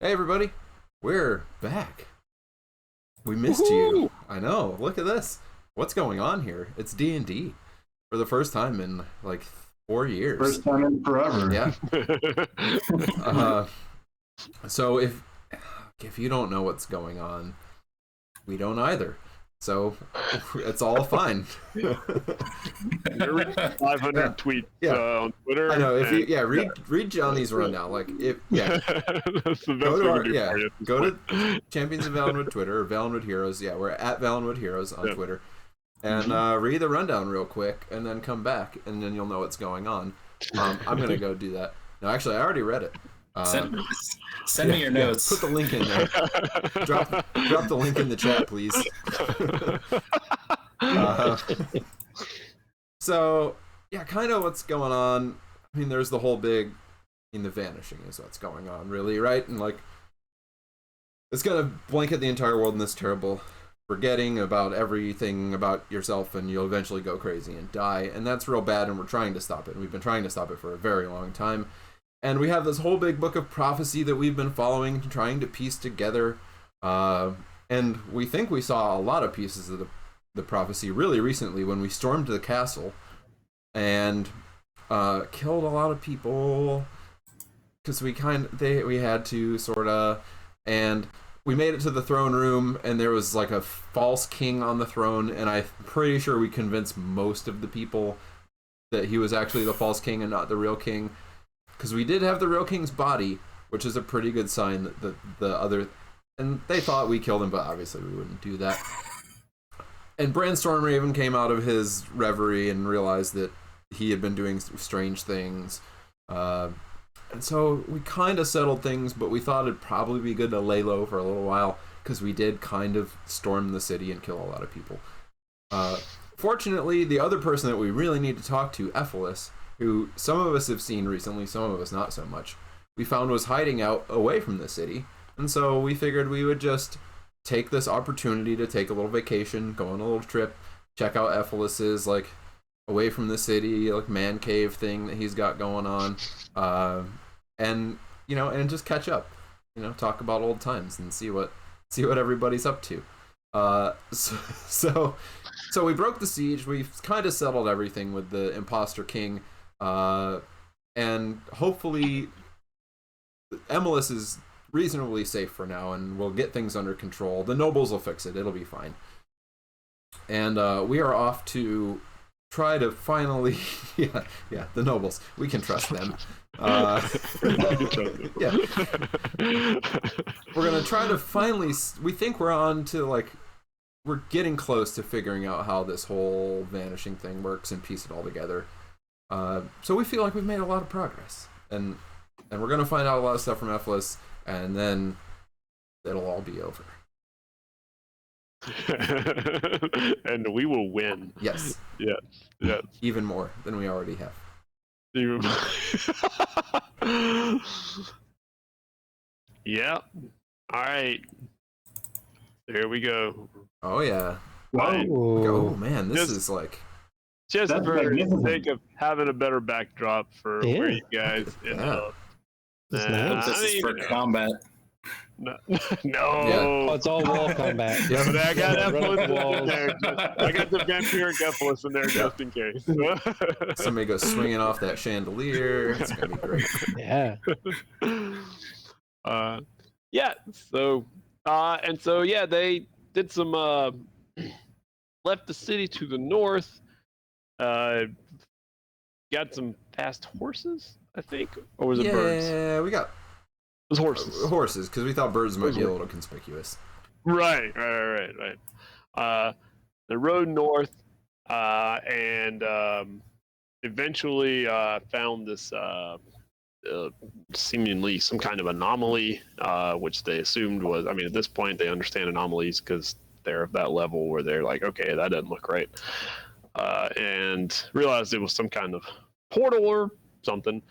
Hey everybody, we're back. We missed Woohoo! you. I know. Look at this. What's going on here? It's D&D for the first time in like 4 years. First time in forever. Yeah. So if you don't know what's going on, we don't either. So it's all fine. 500 tweets Yeah. on Twitter. I know. If you read Johnny's rundown. Like That's the best go we to can do for you. go to Champions of Valenwood Twitter or Valenwood Heroes. Yeah, we're at Valenwood Heroes on Twitter, and read the rundown real quick, and then come back, and then you'll know what's going on. I'm gonna go do that. No, actually, I already read it. Send me your notes. Put the link in there. drop the link in the chat, please. So yeah, kind of what's going on. I mean, there's the whole the vanishing is what's going on, really, right? And like, it's gonna blanket the entire world in this terrible forgetting about everything about yourself, and you'll eventually go crazy and die, and that's real bad. And we're trying to stop it. We've been trying to stop it for a very long time. And we have this whole big book of prophecy that we've been following, trying to piece together. And we think we saw a lot of pieces of the prophecy really recently when we stormed the castle and killed a lot of people because we had to sort of, and we made it to the throne room, and there was like a false king on the throne, and I'm pretty sure we convinced most of the people that he was actually the false king and not the real king. Because we did have the real king's body, which is a pretty good sign that the other... And they thought we killed him, but obviously we wouldn't do that. And Bran Stormraven came out of his reverie and realized that he had been doing strange things. And so we kind of settled things, but we thought it'd probably be good to lay low for a little while, because we did kind of storm the city and kill a lot of people. Fortunately, the other person that we really need to talk to, Efilas, who some of us have seen recently, some of us not so much, we found was hiding out away from the city. And so we figured we would just take this opportunity to take a little vacation, go on a little trip, check out Efilas's, like, away from the city, like, man cave thing that he's got going on, and just catch up, talk about old times and see what everybody's up to. So we broke the siege. We've kind of settled everything with the imposter king. And hopefully Efilas is reasonably safe for now, and we'll get things under control. The nobles will fix it. It'll be fine. And we are off to try to finally... yeah, the nobles. We can trust them. Yeah. We're going to try to finally... We think we're on to, like... We're getting close to figuring out how this whole vanishing thing works and piece it all together. So we feel like we've made a lot of progress, and we're gonna find out a lot of stuff from Efilas, and then it'll all be over. And we will win. Yes. Yes. Even more than we already have. Yeah. All right. Here we go. Oh yeah. Right. Oh man, this is like... Just for the sake of having a better backdrop for where you guys end up. This is for combat. No. Oh, it's all wall combat. Yeah, But I got Efilas in there. I got the vampiric Efilas in there just in case. Somebody goes swinging off that chandelier. It's gonna be great. Yeah. So they did some left the city to the north. Got some fast horses, I think, or was it birds? Yeah, we got... It was horses. Horses, because we thought birds might be a little conspicuous. Right. They rode north, and eventually found this seemingly some kind of anomaly, which they assumed was... I mean, at this point, they understand anomalies because they're of that level where they're like, okay, that doesn't look right. And realized it was some kind of portal or something.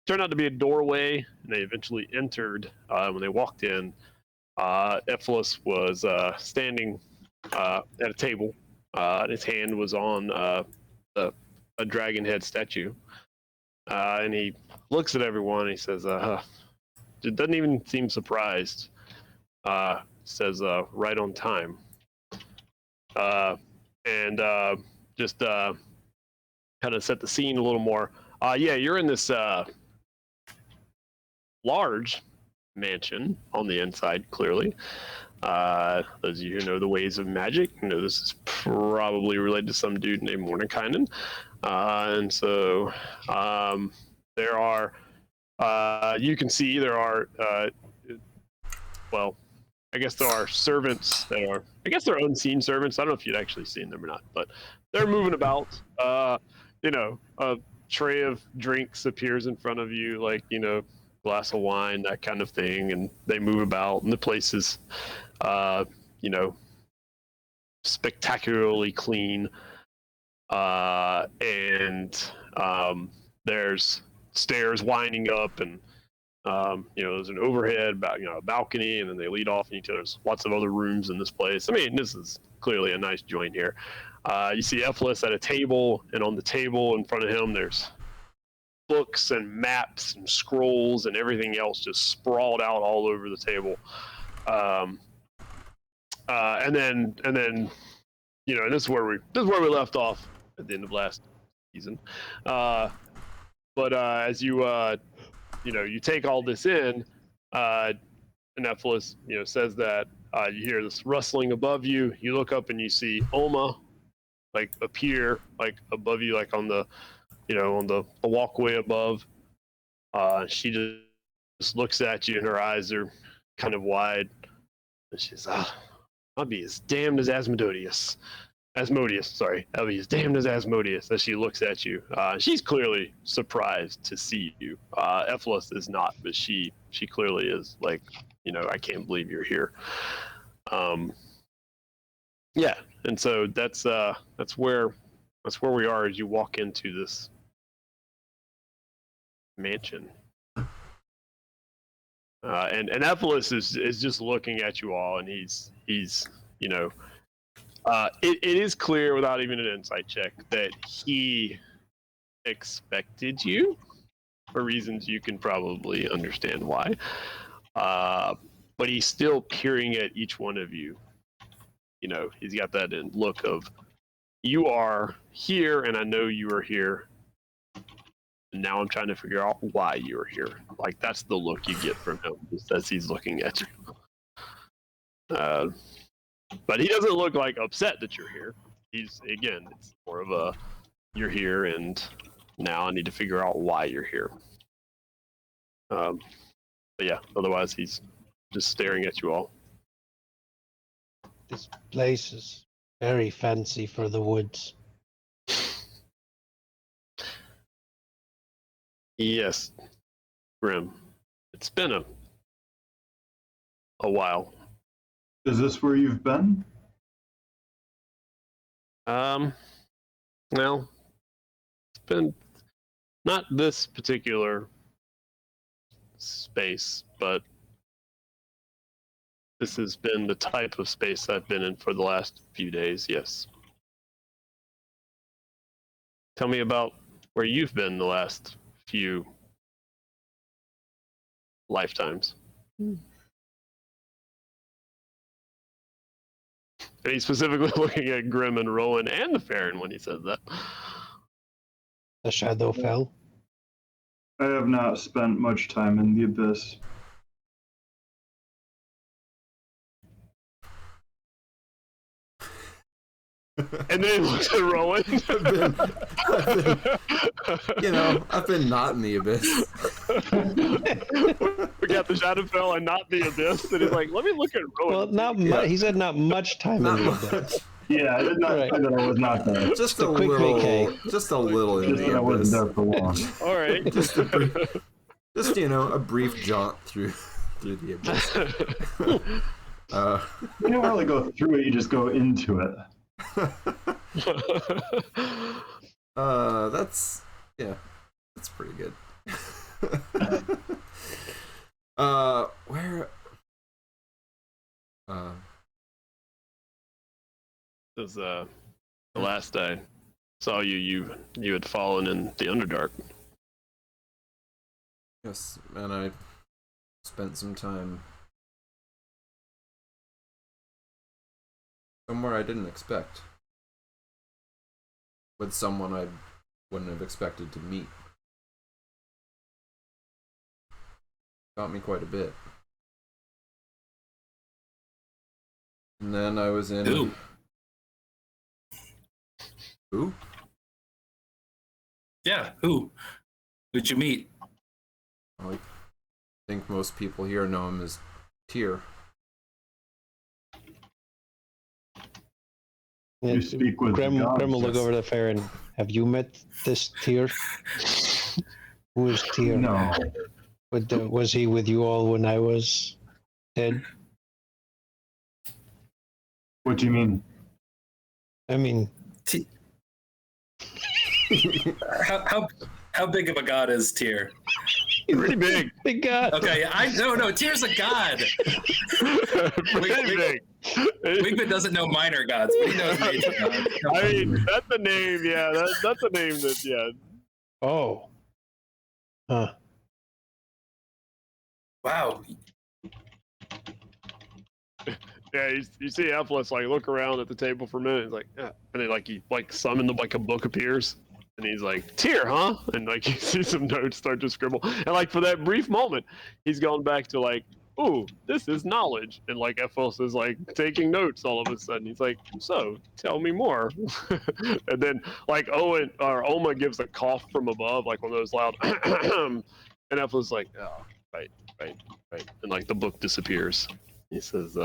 Turned out to be a doorway, and they eventually entered. When they walked in, Efilas was standing at a table. And his hand was on a dragon head statue. And he looks at everyone and he says, it doesn't even seem surprised. Says right on time. And just kind of set the scene a little more. Yeah, you're in this large mansion on the inside, clearly. Those of you who know the ways of magic, you know this is probably related to some dude named Mordenkainen. And so there are, you can see there are, well, I guess there are servants that are, I guess they're unseen servants. I don't know if you'd actually seen them or not, but they're moving about. You know, a tray of drinks appears in front of you, like, you know, glass of wine, that kind of thing, and they move about, and the place is, you know, spectacularly clean. And there's stairs winding up, and you know, there's an overhead, you know, a balcony, and then they lead off into there's lots of other rooms in this place. I mean, this is clearly a nice joint here. You see Efilas at a table, and on the table in front of him, there's books and maps and scrolls and everything else just sprawled out all over the table. And then, you know, this is where we left off at the end of last season. But as you you know, you take all this in, and Efilas, you know, says that you hear this rustling above you. You look up and you see Oma, like, appear, like, above you, like on the, you know, on the walkway above. She just looks at you, and her eyes are kind of wide. And she's, I'll be as damned as Asmodeus, sorry. I'll be as damned as Asmodeus, as she looks at you. She's clearly surprised to see you. Efilas is not, but she clearly is, like, you know, I can't believe you're here. Yeah, and so that's where we are as you walk into this mansion. And Efilas is just looking at you all, and he's you know, it is clear without even an insight check that he expected you for reasons you can probably understand why. But he's still peering at each one of you. You know, he's got that look of, you are here, and I know you are here. And now I'm trying to figure out why you are here. Like, that's the look you get from him, just as he's looking at you. But he doesn't look like upset that you're here. He's, again, it's more of a, you're here, and now I need to figure out why you're here. But yeah, otherwise he's just staring at you all. This place is very fancy for the woods. Yes, Grim. It's been a while. Is this where you've been? Well, it's been not this particular space, but this has been the type of space I've been in for the last few days, yes. Tell me about where you've been the last few lifetimes. And he's specifically looking at Grim and Rowan and the Farron when he says that. The Shadowfell. I have not spent much time in the Abyss. And then he looks at Rowan. I've been not in the Abyss. We got the Shadowfell and not the Abyss, and he's like, let me look at Rowan. Well, he said not much time in the Abyss. Yeah, I did not say that I was not there. Just a quick vacay. Just a little in Just the that I wasn't Abyss. there for long. All right. A brief jaunt through the Abyss. You don't really go through it, you just go into it. That's pretty good. Where This is the last I saw you had fallen in the Underdark. yes, and I spent some time somewhere I didn't expect, with someone I wouldn't have expected to meet. Got me quite a bit. And then I was in... Who? Who? Yeah, who? Who'd you meet? I think most people here know him as Tyr. You speak with Grim the gods, will look yes. over the Farron. Have you met this Tyr? Who is Tyr? No. Was he with you all when I was dead? What do you mean? I mean, How big of a god is Tyr? Pretty big. big God. Okay, no, Tyr's a god. Pretty big. Wigman doesn't know minor gods, but he knows major gods. I mean, that's the name. Yeah, that's a name that. Yeah. Oh. Huh. Wow. Yeah, you see Efilas like look around at the table for a minute. He's like, yeah. And then he summon them, like a book appears, and he's like, Tyr, huh? And like you see some notes start to scribble, and like for that brief moment, he's gone back to like, ooh, this is knowledge, and like Efilas is like taking notes all of a sudden. He's like, so tell me more. And then like Oma gives a cough from above, like one of those loud, and Efilas is like, oh, right, and like the book disappears. He says,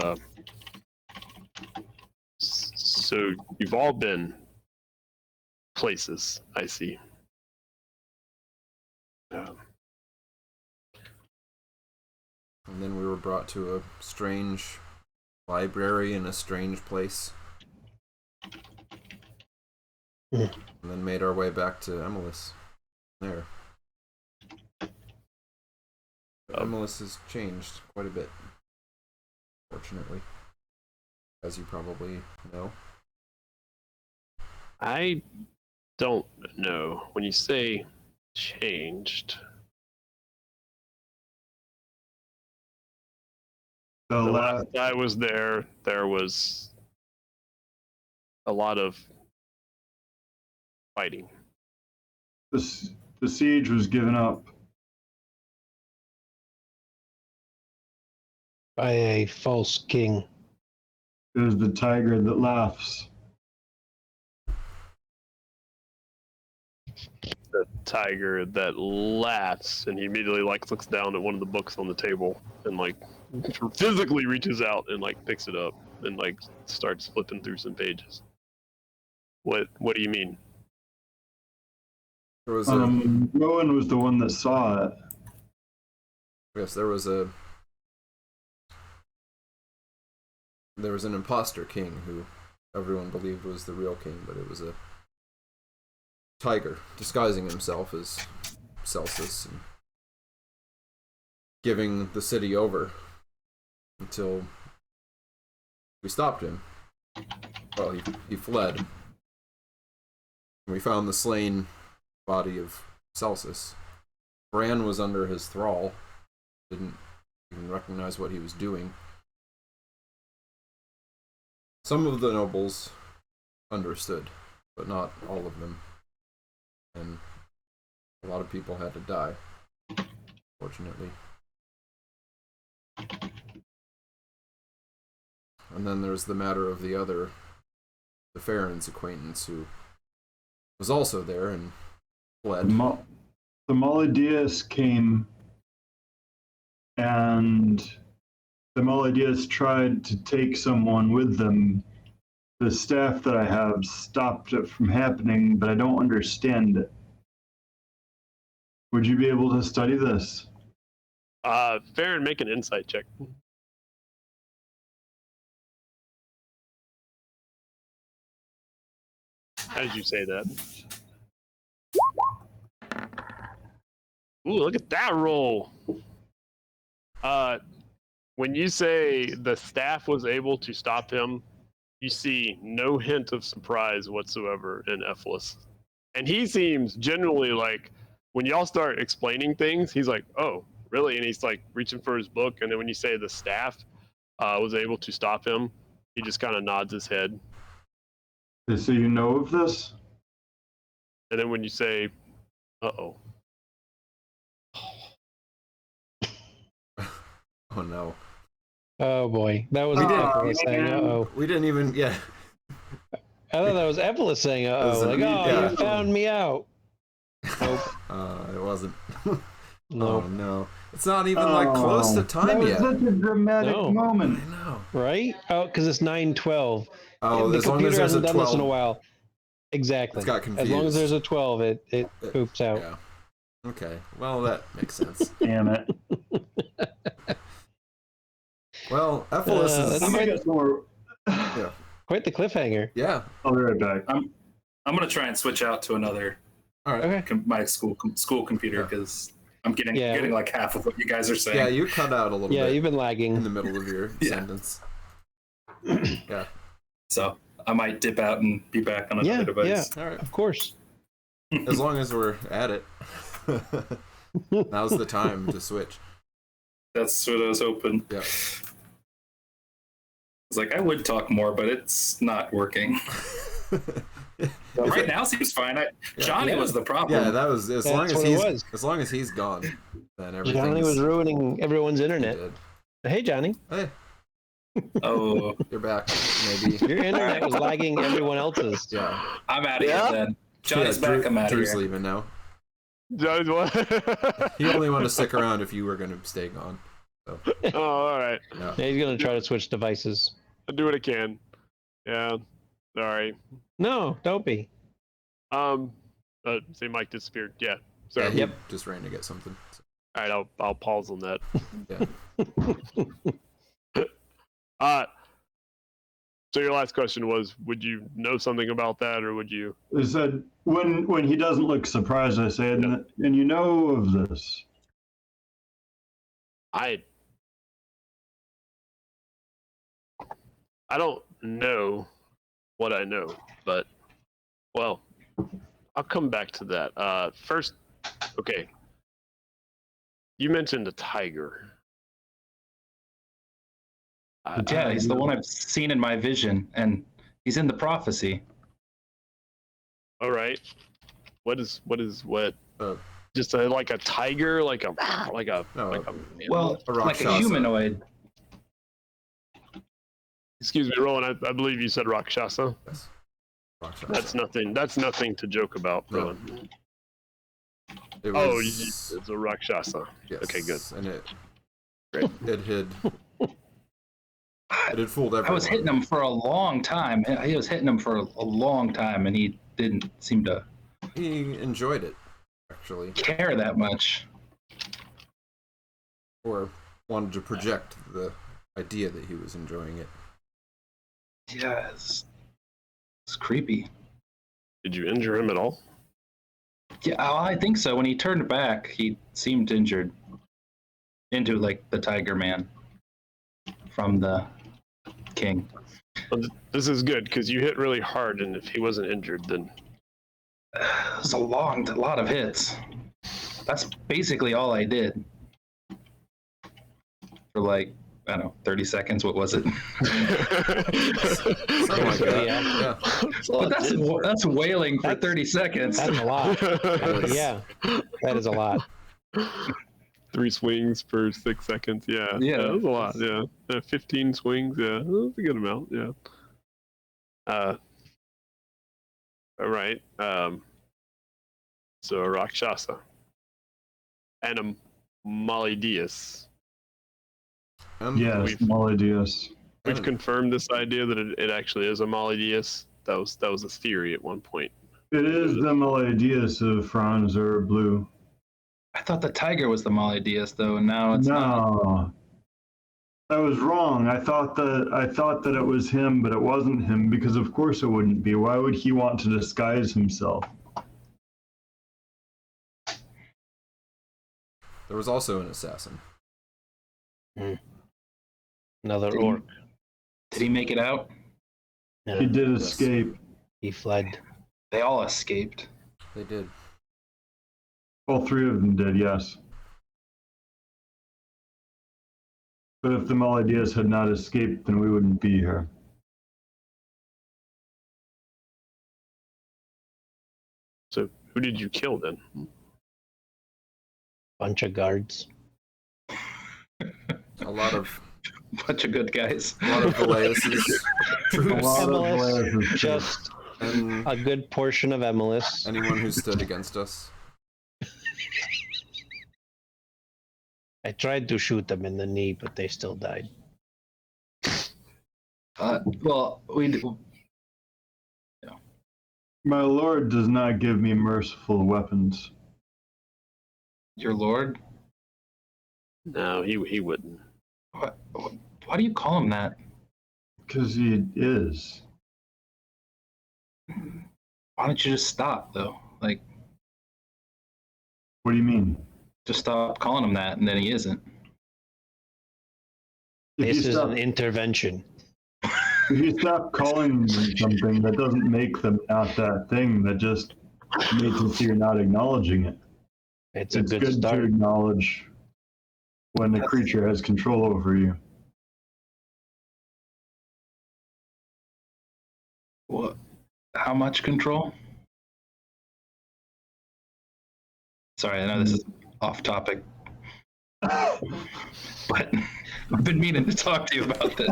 so you've all been places, I see. And then we were brought to a strange library in a strange place. And then made our way back to Efilas. There. Efilas has changed quite a bit, fortunately, as you probably know. I don't know. When you say changed, The the last last I was there was a lot of fighting. the siege was given up. By a false king. It was the tiger that laughs. The tiger that laughs, and he immediately like looks down at one of the books on the table and like physically reaches out and like picks it up and like starts flipping through some pages. What do you mean? There was Rowan was the one that saw it. yes, there was an imposter king who everyone believed was the real king, but it was a tiger disguising himself as Celsus and giving the city over until we stopped him. Well, he fled. We found the slain body of Celsus. Bran was under his thrall. Didn't even recognize what he was doing. Some of the nobles understood, but not all of them. And a lot of people had to die, fortunately. And then there's the matter of the Farron's acquaintance who was also there and fled. The Maladias came, and the Maladias tried to take someone with them. The staff that I have stopped it from happening, but I don't understand it. Would you be able to study this? Farron, make an insight check. As you say that. Ooh, look at that roll. When you say the staff was able to stop him, you see no hint of surprise whatsoever in Efilas. And he seems genuinely like, when y'all start explaining things, he's like, oh, really, and he's like reaching for his book, and then when you say the staff was able to stop him, he just kind of nods his head. So you know of this? And then when you say, "Uh-oh," Oh no. Oh boy, that was Efilas saying, "Uh-oh." We didn't even. Yeah. I thought that was Efilas saying, was "Uh-oh," like, "Oh, yeah. you found me out." Nope. It wasn't. No. Oh no. It's not even like close to time yet. That was such a dramatic No. moment. I know. Right? Oh, because it's 9:12. Oh, The as long as computer there's a hasn't done this in a 12. while. Exactly. It's got As long as confused. there's a 12, it poops out. Yeah. Okay. Well, that makes sense. Damn it. Well, Efilas is. that's I'm gonna get some more. Yeah. Quite the cliffhanger. Yeah. I'll be right back. I'm gonna try and switch out to another All right. Okay. my school computer because I'm getting like half of what you guys are saying. Yeah, you cut out a little Yeah, bit you've been in lagging. the middle of your Yeah. sentence. Yeah. So I might dip out and be back on another device. All right. Of course. As long as we're at it. Now's the time to switch. That's what I was hoping. Yeah. It's like I would talk more, but it's not working. Right now seems fine. Johnny was the problem. Yeah, that was as long as he's gone, then everything. Johnny was ruining everyone's internet. Hey, Johnny. Hey, Oh, you're back. Maybe. Your internet was lagging everyone else's. Yeah. I'm out of here then. Johnny's back. I'm out of Drew's here. leaving now. Johnny's what? He only wanted to stick around if you were going to stay gone. So, Oh, all right. yeah. Yeah, he's gonna try to switch devices. I'll do what I can. Yeah. Sorry. No, don't be. See, Mike disappeared. Yeah. So, Yeah, he Yep. just ran to get something. So, all right, I'll pause on that. yeah. So your last question was, would you know something about that, or would you? I said when he doesn't look surprised, I say, and you know of this. I don't know what I know, but well, I'll come back to that. First, okay. You mentioned a tiger. Yeah, he's the one I've seen in my vision, and he's in the prophecy. All right. What? Uh, Just like a tiger, like a no, like a Well, A like a Rakshasa. humanoid. Excuse me, Rowan. I believe you said Rakshasa. yes. Rakshasa. That's nothing to joke about, No. Rowan. It Oh, was, it's a Rakshasa. yes, okay, good. And Great. it had fooled everyone. I was hitting him for a long time. He was hitting him for a long time, and he didn't seem to He enjoyed it, actually, care that much. or wanted to project the idea that he was enjoying it. Yeah, it's creepy. Did you injure him at all? Yeah, I think so. When he turned back, he seemed injured into like the Tiger Man from the King. Well, this is good because you hit really hard, and if he wasn't injured, then It was a lot of hits. That's basically all I did for like, I don't know, 30 seconds. What was it? Something like that. Yeah. But that's wailing for 30 seconds. That's a lot. Yeah, that is a lot. 3 swings per 6 seconds. Yeah. Yeah. That was a lot. Yeah. 15 swings. Yeah. That's a good amount. Yeah. All right. So a Rakshasa and a Malidius. Yes, Malidius. We've confirmed this idea that it actually is a Malidius. That was a theory at one point. It is the Malidius of Franz or Blue. I thought the tiger was the Malidius, though, and now it's not. No, I was wrong. I thought that it was him, but it wasn't him because of course it wouldn't be. Why would he want to disguise himself? There was also an assassin. Another orc. Did he make it out? No, He did escape. he fled. They all escaped. They did. All three of them did, yes. But if the Maladias had not escaped, then we wouldn't be here. So who did you kill then? Bunch of guards. A lot of Bunch of good guys. Velaeus's A troops. lot of Efilas, Velaeus's just And a good portion of Efilas. anyone who stood against us. I tried to shoot them in the knee, but they still died. Well, we do. My lord does not give me merciful weapons. Your lord? No, he wouldn't. Why do you call him that? Because he is. Why don't you just stop, though? Like, What do you mean? just stop calling him that, and then he isn't. If This you is stop, an intervention. if you stop calling them something, that doesn't make them not that thing. That just makes it so you're not acknowledging it. It's It's a good good to start. acknowledge when the creature has control over you. What? How much control? Sorry, I know this is off topic, but I've been meaning to talk to you about this.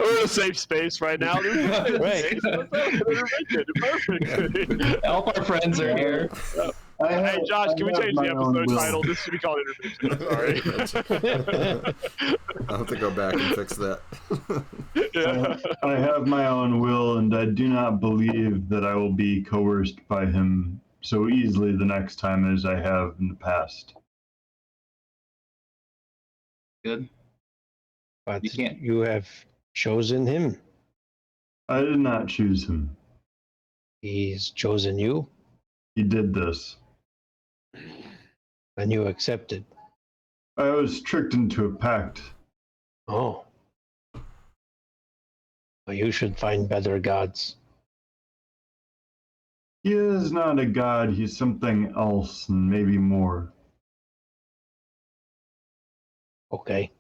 We're in a safe space right now. Right. Perfect. All our friends are here. Hey, Josh, can we change the episode title? Will. This should be called Intervention. Sorry. I'll have to go back and fix that. Yeah. I have my own will, and I do not believe that I will be coerced by him so easily the next time as I have in the past. Good. But You can't- you have chosen him. I did not choose him. He's chosen you, He did this. and you accepted. I was tricked into a pact. Oh. Well, you should find better gods. He is not a god, he's something else, and maybe more. Okay.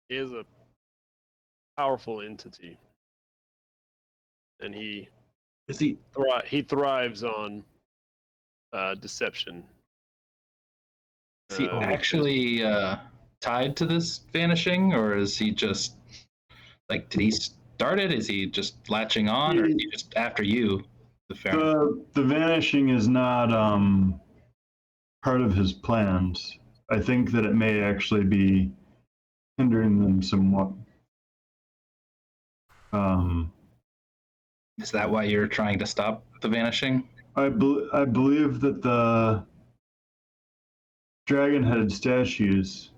He is a powerful entity, and he Is he? thrives on deception. Is he Uh, actually tied to this vanishing, or is he just like? Did he start it? Is he just latching on, or is he just after you, the Pharaoh? The vanishing is not part of his plans. I think that it may actually be hindering them somewhat. Is that why you're trying to stop the vanishing? I believe that the dragon-headed statues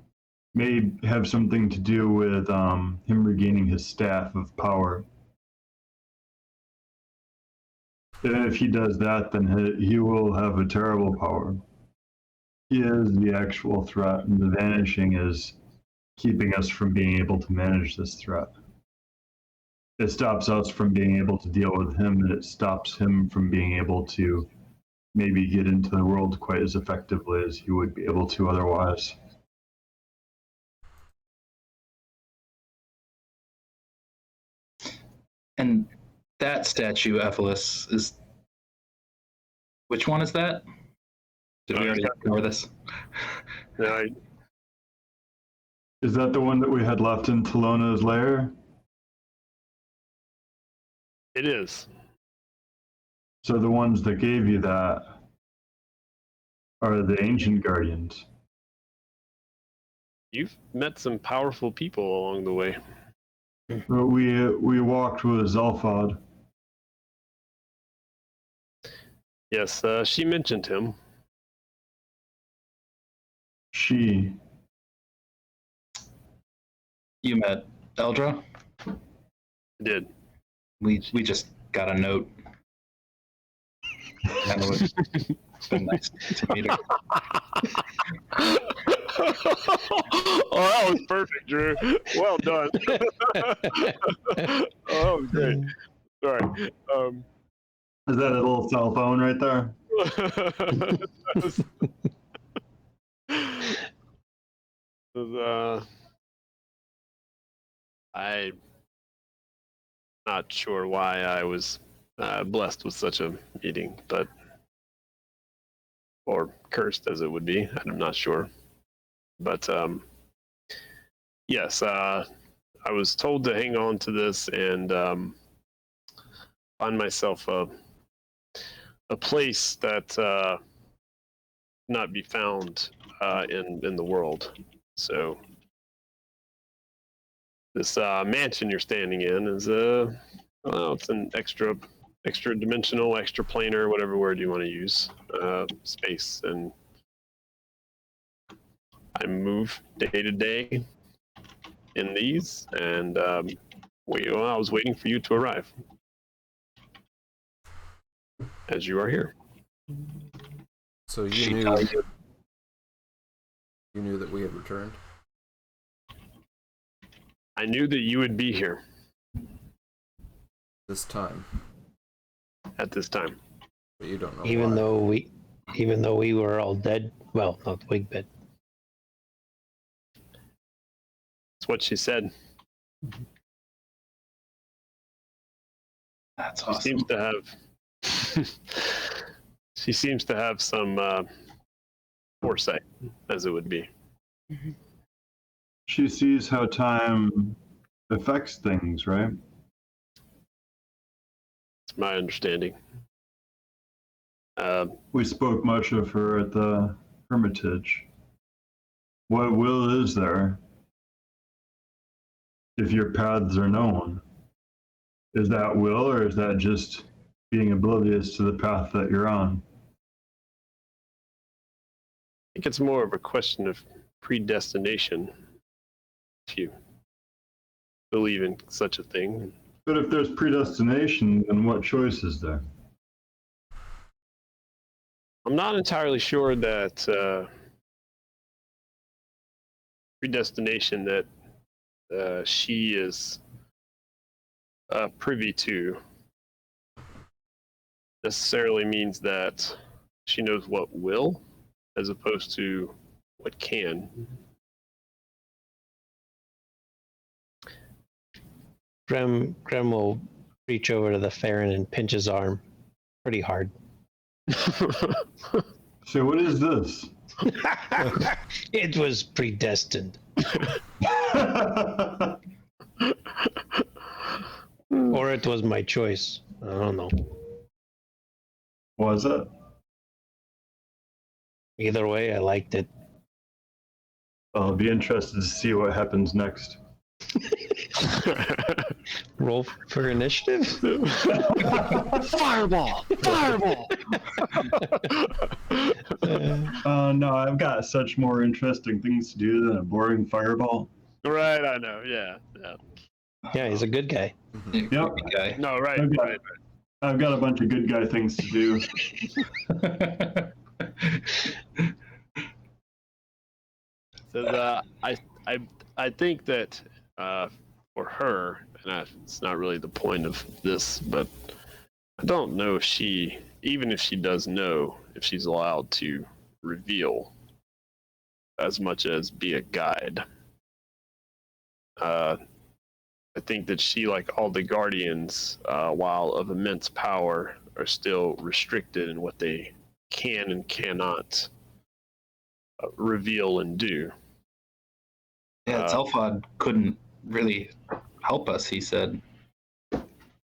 may have something to do with him regaining his staff of power. And if he does that, then he will have a terrible power. He is the actual threat, and the vanishing is keeping us from being able to manage this threat. It stops us from being able to deal with him, and it stops him from being able to maybe get into the world quite as effectively as he would be able to otherwise. And that statue, Efilas, is which one is that? Did we already cover this? no, Is that the one that we had left in Talona's lair? it is. So the ones that gave you that are the ancient guardians. You've met some powerful people along the way. But we walked with Zelfod. Yes, she mentioned him. She. You met Eldra? I did. We just got a note. And it's been nice to meet her. Oh, that was perfect, Drew. Well done. Oh, that was great. Sorry. Is that a little cell phone right there? I'm not sure why I was blessed with such a meeting, but or cursed as it would be. I'm not sure, but yes, I was told to hang on to this and find myself a place that not be found in the world. So this mansion you're standing in is well, it's an extra dimensional, extra planar, whatever word you want to use, space, and I move day to day in these, and I was waiting for you to arrive, as you are here. So you She knew tell you? you knew that we had returned. I knew that you would be here This time, at this time. but you don't know Even why. though we were all dead. Well, not Wigbit. That's what she said. That's She awesome. seems to have she seems to have some foresight, as it would be. She sees how time affects things, right? It's my understanding. We spoke much of her at the Hermitage. What will is there if your paths are known? Is that will, or is that just being oblivious to the path that you're on? I think it's more of a question of predestination, if you believe in such a thing. But if there's predestination, then what choice is there? I'm not entirely sure that predestination that she is privy to necessarily means that she knows what will as opposed to what can. Grem will reach over to the Farron and pinch his arm pretty hard. So what is this? It was predestined. Or it was my choice. I don't know. Was it? Either way, I liked it. I'll be interested to see what happens next. Roll for initiative? Fireball! Fireball! No, I've got such more interesting things to do than a boring fireball. Right, I know. Yeah. Yeah, he's a good guy. You Yep. creepy guy. No, right. Okay. Right. I've got a bunch of good guy things to do. So I think that for her, and it's not really the point of this, but I don't know if she, even if she does know, if she's allowed to reveal as much as be a guide. I think that she, like all the guardians, while of immense power, are still restricted in what they can and cannot reveal and do. Yeah, Telfod couldn't really help us, he said.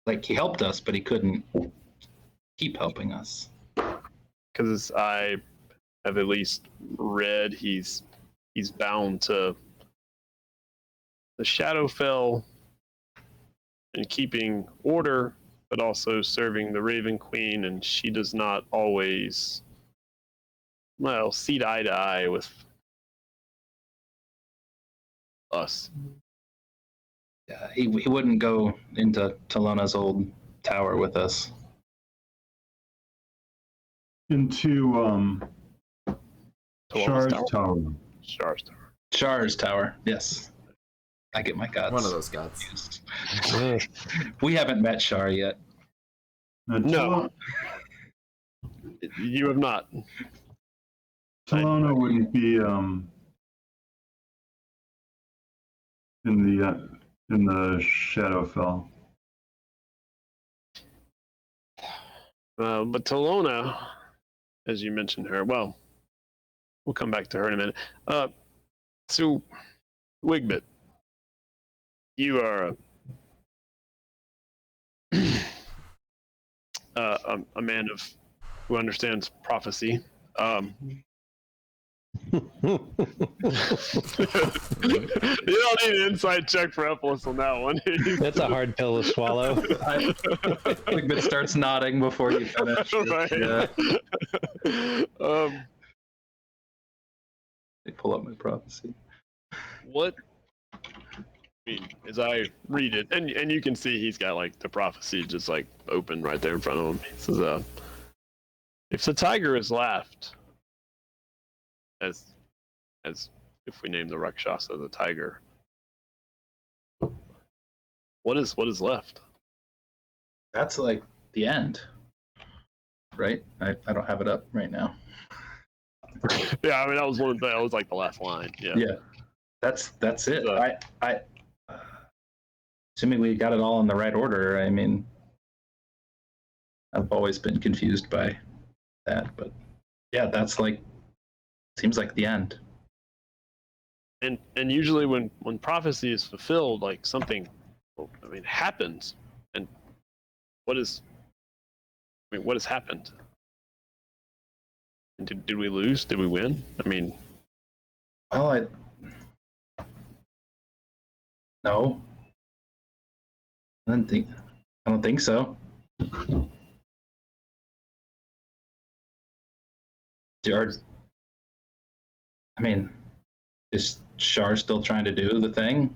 Like, he helped us, but he couldn't keep helping us. Because I have at least read he's bound to the Shadowfell and keeping order, but also serving the Raven Queen, and she does not always, well, see eye to eye with us. Yeah, he wouldn't go into Talona's old tower with us. Into Shard's Tower. Shard's Tower. Char's tower, yes. I get my gods. One of those gods. We haven't met Char yet. No. You have not. Talona wouldn't be in the Shadowfell. But Talona, as you mentioned her, well, we'll come back to her in a minute. So, Wigbit, you are a man who understands prophecy. You don't need an inside check for Efilas on that one. That's a hard pill to swallow. Wigbit starts nodding before you finish. Right. Yeah. They pull up my prophecy. What? I mean, as I read it, and you can see he's got like the prophecy just like open right there in front of him. He says, "If the tiger is laughed, as if we name the Rakshasa the tiger, what is left?" That's like the end, right? I don't have it up right now. Yeah, I mean that was like the last line. Yeah. Yeah, that's it. I assuming we got it all in the right order. I mean, I've always been confused by that, but yeah, that's like seems like the end. And usually when prophecy is fulfilled, like something, happens. And what has happened? Did we lose? Did we win? I mean, Well, no, I don't think so. I mean, is Shar still trying to do the thing?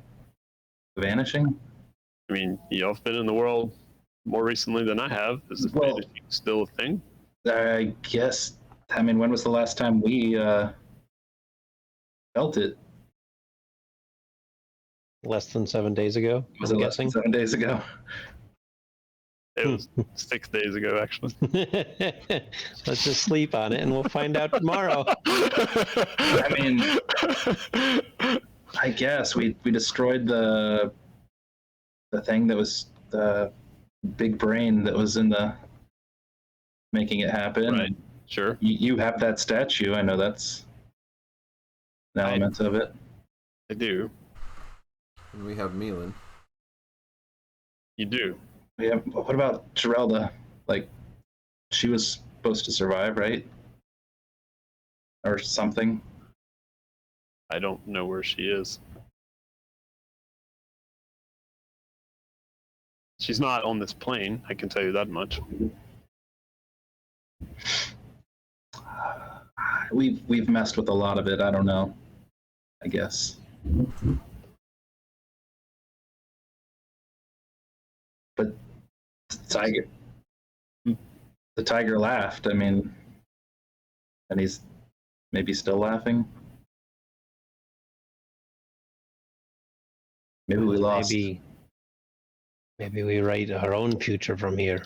Vanishing? I mean, y'all have been in the world more recently than I have. Is this vanishing still a thing? I guess. I mean, when was the last time we felt it? Less than 7 days ago, Was I'm it less than guessing. 7 days ago? It was 6 days ago, actually. Let's just sleep on it and we'll find out tomorrow. I mean, I guess we destroyed the thing that was the big brain that was in the making it happen. Right. Sure. You have that statue. I know that's an element of it. I do. And we have Meilin. You do. Yeah. What about Gerelda? Like, she was supposed to survive, right? Or something. I don't know where she is. She's not on this plane, I can tell you that much. We've messed with a lot of it. I don't know. I guess. But the tiger laughed. I mean, and he's maybe still laughing. Maybe we lost. Maybe we write our own future from here.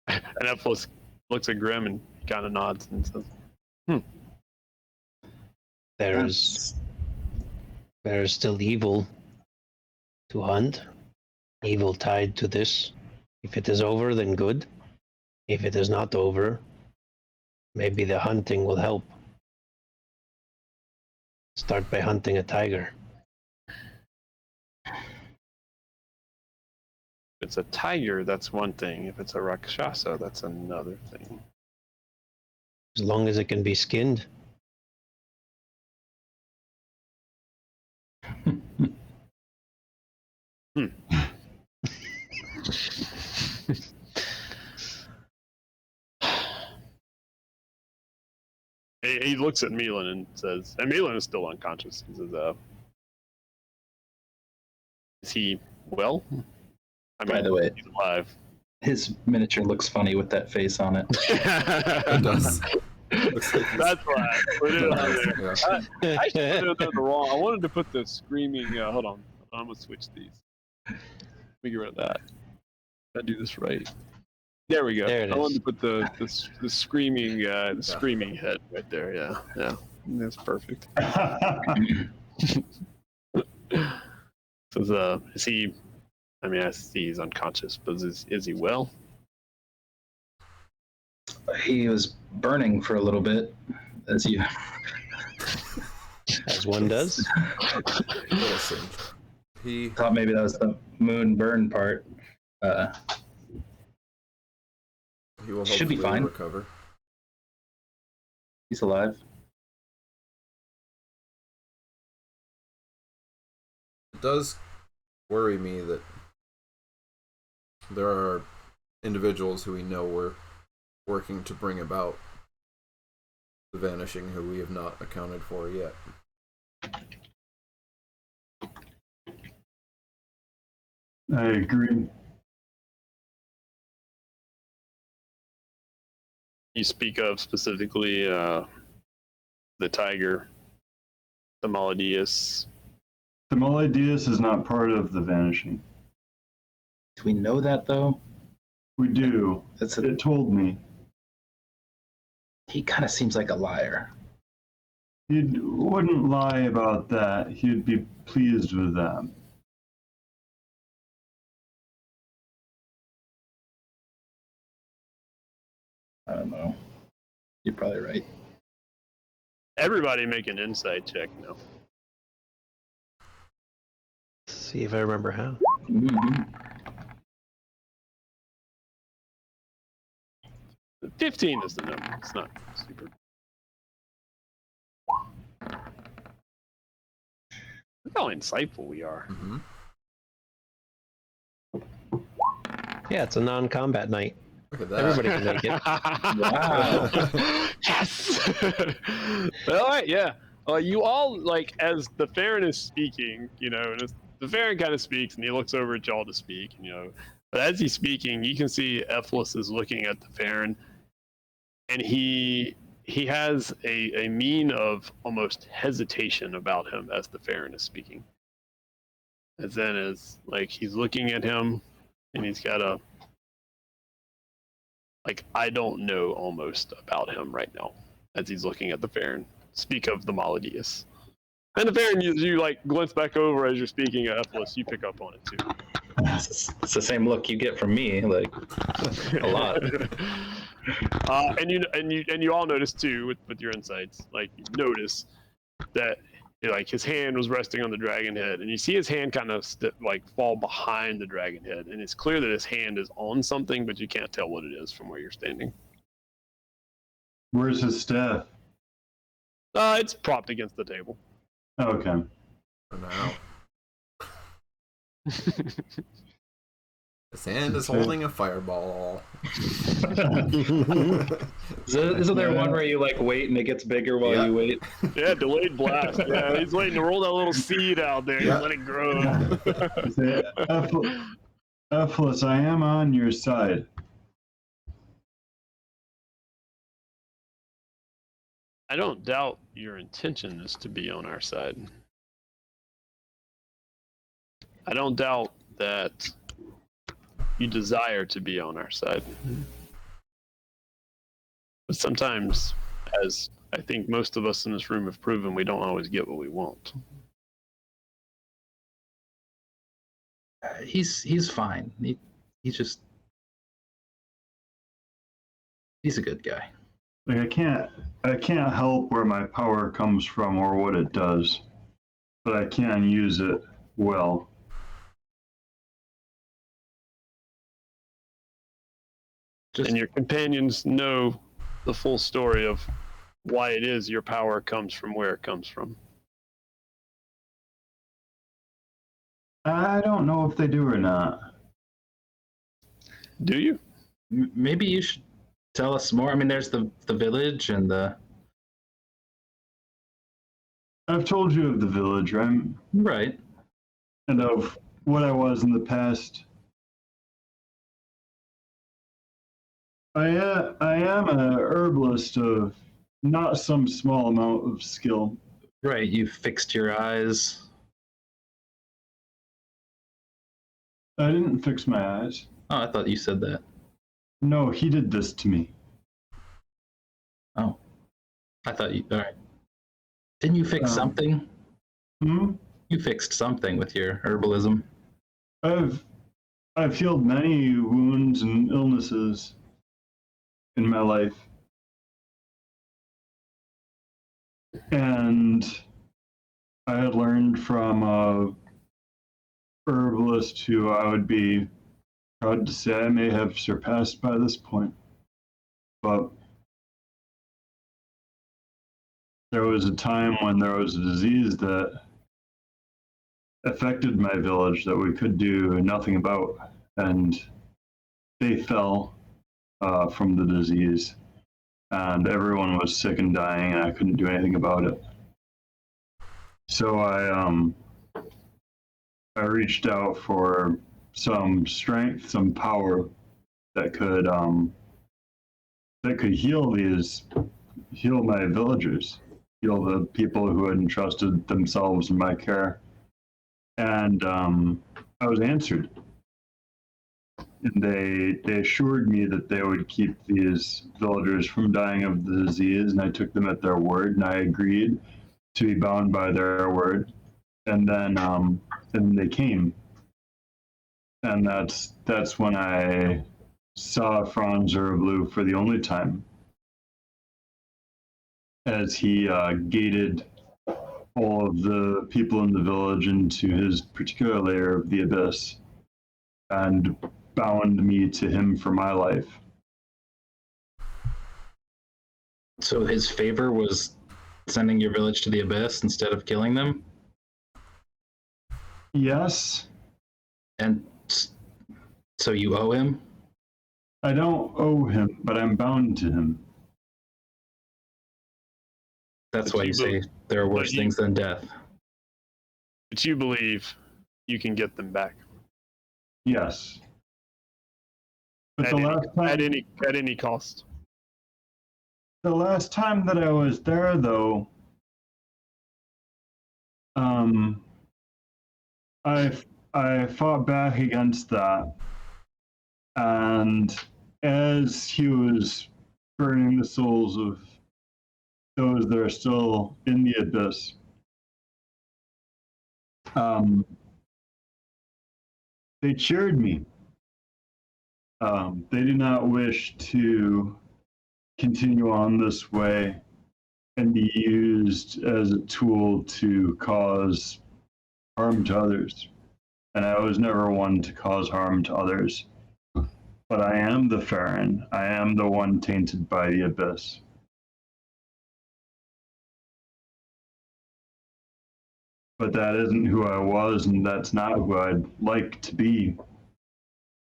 And Efilas looks at Grim and kind of nods and says, There's still evil to hunt. Evil tied to this. If it is over, then good. If it is not over, maybe the hunting will help. Start by hunting a tiger. if it's a tiger, that's one thing. If it's a Rakshasa, that's another thing. As long as it can be skinned. He looks at Meilin and says, and Meilin is still unconscious. He says, is he well? I mean, By the way, he's alive. his miniature looks funny with that face on it. It does. Looks like That's why I put it on there. Yeah. I should put it the wrong. I wanted to put the screaming. Hold on. I'm gonna switch these. Let me get rid of that. I do this right. There we go. There it I wanted is. to put the screaming head right there. Yeah. That's perfect. So is he? I mean, I see he's unconscious, but is he well? He was burning for a little bit, as you. As one does. Listen, he Thought maybe that was the moon burn part. he will Should be hopefully fine. recover. He's alive. It does worry me that there are individuals who we know were working to bring about the vanishing who we have not accounted for yet. I agree. You speak of specifically the tiger, the Maladius. The Maladius is not part of the vanishing. Do we know that though? We do. That's It told me. he kind of seems like a liar. He wouldn't lie about that. He'd be pleased with that. I don't know. You're probably right. Everybody make an insight check now. See if I remember how. Mm-hmm. 15 is the number. It's not super. Look how insightful we are. Mm-hmm. Yeah, it's a non-combat night. Look at that. Everybody can make it. Wow. Yes. All right. Yeah. You all like as the Farron is speaking. And as the Farron kind of speaks, and he looks over at y'all to speak. But as he's speaking, you can see Efilas is looking at the Farron, and he has a mien of almost hesitation about him as the Farron is speaking. As then as like he's looking at him, and he's got a I don't know almost about him right now as he's looking at the Farron. Speak of the Maladius. And the Farron, you like glance back over as you're speaking at Efilas, you pick up on it too. It's the same look you get from me, like a lot. And you all notice too with your insights, like you notice that his hand was resting on the dragon head, and you see his hand kind of fall behind the dragon head, and it's clear that his hand is on something, but you can't tell what it is from where you're standing. Where's his staff? It's propped against the table. Okay. For now. His hand is holding a fireball. Isn't there one where you wait and it gets bigger while you wait? Yeah, delayed blast. Yeah, he's waiting to roll that little seed out there and let it grow. Efilas, I am on your side. I don't doubt your intention is to be on our side. I don't doubt that you desire to be on our side. But sometimes, as I think most of us in this room have proven, we don't always get what we want. He's fine. He's a good guy. I can't help where my power comes from or what it does, but I can use it well. And your companions know the full story of why it is your power comes from where it comes from. I don't know if they do or not. Do you? Maybe you should tell us more. I mean, there's the village and the... I've told you of the village, right? Right. And of what I was in the past. I am a herbalist of not some small amount of skill. Right, you fixed your eyes. I didn't fix my eyes. Oh, I thought you said that. No, he did this to me. Oh, I thought you. All right. Didn't you fix something? Hmm? You fixed something with your herbalism. I've healed many wounds and illnesses in my life. And I had learned from a herbalist who I would be proud to say I may have surpassed by this point. But there was a time when there was a disease that affected my village that we could do nothing about. And they fell from the disease. And everyone was sick and dying, and I couldn't do anything about it. So I reached out for some strength, some power that could heal my villagers, heal the people who had entrusted themselves in my care. And I was answered. And they assured me that they would keep these villagers from dying of the disease, and I took them at their word, and I agreed to be bound by their word. And then they came, and that's when I saw Franz Blue for the only time, as he gated all of the people in the village into his particular layer of the abyss, and bound me to him for my life. So his favor was sending your village to the abyss instead of killing them? Yes. And so you owe him? I don't owe him, but I'm bound to him. That's But why you say there are worse things than death. But you believe you can get them back. Yes. But At any cost. The last time that I was there, though, I fought back against that, and as he was burning the souls of those that are still in the abyss, they cheered me. They did not wish to continue on this way and be used as a tool to cause harm to others. And I was never one to cause harm to others. But I am the Farron. I am the one tainted by the abyss. But that isn't who I was, and that's not who I'd like to be.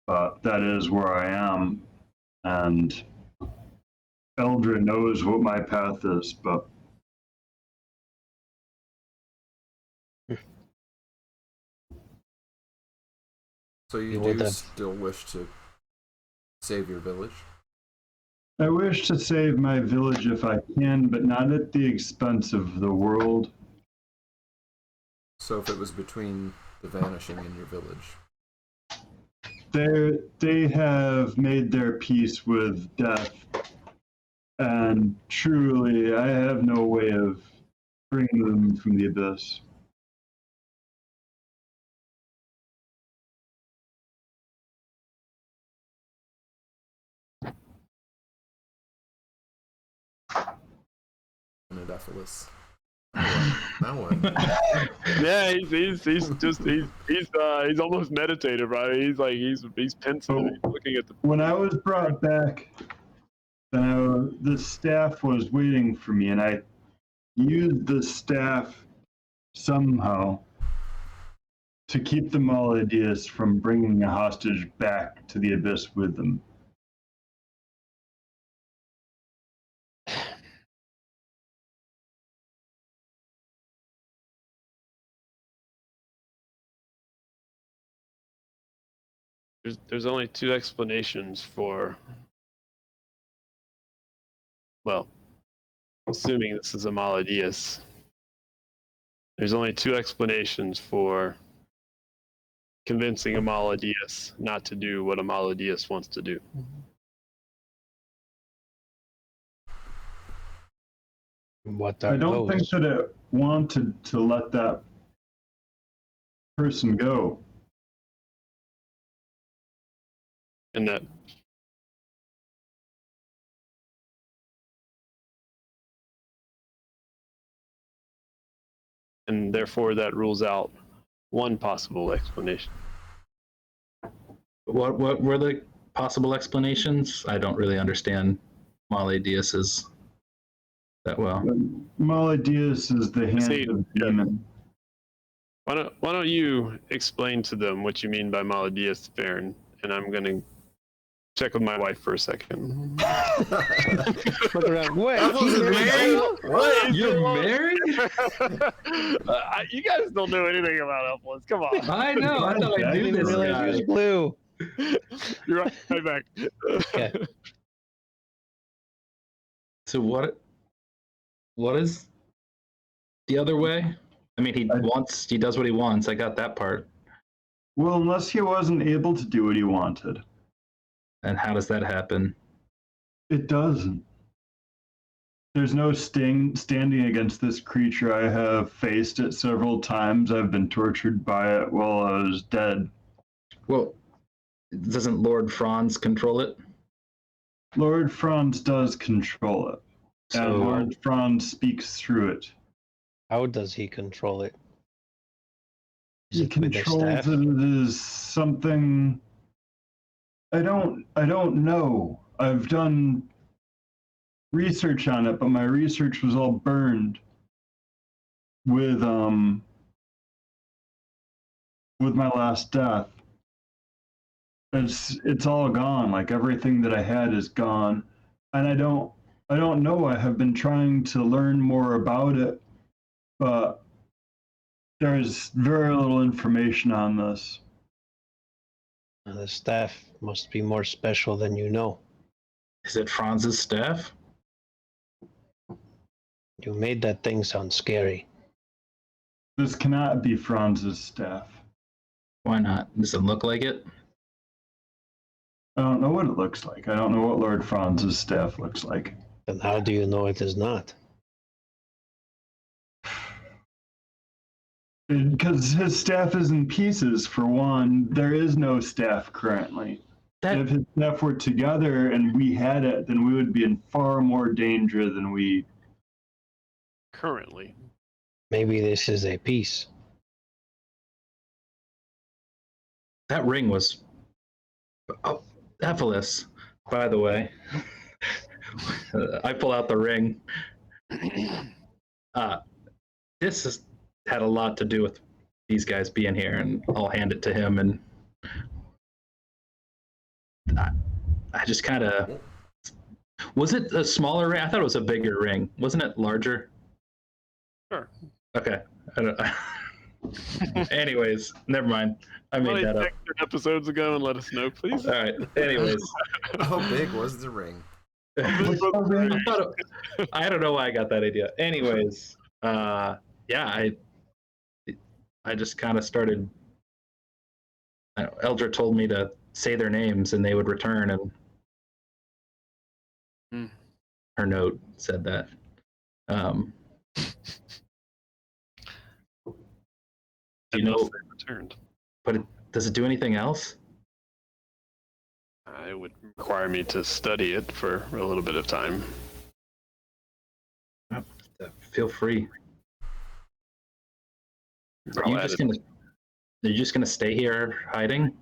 But that is where I am. And Eldra knows what my path is, but So you do still wish to save your village? I wish to save my village if I can, but not at the expense of the world. So if it was between the vanishing and your village? They have made their peace with death, and truly, I have no way of bringing them from the abyss. And Efilas. Now what? Yeah, he's almost meditative, right? He's pensive. He's looking at the. When I was brought back, the staff was waiting for me, and I used the staff somehow to keep the Maladius from bringing a hostage back to the abyss with them. There's only two explanations for. Well, assuming this is a Maladius, there's only two explanations for convincing a Maladius not to do what a Maladius wants to do. What are I don't think those? that it wanted to let that person go. And that and therefore that rules out one possible explanation. What were the possible explanations? I don't really understand Molly Diaz's that well. Molly Diaz is the hand See, of the demon. Why don't you explain to them what you mean by Maladius, Baron, and I'm gonna check with my wife for a second. Look around. Wait, Apples he and married Mary? Ella? What? You're married? You guys don't know anything about Efilas. Come on. I know. I thought I I knew didn't even this realize he was guy. blue. You're right back. Okay. So what is the other way? I mean, he does what he wants. I got that part. Well, unless he wasn't able to do what he wanted. And how does that happen? It doesn't. There's no standing against this creature. I have faced it several times. I've been tortured by it while I was dead. Well, doesn't Lord Franz control it? Lord Franz does control it. So And Lord Franz speaks through it. How does he control it? Is He it with the controls staff? it. It is something I don't know. I've done research on it, but my research was all burned with my last death. It's all gone. Like everything that I had is gone. And I don't know. I have been trying to learn more about it, but there's very little information on this. The staff must be more special than you know. is it Franz's staff? You made that thing sound scary. This cannot be Franz's staff. Why not? Does it look like it? I don't know what it looks like. I don't know what Lord Franz's staff looks like. Then how do you know it is not? Because his staff is in pieces, for one. There is no staff currently. If his staff were together and we had it, then we would be in far more danger than we... Currently. Maybe this is a piece. That ring was. Oh, Efilas, by the way. I pull out the ring. This has had a lot to do with these guys being here, and I'll hand it to him. And I just kind of. Was it a smaller ring? I thought it was a bigger ring. Wasn't it larger? Sure. Okay. I don't. Anyways, never mind. I made that up. Episodes ago and let us know, please. All right. Anyways, How big was the ring? I don't know why I got that idea. Anyways, yeah, I just kind of started. Eldra told me to say their names and they would return, and her note said that. You know, they returned. but does it do anything else? It would require me to study it for a little bit of time. Feel free. Are you just gonna stay here hiding?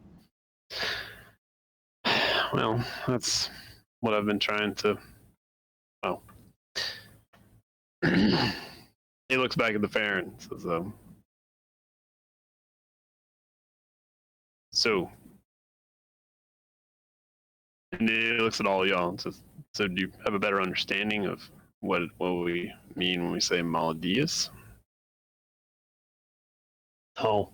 Well, that's what I've been trying to. Oh. He looks back at the fair and says, so, and he looks at all y'all and says, so do you have a better understanding of what we mean when we say Maladius? Oh.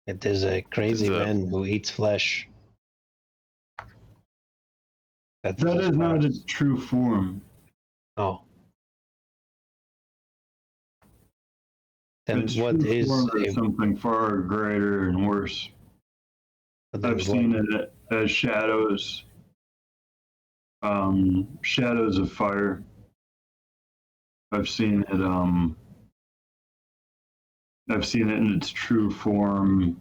It is a crazy man who eats flesh. That That is not its true form. Oh. Then Its what true is form a... is something far greater and worse. then I've seen it as shadows, shadows of fire. I've seen it in its true form,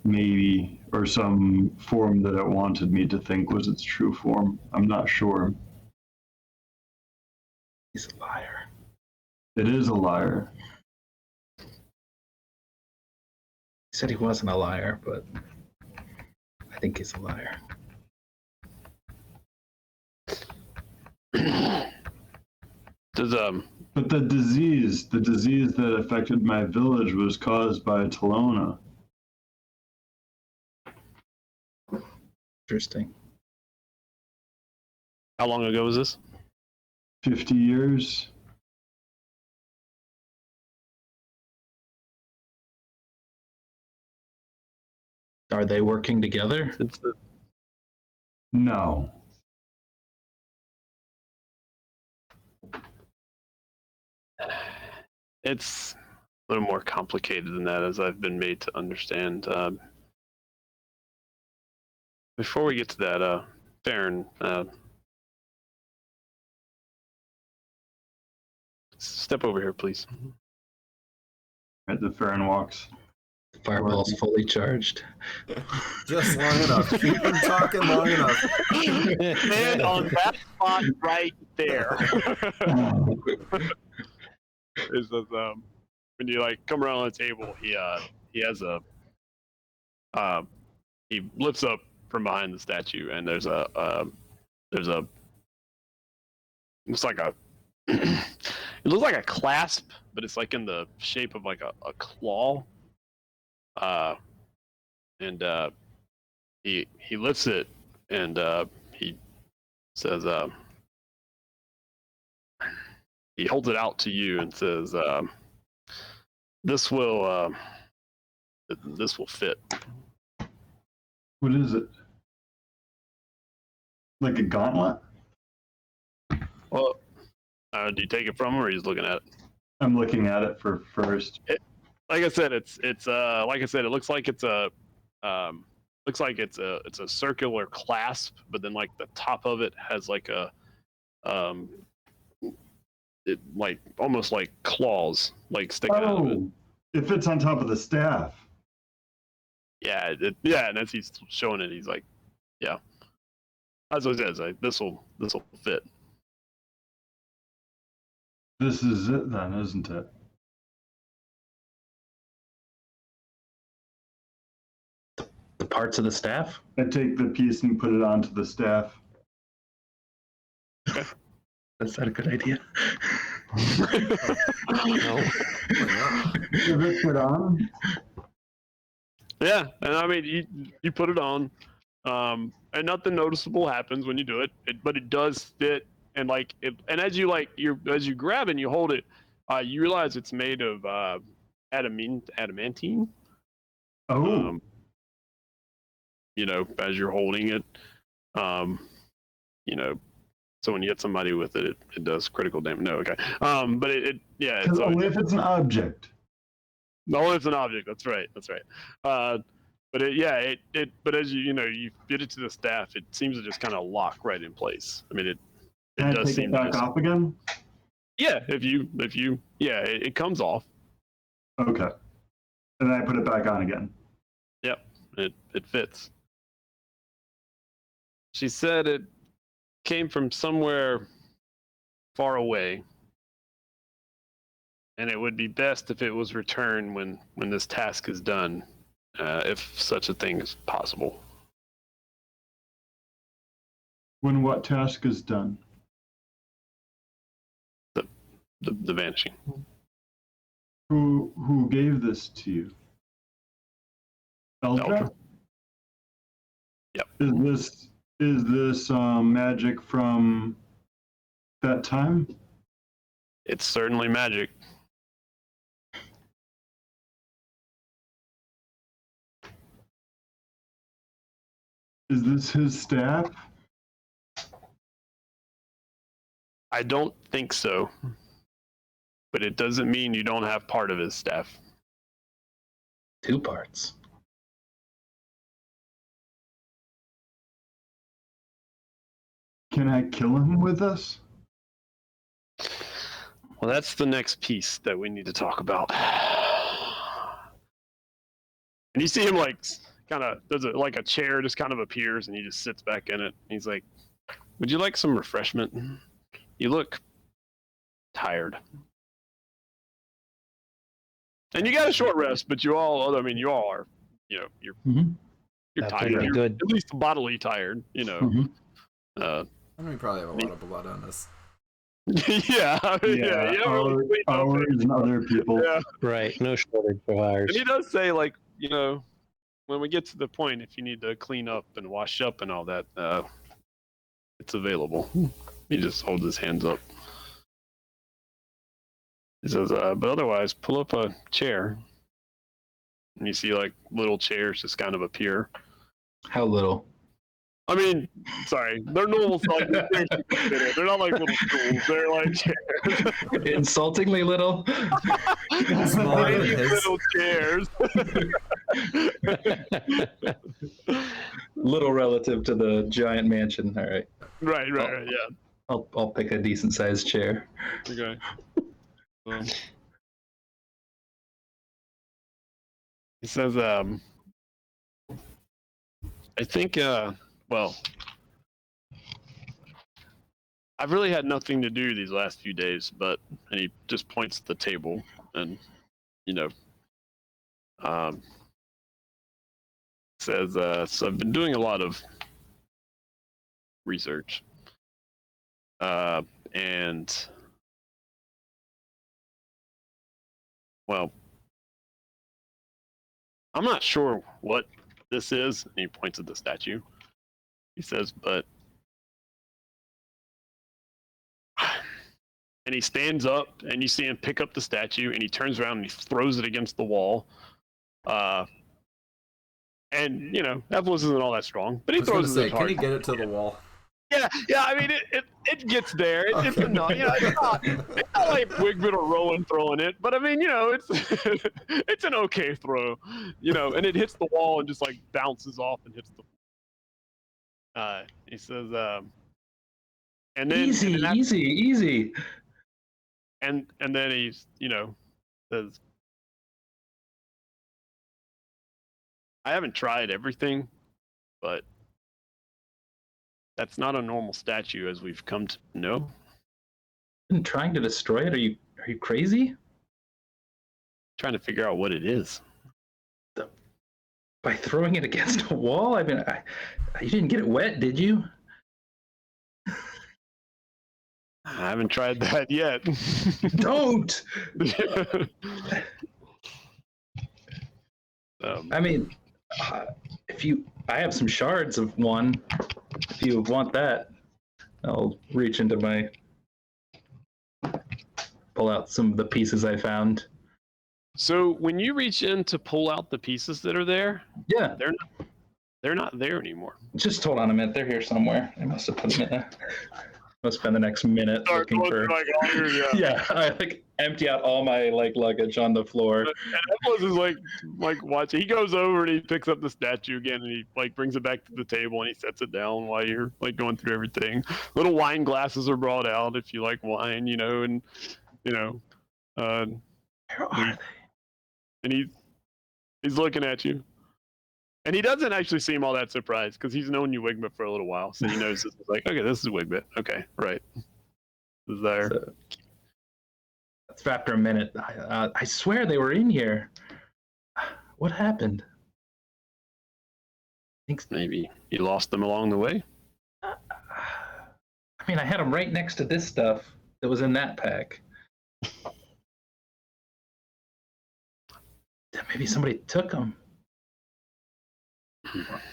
maybe, or some form that it wanted me to think was its true form. I'm not sure. He's a liar. It is a liar. He said he wasn't a liar, but I think he's a liar. Does But the disease that affected my village was caused by Talona. Interesting. how long ago was this? 50 years. Are they working together? No. It's a little more complicated than that, as I've been made to understand. Before we get to that, Farron, step over here, please. Right, the Farron walks. The fireball's fully charged. Just long enough. Keep him talking long enough. And on that spot right there. Is that when you like come around the table, he has a he lifts up from behind the statue, and there's a looks like a it looks like a clasp, but it's like in the shape of like a claw. And he lifts it, and he says he holds it out to you and says this will fit. What is it? Like a gauntlet? Well, do you take it from him, or are you just looking at it? I'm looking at it for first. Like I said, it's like I said, it looks like it's a circular clasp, but then like the top of it has like a it like almost like claws like sticking out of it. Oh, it fits on top of the staff. Yeah, and as he's showing it, he's like, yeah. That's what he says. Like, this will fit. This is it then, isn't it? The parts of the staff? I take the piece and put it onto the staff. That's not a good idea. No. Does it fit on? Yeah, and I mean, you put it on, and nothing noticeable happens when you do it, but it does fit, and like it, and as you as you grab it and you hold it, you realize it's made of adamantine. Oh. You know, as you're holding it, you know, so when you hit somebody with it, it does critical damage. No, okay, but yeah, Because only if it's an object. No, it's an object. That's right. But but as you fit it to the staff, it seems to just kind of lock right in place. I mean, it Can I does take seem it back to just, off again? yeah. If you yeah, it comes off. Okay. And then I put it back on again. Yep, it fits. She said it came from somewhere far away, and it would be best if it was returned when this task is done, if such a thing is possible. When what task is done? The vanishing. Who gave this to you? Eldra? Eldra. Yep. Is this magic from that time? It's certainly magic. Is this his staff? I don't think so. But it doesn't mean you don't have part of his staff. 2 parts. Can I kill him with us? Well, that's the next piece that we need to talk about. And you see him like kind of there's like a chair just kind of appears and he just sits back in it. He's like, "Would you like some refreshment? You look tired." And you got a short rest, but you all are, you're That's tired. pretty You're good. at least bodily tired, I mean, we probably have a lot of blood on us. yeah, Ours and other people. Yeah. Right, no shortage of ours. And he does say, like, when we get to the point, if you need to clean up and wash up and all that, it's available. He just holds his hands up. He says, but otherwise, pull up a chair. And you see, like, little chairs just kind of appear. How little? I mean, sorry, they're normal size chairs you can sit in. They're not like little stools. They're like chairs. Insultingly little? Smaller than Tiny his. little chairs. Little relative to the giant mansion. All right. Right, yeah. I'll pick a decent sized chair. Okay. He says, I think, well, I've really had nothing to do these last few days, and he just points at the table and, says, so I've been doing a lot of research, and, well, I'm not sure what this is, and he points at the statue. He says, but... And he stands up, and you see him pick up the statue, and he turns around and he throws it against the wall. And, Efilas isn't all that strong, but he throws it hard. Can he get it to the wall? Yeah, I mean, it gets there. It's enough. It's not like Wigbit or Rowan throwing it, but I mean, it's it's an okay throw, and it hits the wall and just like bounces off and hits the. He says, and then easy. And then he's, says, I haven't tried everything, but that's not a normal statue as we've come to know. And trying to destroy it? Are you crazy? Trying to figure out what it is. By throwing it against a wall? I mean, you didn't get it wet, did you? I haven't tried that yet. Don't! I mean, I have some shards of one. If you want that, I'll reach into pull out some of the pieces I found. So when you reach in to pull out the pieces that are there, yeah, they're not there anymore. Just hold on a minute. They're here somewhere. I must have put them in there. I'll spend the next minute looking for. Yeah, I empty out all my luggage on the floor. And Efilas is like watching. He goes over and he picks up the statue again and he brings it back to the table and he sets it down while you're going through everything. Little wine glasses are brought out if you like wine, and Where are they? And he's looking at you. And he doesn't actually seem all that surprised because he's known you Wigbit for a little while, so he knows this is okay, this is Wigbit. Okay, right. This is there. So, that's after a minute. I swear they were in here. What happened? Maybe you lost them along the way. I mean, I had them right next to this stuff that was in that pack. Maybe somebody took them.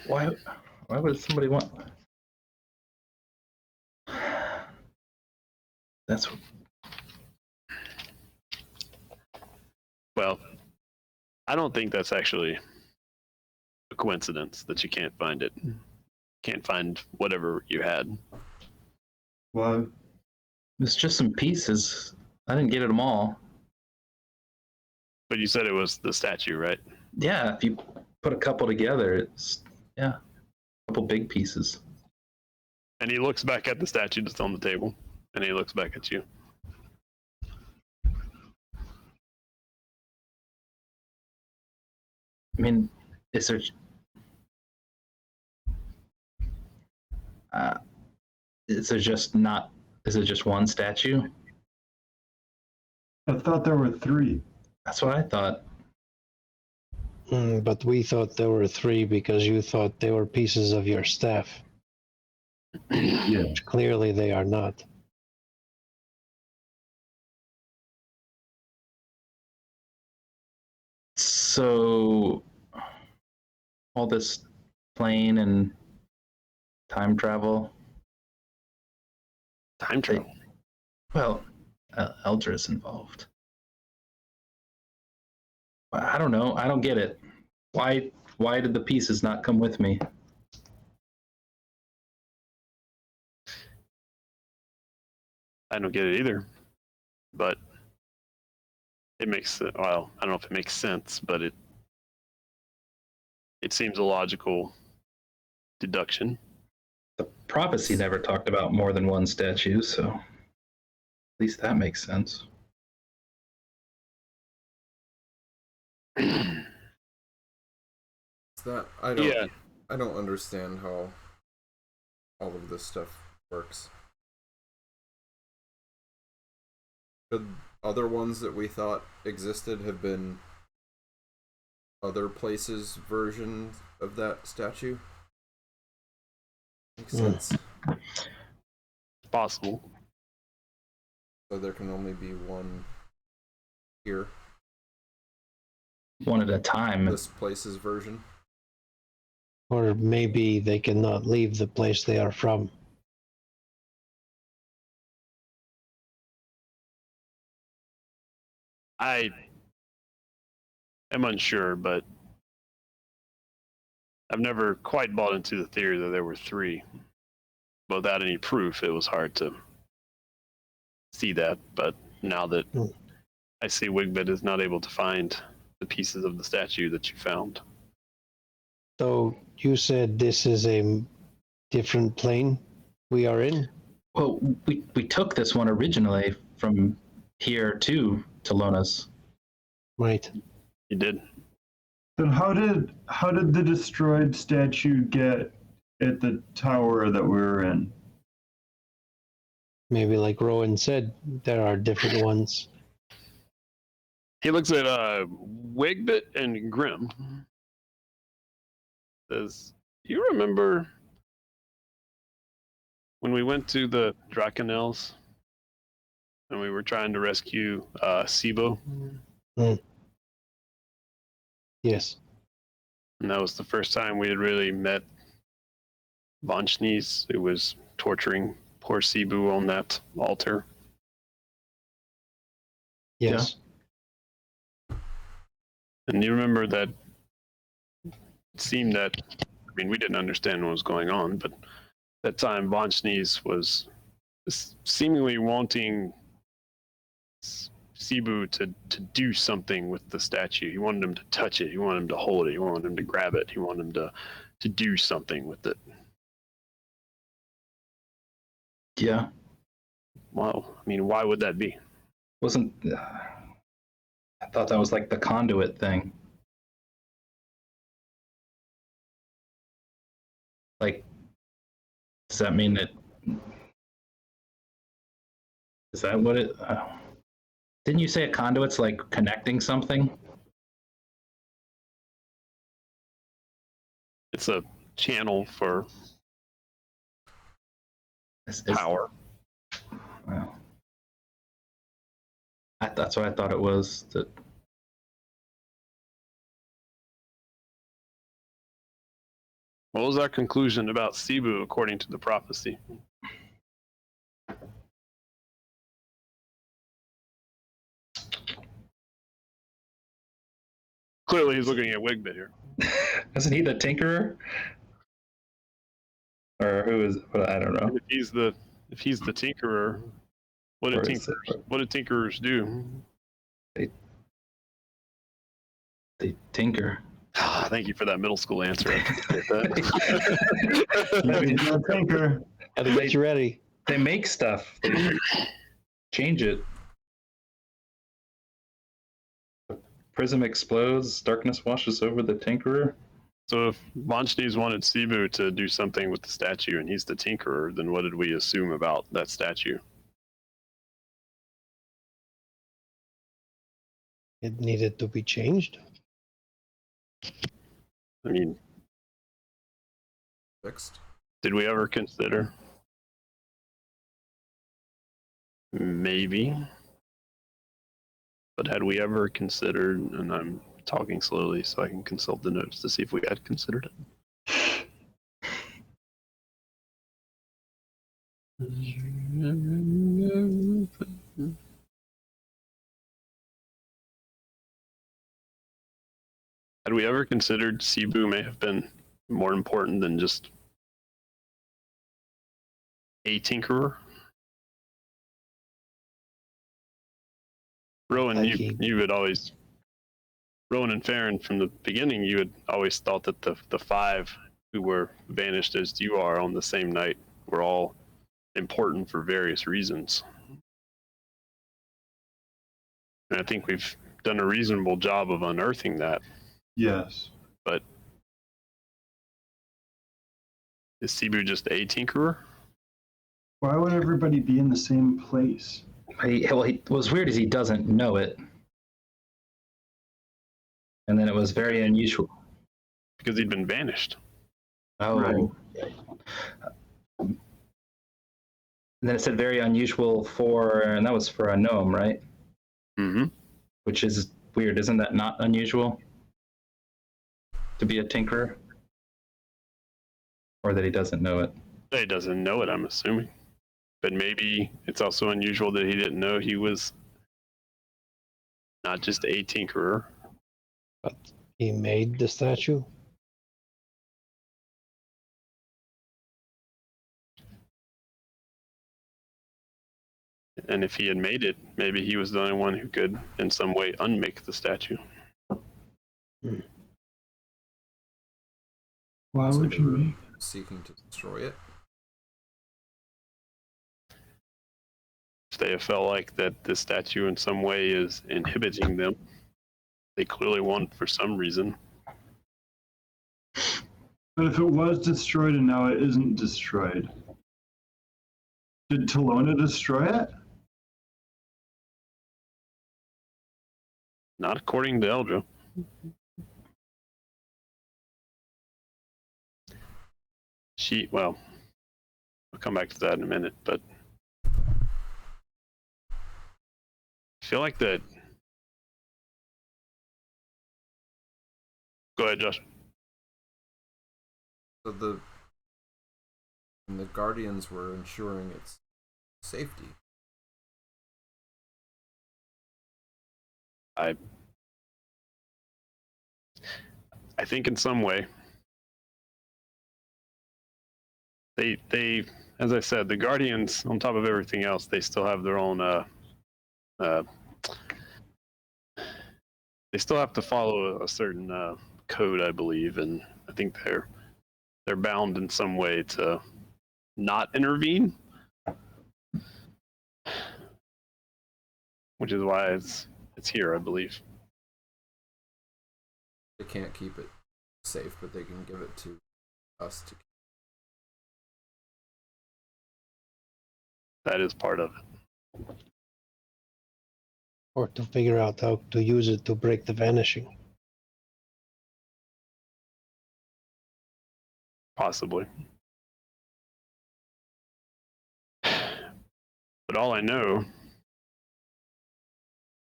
Why would somebody want? That's. Well, I don't think that's actually a coincidence that you can't find it. can't find whatever you had. Well, It's just some pieces. I didn't get them all. But you said it was the statue, right? Yeah, if you put a couple together, it's a couple big pieces. And he looks back at the statue that's on the table, and he looks back at you. I mean, is there? Is there just not? Is it just one statue? I thought there were 3. That's what I thought. But we thought there were 3 because you thought they were pieces of your staff. Yeah. Which clearly they are not. So, all this plane and time travel. Time travel. Well, Eldra's involved. I don't know. I don't get it. Why did the pieces not come with me? I don't get it either. But it makes, well, I don't know if it makes sense, but it seems a logical deduction. The prophecy never talked about more than one statue, so at least that makes sense. That I don't understand how all of this stuff works. Could other ones that we thought existed have been other places' versions of that statue? Makes sense. Possible. So there can only be one here. One at a time. This place's version. Or maybe they cannot leave the place they are from. I am unsure, but I've never quite bought into the theory that there were 3. But without any proof, it was hard to see that. But now that I see Wigbit is not able to find the pieces of the statue that you found. So you said this is a different plane we are in? Well, we took this one originally from here to Lona's. Right. You did. Then how did the destroyed statue get at the tower that we were in? Maybe like Rowan said, there are different ones. He looks at Wigbit and Grim. Says, "You remember when we went to the Drakenels and we were trying to rescue Sibo?" Yes. And that was the first time we had really met Von Schnees, who was torturing poor Sibu on that altar. Yes. And you remember that it seemed that, I mean, we didn't understand what was going on, but that time Von Schnees was seemingly wanting Sibu to do something with the statue. He wanted him to touch it. He wanted him to hold it. He wanted him to grab it. He wanted him to do something with it. Yeah. Well, I mean, why would that be? Wasn't. I thought that was like the conduit thing. Like, does that mean that? Is that what it? Didn't you say a conduit's like connecting something? It's a channel for power. Well, that's what I thought it was. That What was our conclusion about Sibu according to the prophecy? Clearly he's looking at Wigbit here. isn't he the tinkerer? Or who is? I don't know. If he's the tinkerer, what did tinkerers do? They tinker. Thank you for that middle school answer. I appreciate Yeah, tinker. Gotta get you ready. They make stuff. They change it. Prism explodes. Darkness washes over the tinkerer. So if Vanshni's wanted Cebu to do something with the statue and he's the tinkerer, then what did we assume about that statue? It needed to be changed. I mean, Fixed. did we ever consider? Maybe. But had we ever considered, and I'm talking slowly so I can consult the notes to see if we had considered it. Had we ever considered Cebu may have been more important than just a tinkerer? Rowan, you had always, Rowan and Farron, from the beginning, you had always thought that the five who were vanished as you are on the same night were all important for various reasons. And I think we've done a reasonable job of unearthing that. Yes. But is Cebu just a tinkerer? Why would everybody be in the same place? What's weird is he doesn't know it. And then it was very unusual. Because he'd been vanished. Oh. Right. And then it said very unusual and that was for a gnome, right? Mm-hmm. Which is weird. Isn't that not unusual? To be a tinkerer? Or that he doesn't know it? He doesn't know it, I'm assuming. But maybe it's also unusual that he didn't know he was not just a tinkerer. But he made the statue. And if he had made it, maybe he was the only one who could, in some way, unmake the statue. Why So would they you were make? seeking to destroy it. If they have felt like that this statue in some way is inhibiting them, they clearly want it for some reason. But if it was destroyed and now it isn't destroyed, did Talona destroy it? Not according to Eldra. Well, I'll come back to that in a minute, but I feel like that. Go ahead, Josh. So the Guardians were ensuring its safety. I think in some way they as I said, the Guardians, on top of everything else, they still have their own they still have to follow a certain code, I believe, and I think they're bound in some way to not intervene, which is why it's here, I believe. They can't keep it safe, but they can give it to us to keep. That is part of it. Or to figure out how to use it to break the vanishing. Possibly. But all I know,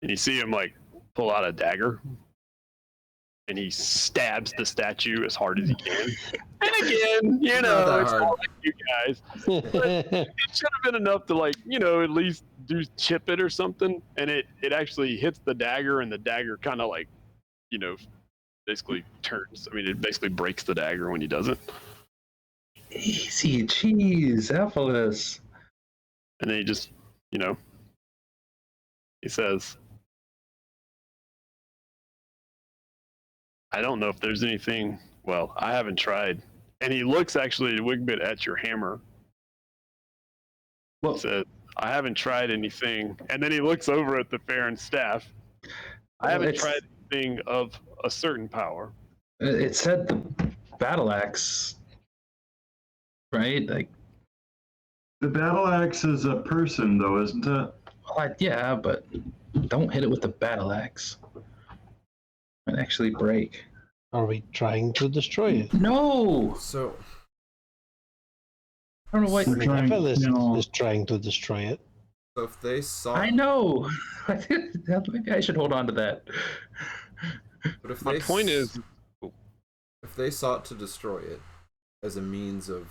and you see him like pull out a dagger, and he stabs the statue as hard as he can. And again, you know, it's not like you guys. But it should have been enough to, like, you know, at least chip it or something. And it actually hits the dagger, and the dagger kind of, like, you know, basically turns. I mean, it basically breaks the dagger when he does it. Easy cheese, Efilas. And then he just, he says, I don't know if there's anything, well, I haven't tried. And he looks actually a wig bit at your hammer. Well, He said, I haven't tried anything. And then he looks over at the Farron's staff. I haven't tried anything of a certain power. It said the battle axe, right? Like, The battle axe is a person, though, isn't it? yeah, but don't hit it with the battle axe. It actually break. Are we trying to destroy it? No. So I don't know what. I mean, Trying, Efilas is trying to destroy it. if they saw, I know. Maybe I should hold on to that. but if My they point is, if they sought to destroy it as a means of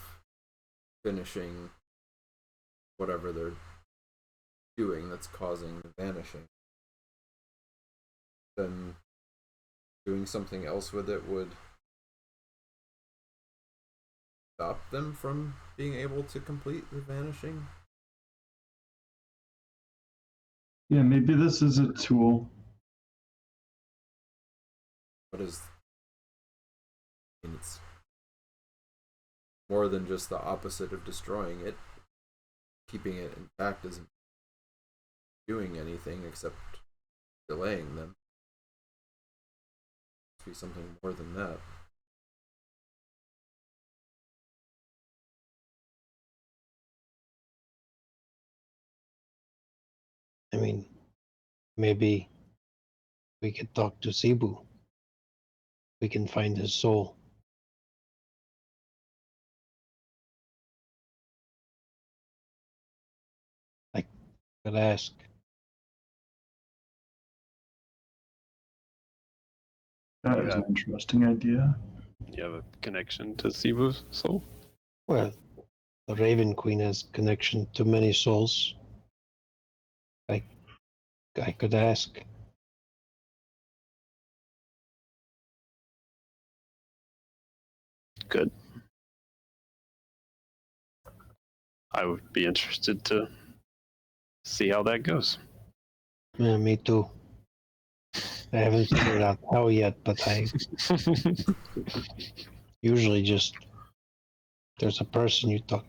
finishing whatever they're doing that's causing the vanishing, then doing something else with it would stop them from being able to complete the vanishing. Yeah, maybe this is a tool. What is? I mean, it's more than just the opposite of destroying it. Keeping it intact isn't doing anything except delaying them. It must be something more than that. I mean, maybe we could talk to Cebu. We can find his soul. I could ask. That is an interesting idea. you have a connection to Cebu's soul? Well, the Raven Queen has connection to many souls. I could ask. Good. I would be interested to see how that goes. Yeah, me too. I haven't figured out how yet, but I usually just there's a person you talk.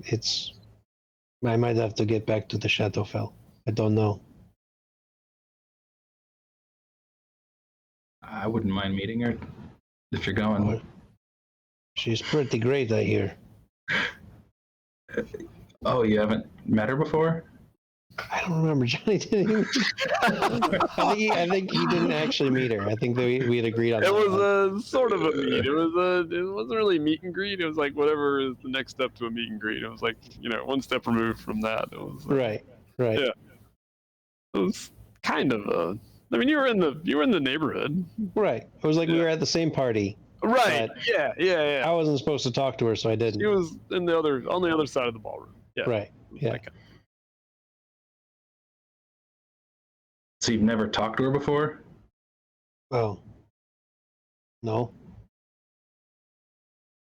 I might have to get back to the Shadowfell. I don't know. I wouldn't mind meeting her if you're going. Well, she's pretty great, I hear. Oh, you haven't met her before? I don't remember. Johnny didn't. I think he didn't actually meet her. I think that we had agreed on. It that was one. a sort of a meet. It wasn't really a meet and greet. It was like whatever is the next step to a meet and greet. It was like one step removed from that. It was like, right. Yeah. It was kind of a. I mean, you were in the neighborhood. Right. It was like we were at the same party. Right. But Yeah. I wasn't supposed to talk to her, so I didn't. She was on the other side of the ballroom. Yeah. Right. Yeah. Okay. So you've never talked to her before? Oh. No.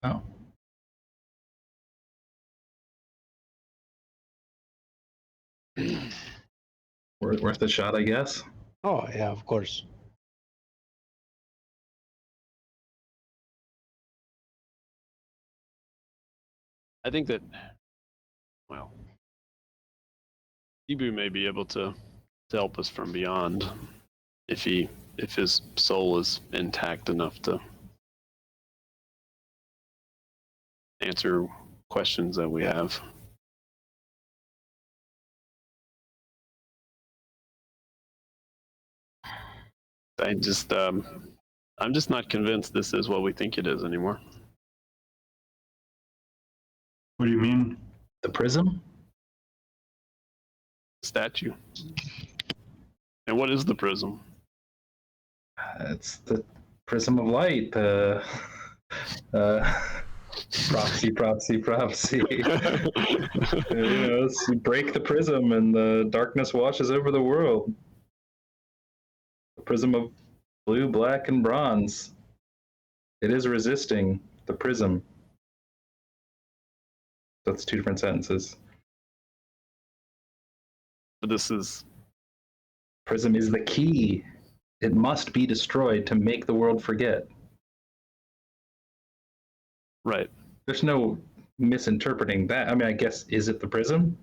Oh. Worth a shot, I guess. Oh yeah, of course. I think that, well, Ibu may be able to help us from beyond if his soul is intact enough to answer questions that we have. I'm just not convinced this is what we think it is anymore. What do you mean? The prism? Statue. And what is the prism? It's the prism of light. Prophecy. You break the prism and the darkness washes over the world. The prism of blue, black, and bronze. It is resisting the prism. That's two different sentences. But this is Prism is the key. It must be destroyed to make the world forget. right. There's no misinterpreting that. I mean, I guess, is it the prism?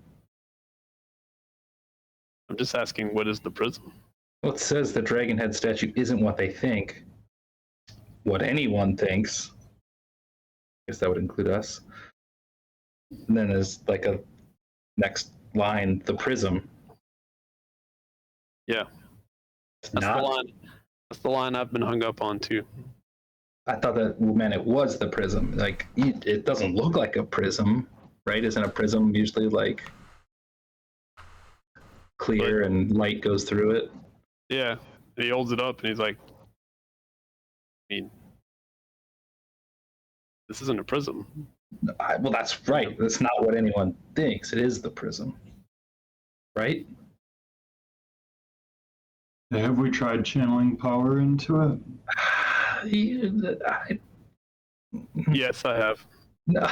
I'm just asking, what is the prism? Well, it says the dragon head statue isn't what they think. What anyone thinks. I guess that would include us. And then there's like a next line, the prism. Yeah, It's that's not. the line. That's the line I've been hung up on too. I thought that meant it was the prism. Like, it doesn't look like a prism, right? Isn't a prism usually like clear and light goes through it? Yeah, and he holds it up and he's like, I mean, this isn't a prism. Well, that's right. That's not what anyone thinks. It is the prism, right? Have we tried channeling power into it? Yes, I have. No.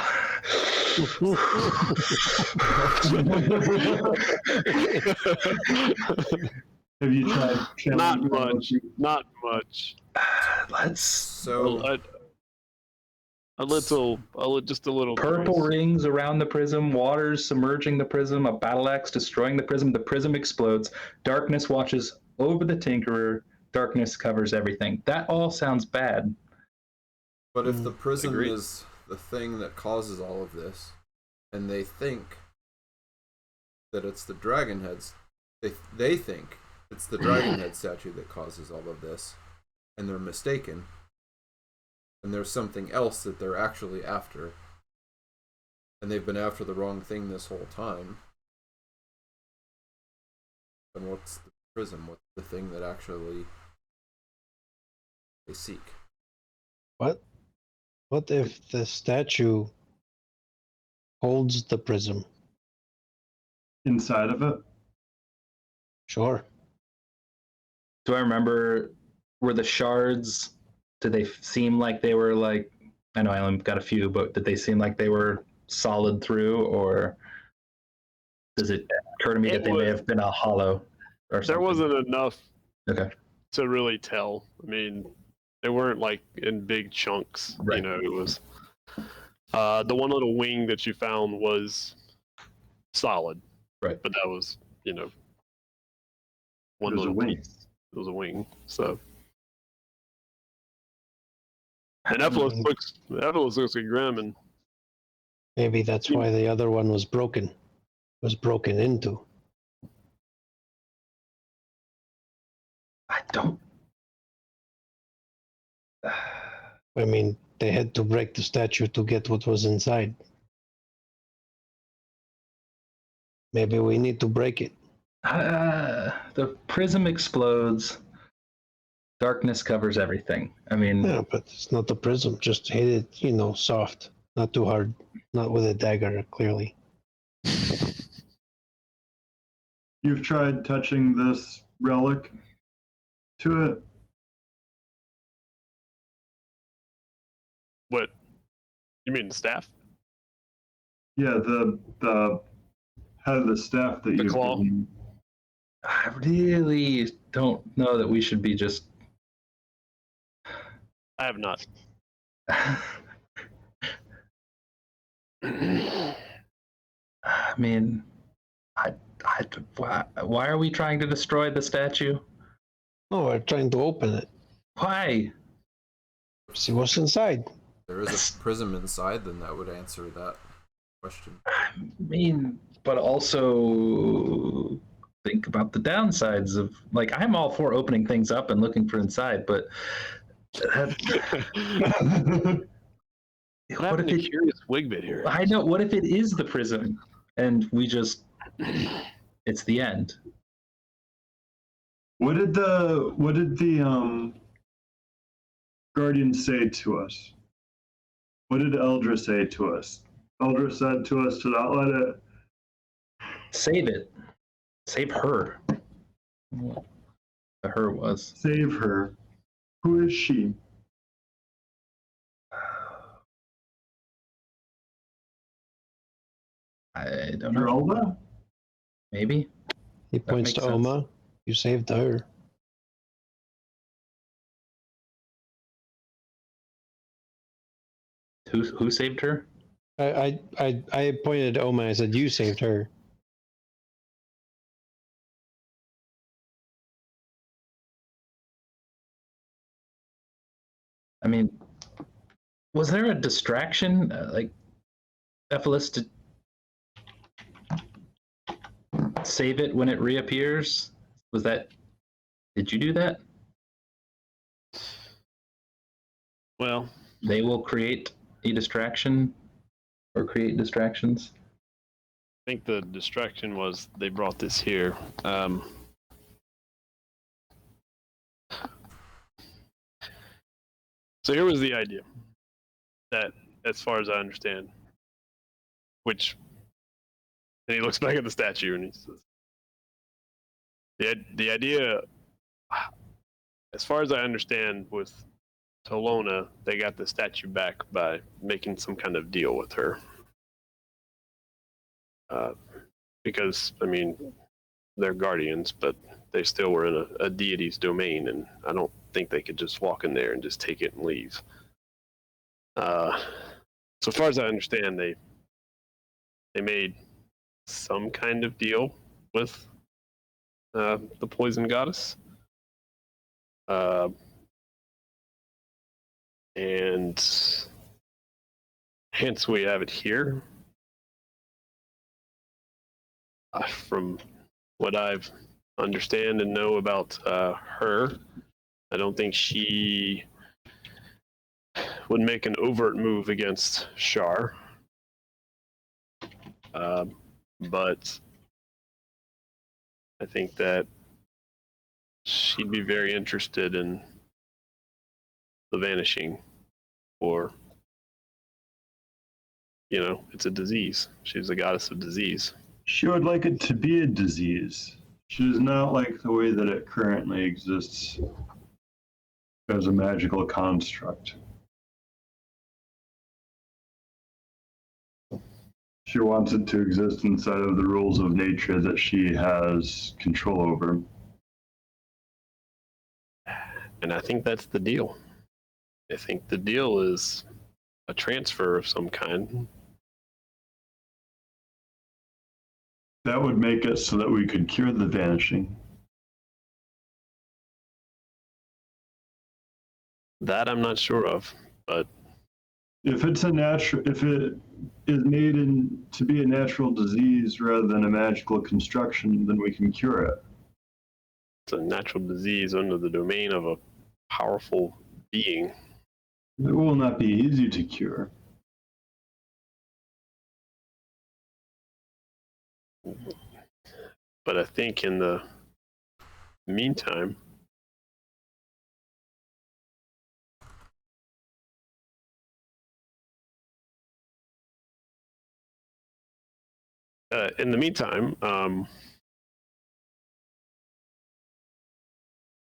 Have you tried channeling Not power? much. Not much. Let's So just a little. purple close. rings around the prism, waters submerging the prism, a battle axe destroying the prism explodes, darkness watches over the Tinkerer, darkness covers everything. That all sounds bad. but if the prism Agreed. is the thing that causes all of this, and they think that it's the dragon heads, they think it's the dragon head statue that causes all of this, and they're mistaken. And there's something else that they're actually after, and they've been after the wrong thing this whole time. Then what's the prism? What's the thing that actually they seek? What if the statue holds the prism? Inside of it? Sure. Do I remember, were the shards, did they seem like they were like, I know I only got a few, but did they seem like they were solid through, or does it occur to me that they may have been a hollow or something? There wasn't enough Okay. to really tell. I mean, they weren't like in big chunks. Right. You know, it was the one little wing that you found was solid. Right. But that was, one It was a little wing. piece. It was a wing. So. And Efilas looks like grim, and Maybe that's why the other one was broken. Was broken into. I don't. I mean, they had to break the statue to get what was inside. Maybe we need to break it. The prism explodes. Darkness covers everything. I mean, Yeah, but it's not the prism. Just hit it, soft. Not too hard. Not with a dagger, clearly. You've tried touching this relic to it? what? You mean the staff? Yeah, the head of the staff that The you've claw? given. I really don't know that we should be just. I have not. I mean, why are we trying to destroy the statue? Oh, we're trying to open it. Why? See what's inside. If there is a prism inside, then that would answer that question. I mean, but also think about the downsides of, like, I'm all for opening things up and looking for inside, but I'm what having if a it, curious wig bit here. I know, what if it is the prism and we just, it's the end? What did the Guardian say to us? What did Eldra say to us? Eldra said to us to not let it. Save it. Save her. What the her was. Save her. Who is she? I don't know. Geralda? Maybe. He points makes to sense. Oma. You saved her. Who saved her? I pointed to Oma. I said you saved her. I mean, was there a distraction? Like, Efilas to save it when it reappears? Was that? Did you do that? Well, They will create a distraction or create distractions. I think the distraction was they brought this here. So here was the idea that, as far as I understand, which, and he looks back at the statue and he says, the idea, as far as I understand, with Tolona, they got the statue back by making some kind of deal with her. Because, I mean, they're guardians, but they still were in a deity's domain, and I don't think they could just walk in there and just take it and leave. So as far as I understand, they made some kind of deal with the poison goddess. And hence we have it here. From what I've understand and know about her, I don't think she would make an overt move against Shar. But I think that she'd be very interested in the vanishing, or, you know, it's a disease. She's a goddess of disease. She would like it to be a disease. She does not like the way that it currently exists as a magical construct. She wants it to exist inside of the rules of nature that she has control over. And I think that's the deal. I think the deal is a transfer of some kind. That would make it so that we could cure the vanishing. That I'm not sure of, but If it is made to be a natural disease rather than a magical construction, then we can cure it. it's a natural disease under the domain of a powerful being. It will not be easy to cure. But I think in the meantime,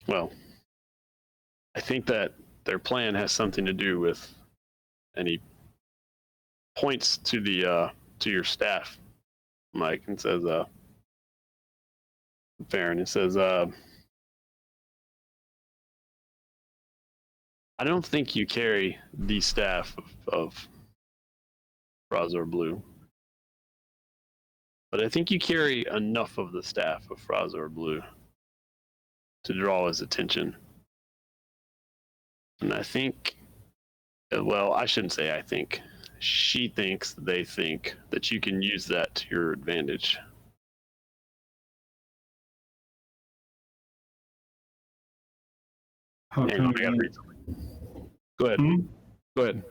well, I think that their plan has something to do with, and he points to the to your staff, Mike, and says, Farron, it says, I don't think you carry the staff of Razor Blue, but I think you carry enough of the staff of Razor Blue to draw his attention. And I think, well, I shouldn't say I think. She thinks, they think that you can use that to your advantage. How And can I gotta we, read something. Go ahead. Go ahead.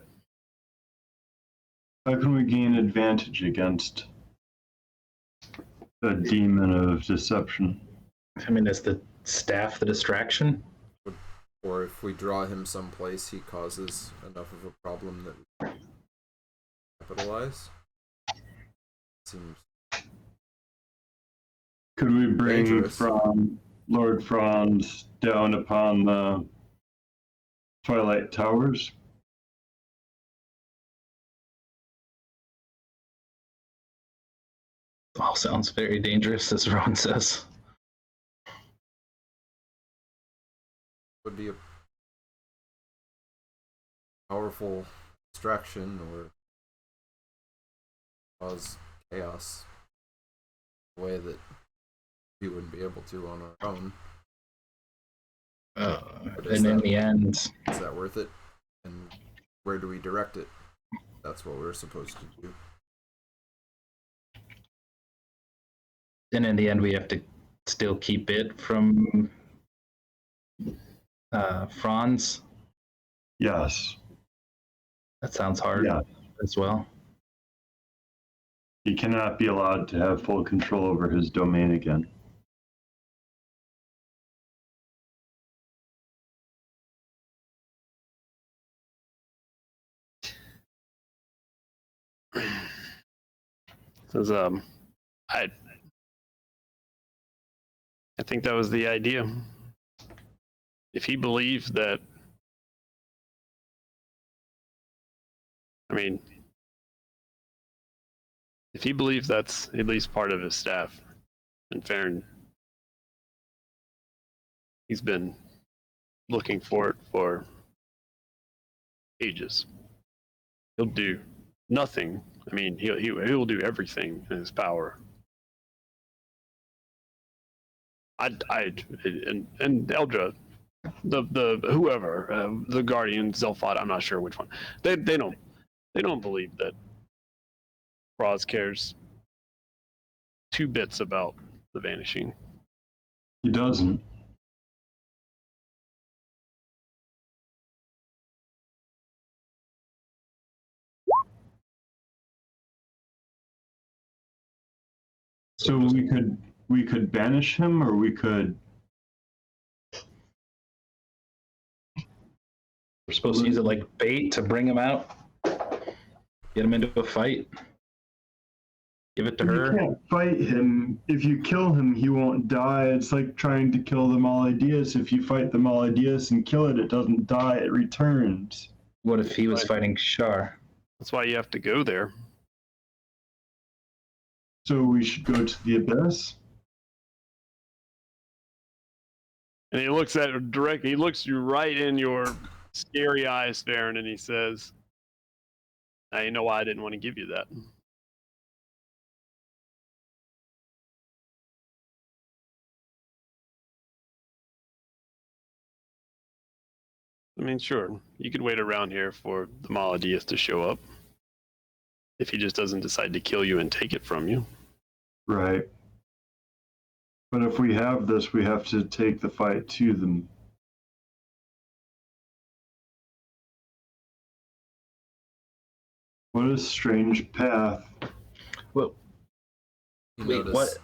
how can we gain advantage against a demon of deception? I mean, is the staff the distraction? Or if we draw him someplace, he causes enough of a problem that we capitalize. Seems Could we bring dangerous. from Lord Franz down upon the Twilight Towers? all sounds very dangerous, as Ron says. Would be a powerful distraction or cause chaos in a way that we wouldn't be able to on our own. And in the end, is that worth it? And where do we direct it? That's what we're supposed to do. and in the end, we have to still keep it from Franz. Yes. That sounds hard Yeah. as well. He cannot be allowed to have full control over his domain again. Says, I think that was the idea. If he believed that, I mean, if he believes that's at least part of his staff, and Farron, he's been looking for it for ages. He'll do nothing. I mean, he'll do everything in his power. And Eldra, the whoever, the Guardian, Zelfot, I'm not sure which one. They don't believe that Roz cares 2 bits about the vanishing. He doesn't. So we could banish him, or we could. We're supposed to use it like bait to bring him out, get him into a fight, give it to You her. can't fight him. If you kill him, he won't die. It's like trying to kill the Maladius. If you fight the Maladius and kill it, it doesn't die. It returns. What if he was fighting Shar? That's why you have to go there. So we should go to the Abyss. And he looks at it directly. He looks you right in your scary eyes, Farron, and he says, "Now you know why I didn't want to give you that." I mean, sure, you could wait around here for the Maladius to show up. If he just doesn't decide to kill you and take it from you. Right. But if we have this, we have to take the fight to them. What a strange path. Well, You wait, notice-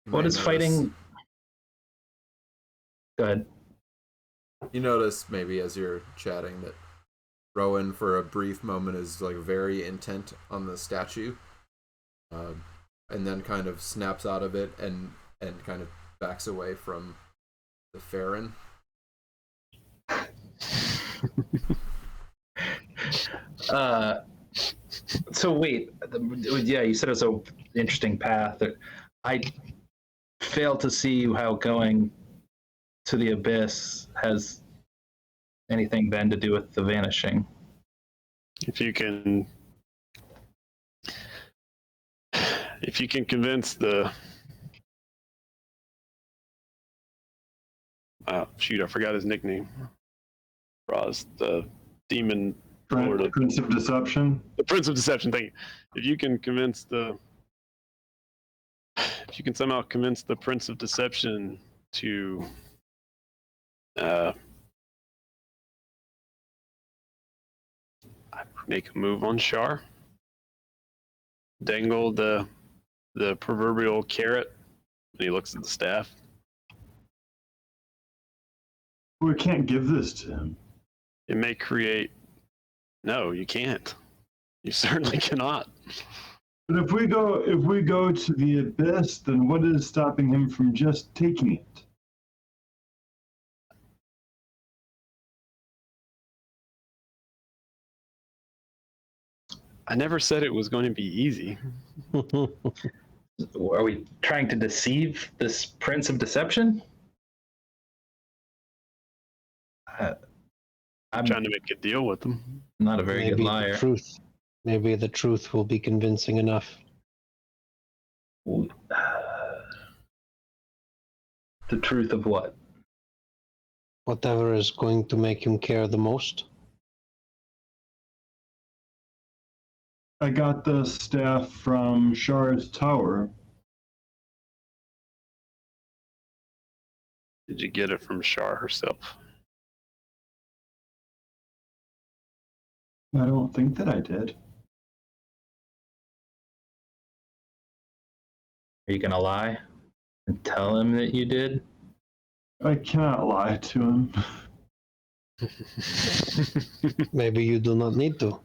you what might is notice- fighting? Go ahead. You notice maybe as you're chatting that Rowan, for a brief moment, is like very intent on the statue, and then kind of snaps out of it and kind of backs away from the Farron. So wait, yeah, you said it was an interesting path. I fail to see how going to the Abyss has anything then to do with the vanishing. If you can convince the shoot, I forgot his nickname. Roz, the demon lord of Prince of Deception. the Prince of Deception thing. If you can somehow convince the Prince of Deception to make a move on Shar, dangle the proverbial carrot, and he looks at the staff. We can't give this to him. It may create. No, you can't. You certainly cannot. But if we go to the Abyss, then what is stopping him from just taking it? I never said it was going to be easy. Are we trying to deceive this Prince of Deception? I'm Trying to make a deal with them. not a very good liar. Maybe the truth will be convincing enough. The truth of what? Whatever is going to make him care the most. I got the staff from Shar's tower. Did you get it from Shar herself? I don't think that I did. Are you gonna lie and tell him that you did? I cannot lie to him. Maybe you do not need to.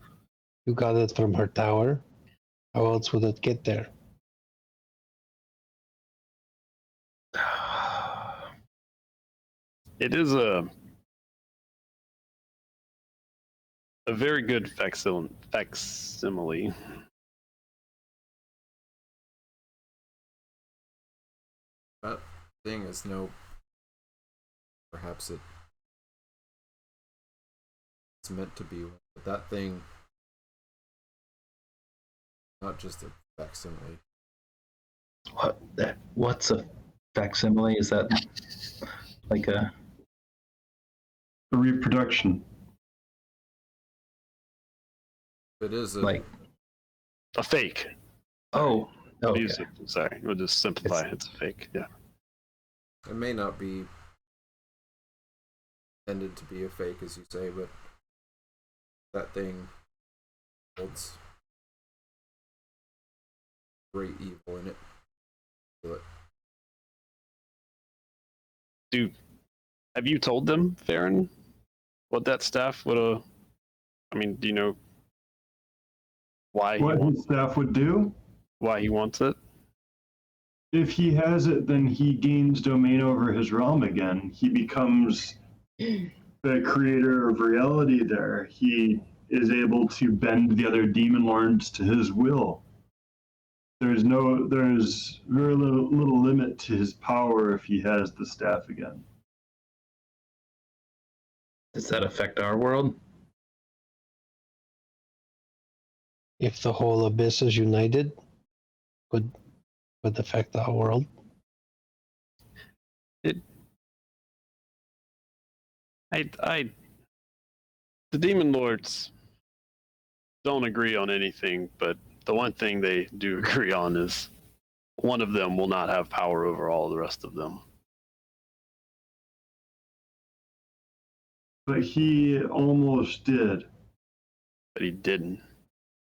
You got it from her tower. How else would it get there? It is a very good facsimile. That thing is perhaps it's meant to be, but that thing, not just a facsimile. What's a facsimile? Is that like a reproduction? It is like a fake. Oh, okay. Sorry, we'll just simplify. It's a fake. Yeah. It may not be intended to be a fake, as you say, but that thing holds great evil in it. Have you told them, Farron, what that staff would have? I mean, do you know why his staff would do? Why he wants it? If he has it, then he gains domain over his realm again. He becomes the creator of reality there. He is able to bend the other demon lords to his will. There's very little limit to his power if he has the staff again. Does that affect our world? If the whole abyss is united, would affect our world. The demon lords don't agree on anything, but the one thing they do agree on is one of them will not have power over all the rest of them. But he almost did. But he didn't.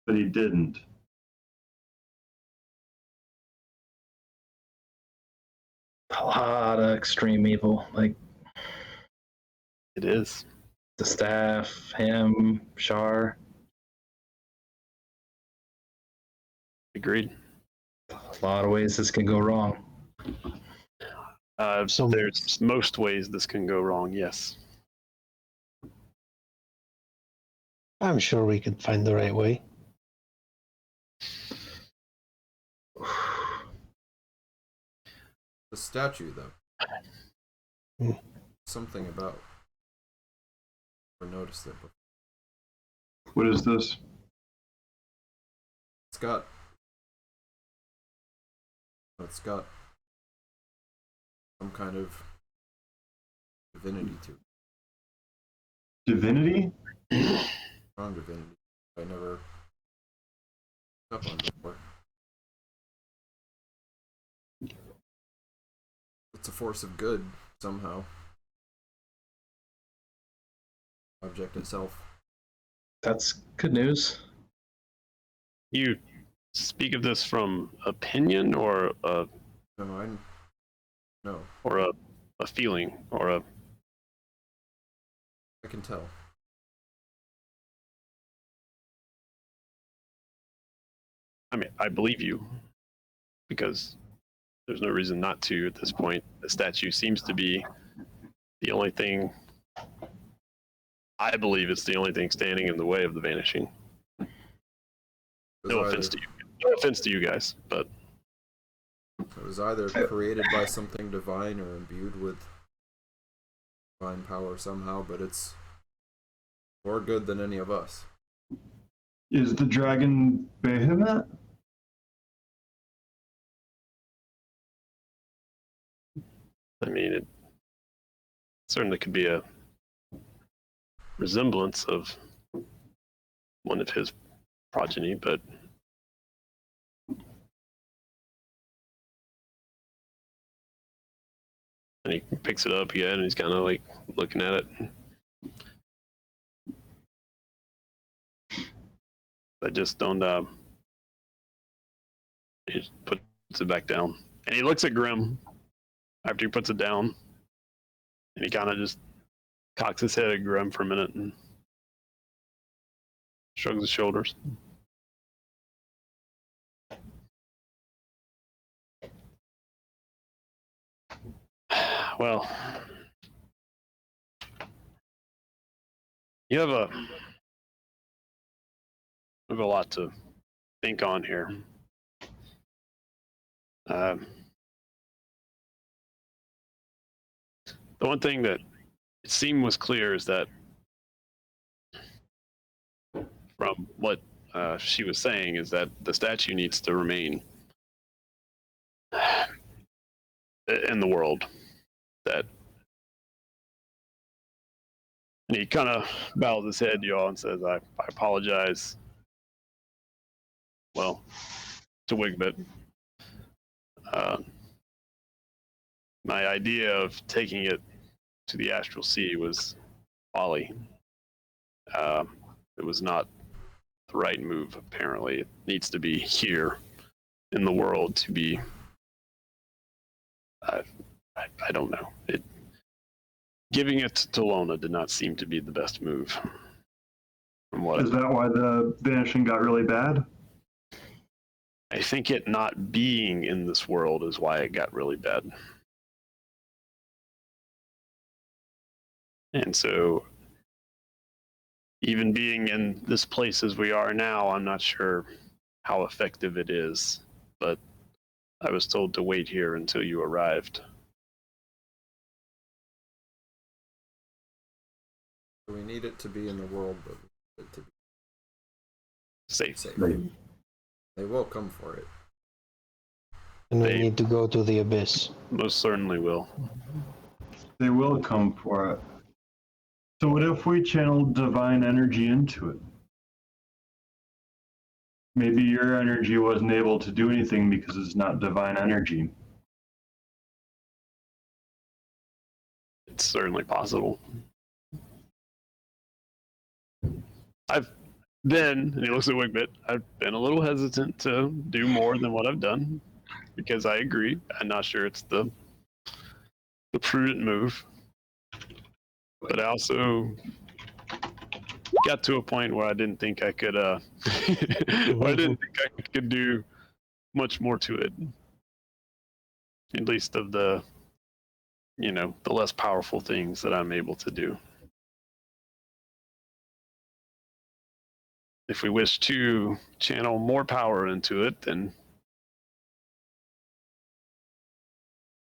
But he didn't. A lot of extreme evil, like it is. The staff, him, Shar. Agreed. A lot of ways this can go wrong. There's most ways this can go wrong, yes. I'm sure we could find the right way. The statue, though. Something about. I noticed it before. What is this? It's got some kind of divinity to it. Divinity? Strong divinity. I never picked up on before. It's a force of good, somehow. Object itself. That's good news. You speak of this from opinion or a feeling or a. I can tell. I mean, I believe you because there's no reason not to at this point. The statue seems to be the only thing. I believe it's the only thing standing in the way of the vanishing. No offense to you. No offense to you guys, but It was either created by something divine or imbued with divine power somehow, but it's more good than any of us. Is the dragon Behemoth? I mean, it certainly could be a resemblance of one of his progeny, but and he picks it up again and he's kind of like looking at it. I just don't he just puts it back down and he looks at Grim after he puts it down and he kind of just cocks his head at Grim for a minute and shrugs his shoulders. Well, you have a lot to think on here. The one thing that it seemed was clear is that from what she was saying is that the statue needs to remain in the world. That, and he kind of bows his head to y'all and says, I apologize. Well, to Wigbit. My idea of taking it to the Astral Sea was folly. It was not the right move, apparently. It needs to be here in the world to be... I don't know. Giving it to Lona did not seem to be the best move. Is that why the vanishing got really bad? I think it not being in this world is why it got really bad. And so, even being in this place as we are now, I'm not sure how effective it is, but I was told to wait here until you arrived. We need it to be in the world, but we need it to be Safe. Right. They will come for it. And we They- need to go to the abyss. Most certainly will. They will come for it. So what if we channel divine energy into it? Maybe your energy wasn't able to do anything because it's not divine energy. It's certainly possible. I've been, and he looks at Wigbit, I've been a little hesitant to do more than what I've done because I agree. I'm not sure it's the prudent move. But I also got to a point where I didn't think I could where I didn't think I could do much more to it. At least of the the less powerful things that I'm able to do. If we wish to channel more power into it, then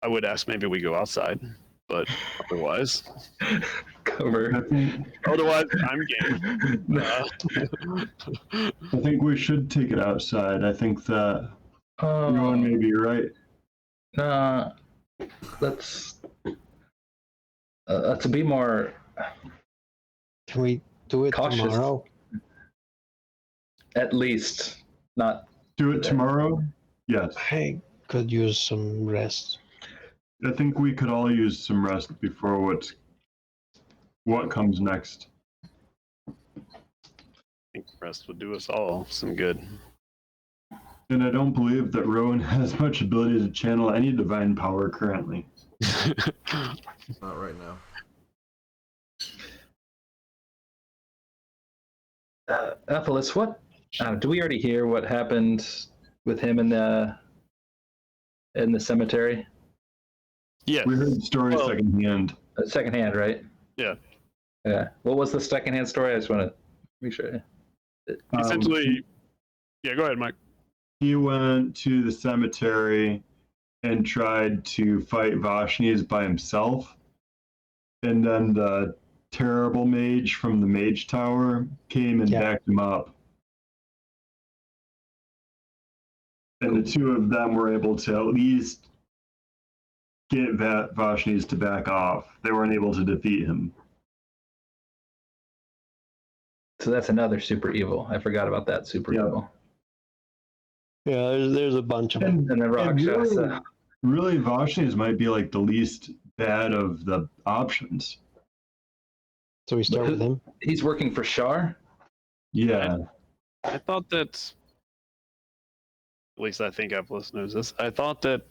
I would ask maybe we go outside, but otherwise, Cover. otherwise I'm game. I think we should take it outside. I think that Rowan may be right. Let's to be more Can we do it cautious. tomorrow? At least not. Do it tomorrow? Yes. I could use some rest. I think we could all use some rest before what comes next. I think rest would do us all some good. And I don't believe that Rowan has much ability to channel any divine power currently. Not right now. Efilas, what? Do we already hear what happened with him in the cemetery? Yeah. We heard the story secondhand. Secondhand, right? Yeah. Yeah. What was the secondhand story? I just want to make sure. Essentially, yeah, go ahead, Mike. He went to the cemetery and tried to fight Vashni's by himself. And then the terrible mage from the mage tower came and backed him up. And the two of them were able to at least get Vashni's to back off. They weren't able to defeat him. So that's another super evil. I forgot about that super evil. Yeah, there's a bunch of them. And the Rakshasa. Really, Vashni's might be like the least bad of the options. So we start with him. He's working for Shar? Yeah. I thought that, at least I think Efilas knows this, I thought that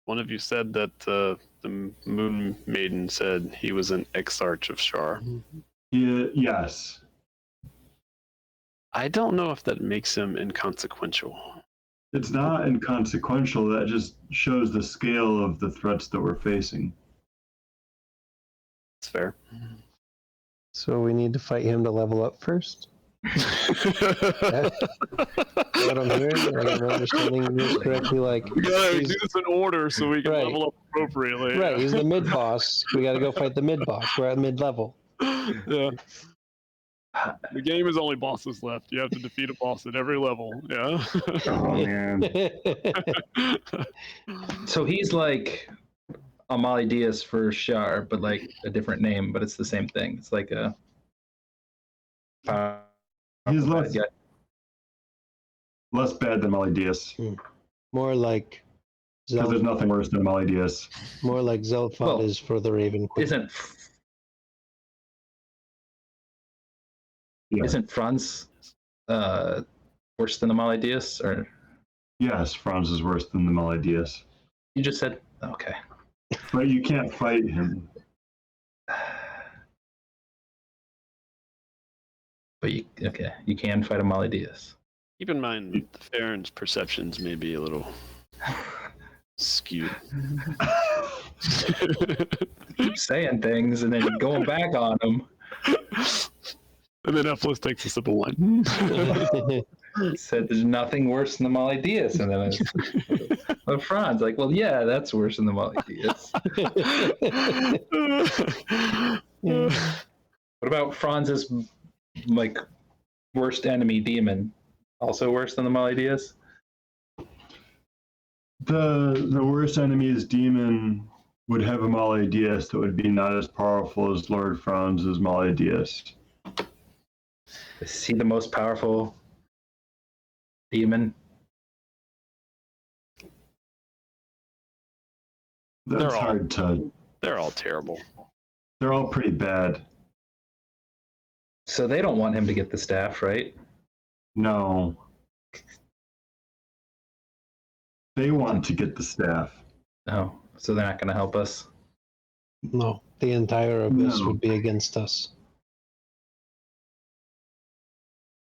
one of you said that the Moon Maiden said he was an exarch of Shar. Yes. I don't know if that makes him inconsequential. It's not inconsequential. That just shows the scale of the threats that we're facing. It's fair. So we need to fight him to level up first. What I'm hearing, like I'm understanding this correctly, like We gotta do this in order so we can Right. level up appropriately. right, he's the mid boss. We got to go fight the mid boss. We're at mid level. Yeah. The game is only bosses left. You have to defeat a boss at every level. Yeah. Oh, man. So he's like Amali Diaz for Shar, but like a different name, but it's the same thing. It's like a... He's less bad than Molly Diaz. More like Because there's nothing worse than Molly Diaz. More like Zelfod Well, is for the Raven Queen. Isn't Franz worse than Amali Diaz? Or Yes, Franz is worse than the Molly Diaz. you just said okay. But you can't fight him. But you can fight Amali Diaz. Keep in mind, the Farron's perceptions may be a little skewed. Keep saying things and then going back on them. And then Efilas takes a sip of wine. Said there's nothing worse than the Molly Diaz, and then Franz like, well, yeah, that's worse than the Molly Diaz. What about Franz's like worst enemy, Demon? Also worse than the Molly Diaz? The worst enemy is Demon would have a Molly Diaz that would be not as powerful as Lord Franz's Molly Diaz. Is he the most powerful demon? That's hard to... They're all terrible. They're all pretty bad. So they don't want him to get the staff, right? No. They want to get the staff. No. So they're not going to help us? No, the entire Abyss No. would be against us.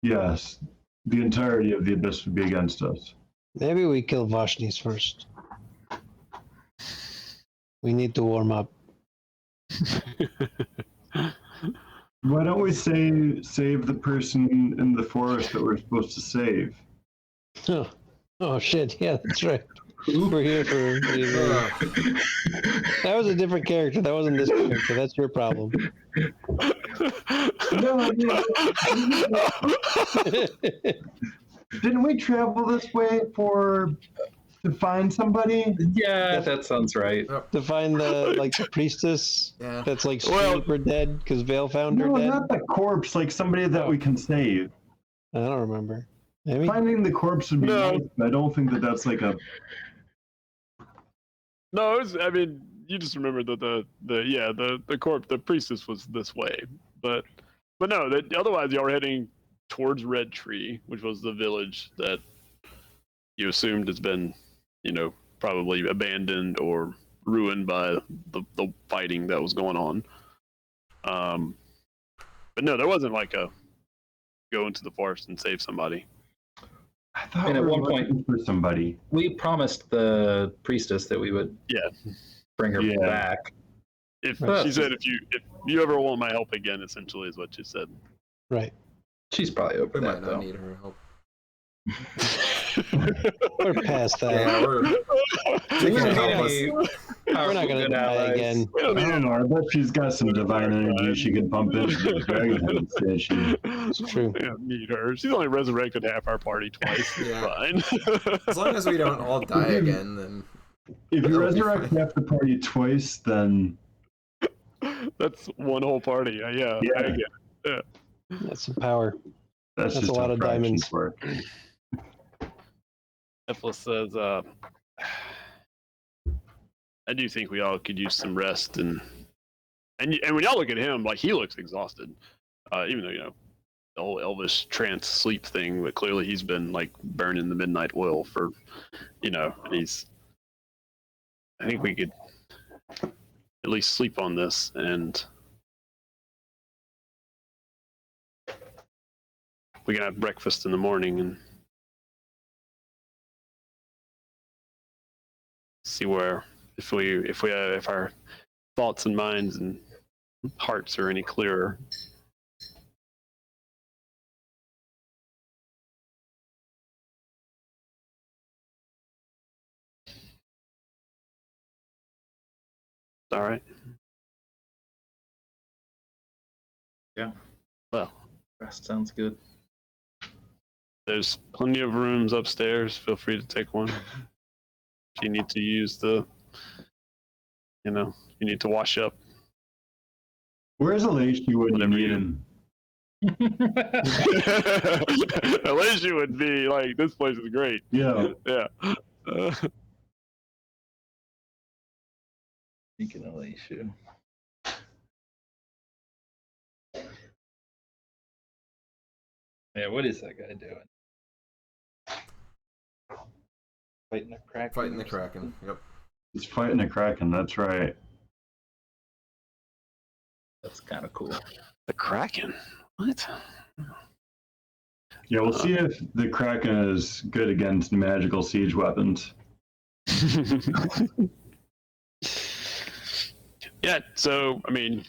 Yes. The entirety of the Abyss would be against us. Maybe we kill Vashni's first. We need to warm up. Why don't we save the person in the forest that we're supposed to save? Oh shit, yeah, that's right. We're here for... That was a different character. That wasn't this character. That's your problem. No, didn't we travel this way to find somebody? Yeah, that sounds right. To find the priestess that's like super dead because Vale found her No, dead. not the corpse, like somebody that we can save. I don't remember. Maybe? Finding the corpse would be nice, but I don't think that's like a... No, I mean, you just remember that the priestess was this way, but no, otherwise y'all were heading towards Red Tree, which was the village that you assumed has been, probably abandoned or ruined by the fighting that was going on. But no, there wasn't like a go into the forest and save somebody. I thought And we at were one point- looking for somebody. We promised the priestess that we would bring her back. If Well, she said, if you ever want my help again, essentially is what she said. Right. She's probably over We that, might not though. need her help. We're past that. Yeah, we're she can't help us. We're not gonna die again. We don't I need don't know. I bet she's got some divine energy she can pump into the Dragonhead station. It's true. We don't need her. She's only resurrected half our party twice. Yeah. Fine. As long as we don't all die again, then If you That'll be resurrect fine. half the party twice, then That's one whole party. Yeah. Yeah. I get it. That's some power. that's That's just a lot how of fractions diamonds. work. Efilas says, I do think we all could use some rest, and when y'all look at him, like, he looks exhausted, even though, the whole Elvis trance sleep thing, but clearly he's been like burning the midnight oil for, and I think we could at least sleep on this, and we can have breakfast in the morning and see where if our thoughts and minds and hearts are any clearer. All right. Yeah. Well, Rest sounds good. there's plenty of rooms upstairs. Feel free to take one. If you need to use you need to wash up. Where's Alicia when you Whatever need you- him? At least you would be like, this place is great. Yeah. Yeah. Speaking of Alicia. Yeah, what is that guy doing? Fighting a Kraken? fighting the Kraken. Yep. He's fighting a Kraken, that's right. That's kind of cool. The Kraken? What? Yeah, we'll see if the Kraken is good against magical siege weapons. Yeah, so if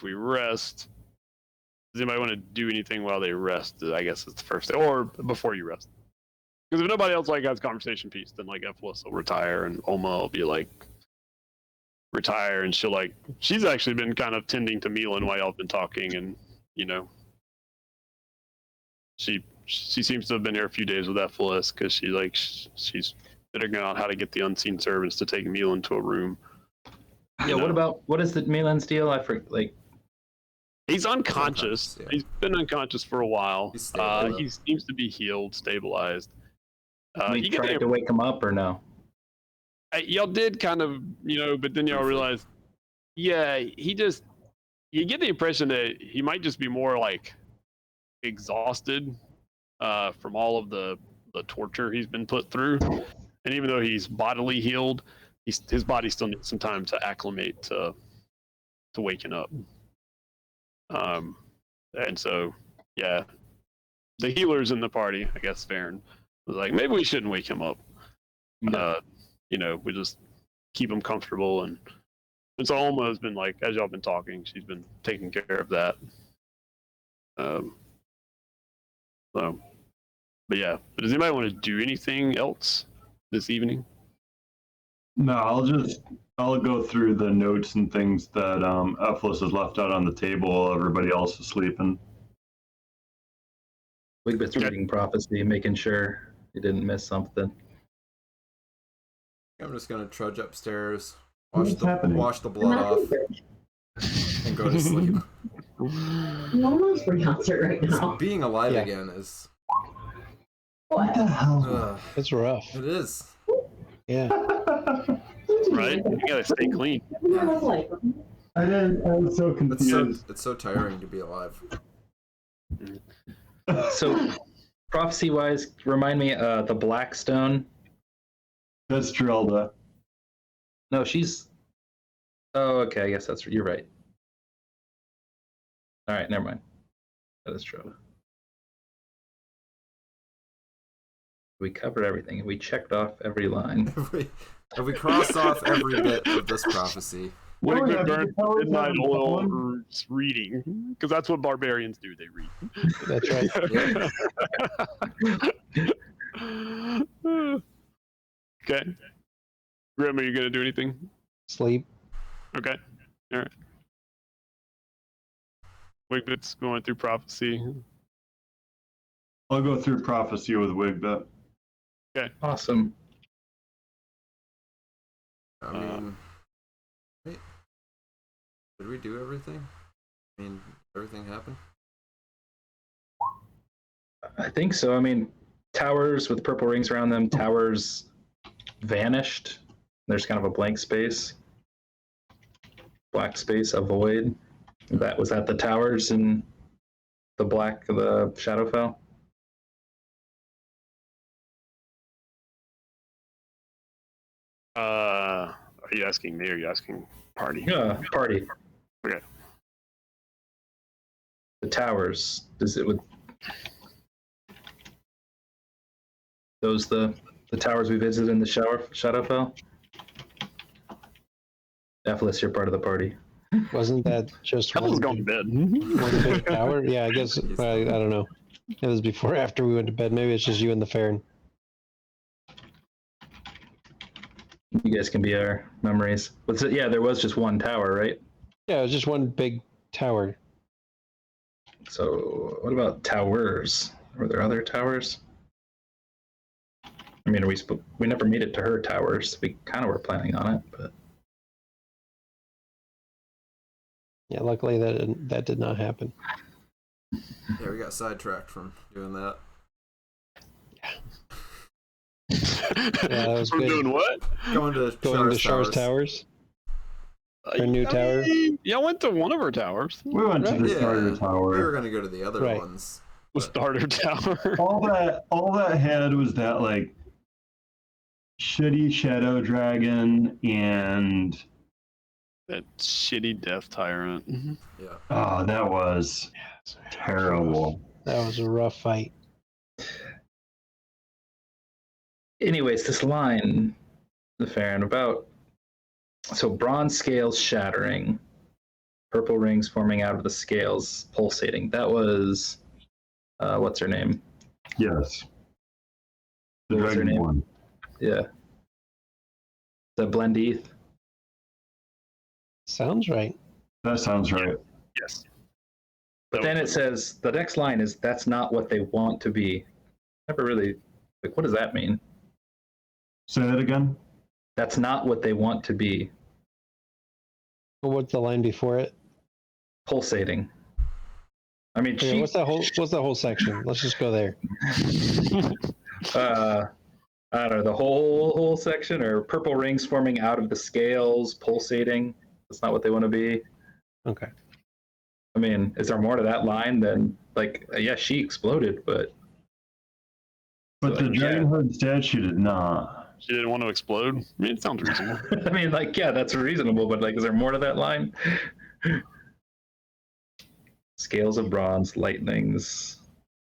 we rest, does anybody want to do anything while they rest? I guess it's the first thing, or before you rest. Because if nobody else has conversation piece, then Efilas will retire, and Oma will be retire, and she's actually been kind of tending to Meilin while y'all have been talking, and she seems to have been here a few days with Efilas because she's figuring out how to get the unseen servants to take Meilin to a room. Yeah, what is the Meilin's deal? I forget. He's unconscious. Yeah. He's been unconscious for a while. He's stable, He seems to be healed, stabilized. We tried to wake him up or no? Y'all did kind of, but then y'all realized, yeah, you get the impression that he might just be more exhausted from all of the torture he's been put through. And even though he's bodily healed, his body still needs some time to acclimate to waking up. And so, yeah, the healers in the party, I guess Farron, was like, maybe we shouldn't wake him up. We just keep him comfortable. And so Alma has been as y'all been talking, she's been taking care of that. But yeah, but does anybody want to do anything else this evening? No, I'll go through the notes and things that Efilas has left out on the table while everybody else is sleeping. Wigbit's reading prophecy, making sure he didn't miss something. I'm just gonna trudge upstairs, What's happening? wash the blood off, and go to sleep. I'm almost pronounced it right now. Being alive Yeah. again is What the hell? It's rough. it is. Yeah. Right? You gotta stay clean. I was so confused. It's so tiring to be alive. So, prophecy-wise, remind me, the Blackstone. That's Drilda. No, she's. Oh, okay. I guess you're right. All right, never mind. That is true. We covered everything, and we checked off every line. If we crossed off every bit of this prophecy, Would yeah, have been because powers midnight haven't oil fallen. or reading, because that's what barbarians do. They read. That's right. Okay. Grim, are you gonna do anything? Sleep. Okay. All right. Wigbit's going through prophecy. I'll go through prophecy with Wigbit. Awesome. I mean, wait, did we do everything? I mean, everything happened? I think so. I mean, towers with purple rings around them, towers vanished. There's kind of a blank space. Black space, a void. That was at the towers and the Shadowfell. Are you asking me or are you asking party? Yeah, party. Okay. The towers. Does it with those the towers we visited in the Shadowfell? Efilas, you're part of the party. Wasn't that just Kevin's one going to bed. one big tower? Yeah, I guess. I don't know. It was before or after we went to bed. Maybe it's just you and the Farron. You guys can be our memories. What's it? Yeah, there was just one tower, right? Yeah, it was just one big tower. So what about towers? Were there other towers? I mean, we never made it to her towers. We kind of were planning on it, but Yeah, luckily that did not happen. Yeah, we got sidetracked from doing that. Yeah, that was From good. doing what? Going to Shars Towers. Her new tower? Yeah, I went to one of her towers. We went to the Yeah, starter we tower. were gonna go to the other Right. ones. The starter tower. All that had was that like shitty shadow dragon and That shitty death tyrant. Yeah. oh, that was terrible. That was a rough fight. anyways, this line, the Farron, about so bronze scales shattering, purple rings forming out of the scales pulsating. That was what's her name? Yes. The What was her dragon name? one. Yeah. The Blendith. Sounds right. That sounds right. Yes. But then it says the next line is that's not what they want to be. Never really like what does that mean? Say that again. That's not what they want to be. Well, what's the line before it? Pulsating. I mean, Yeah, what's that whole section? Let's just go there. I don't know, the whole section or purple rings forming out of the scales, pulsating. That's not what they want to be. Okay. I mean, is there more to that line than like yeah, she exploded, but But the like, dragon hood statue did not. She didn't want to explode. I mean, it sounds reasonable. I mean, like, yeah, that's reasonable, but like, is there more to that line? Scales of bronze, lightnings,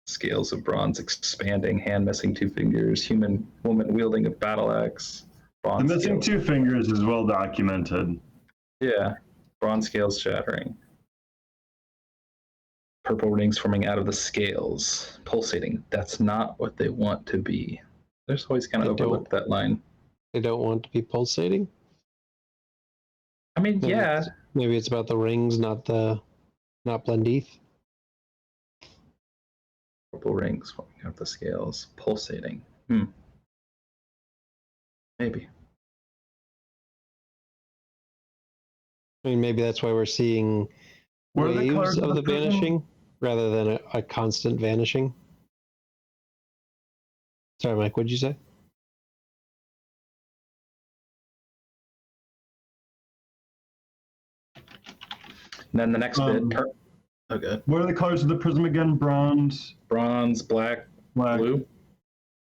scales of bronze expanding, hand missing 2 fingers, human woman wielding a battle axe. The missing 2 fingers is well documented. Yeah, bronze scales shattering. Purple rings forming out of the scales, pulsating. That's not what they want to be. There's always kind of overlooked that line. They don't want to be pulsating? I mean, Maybe yeah. Maybe it's about the rings, not Blendith. Purple rings forming out of the scales, pulsating. Maybe. I mean, maybe that's why we're seeing What are the waves colors of the prism? vanishing rather than a constant vanishing. Sorry, Mike, what'd you say? And then the next bit. Okay. What are the colors of the prism again? Bronze, Bronze, black, black. blue,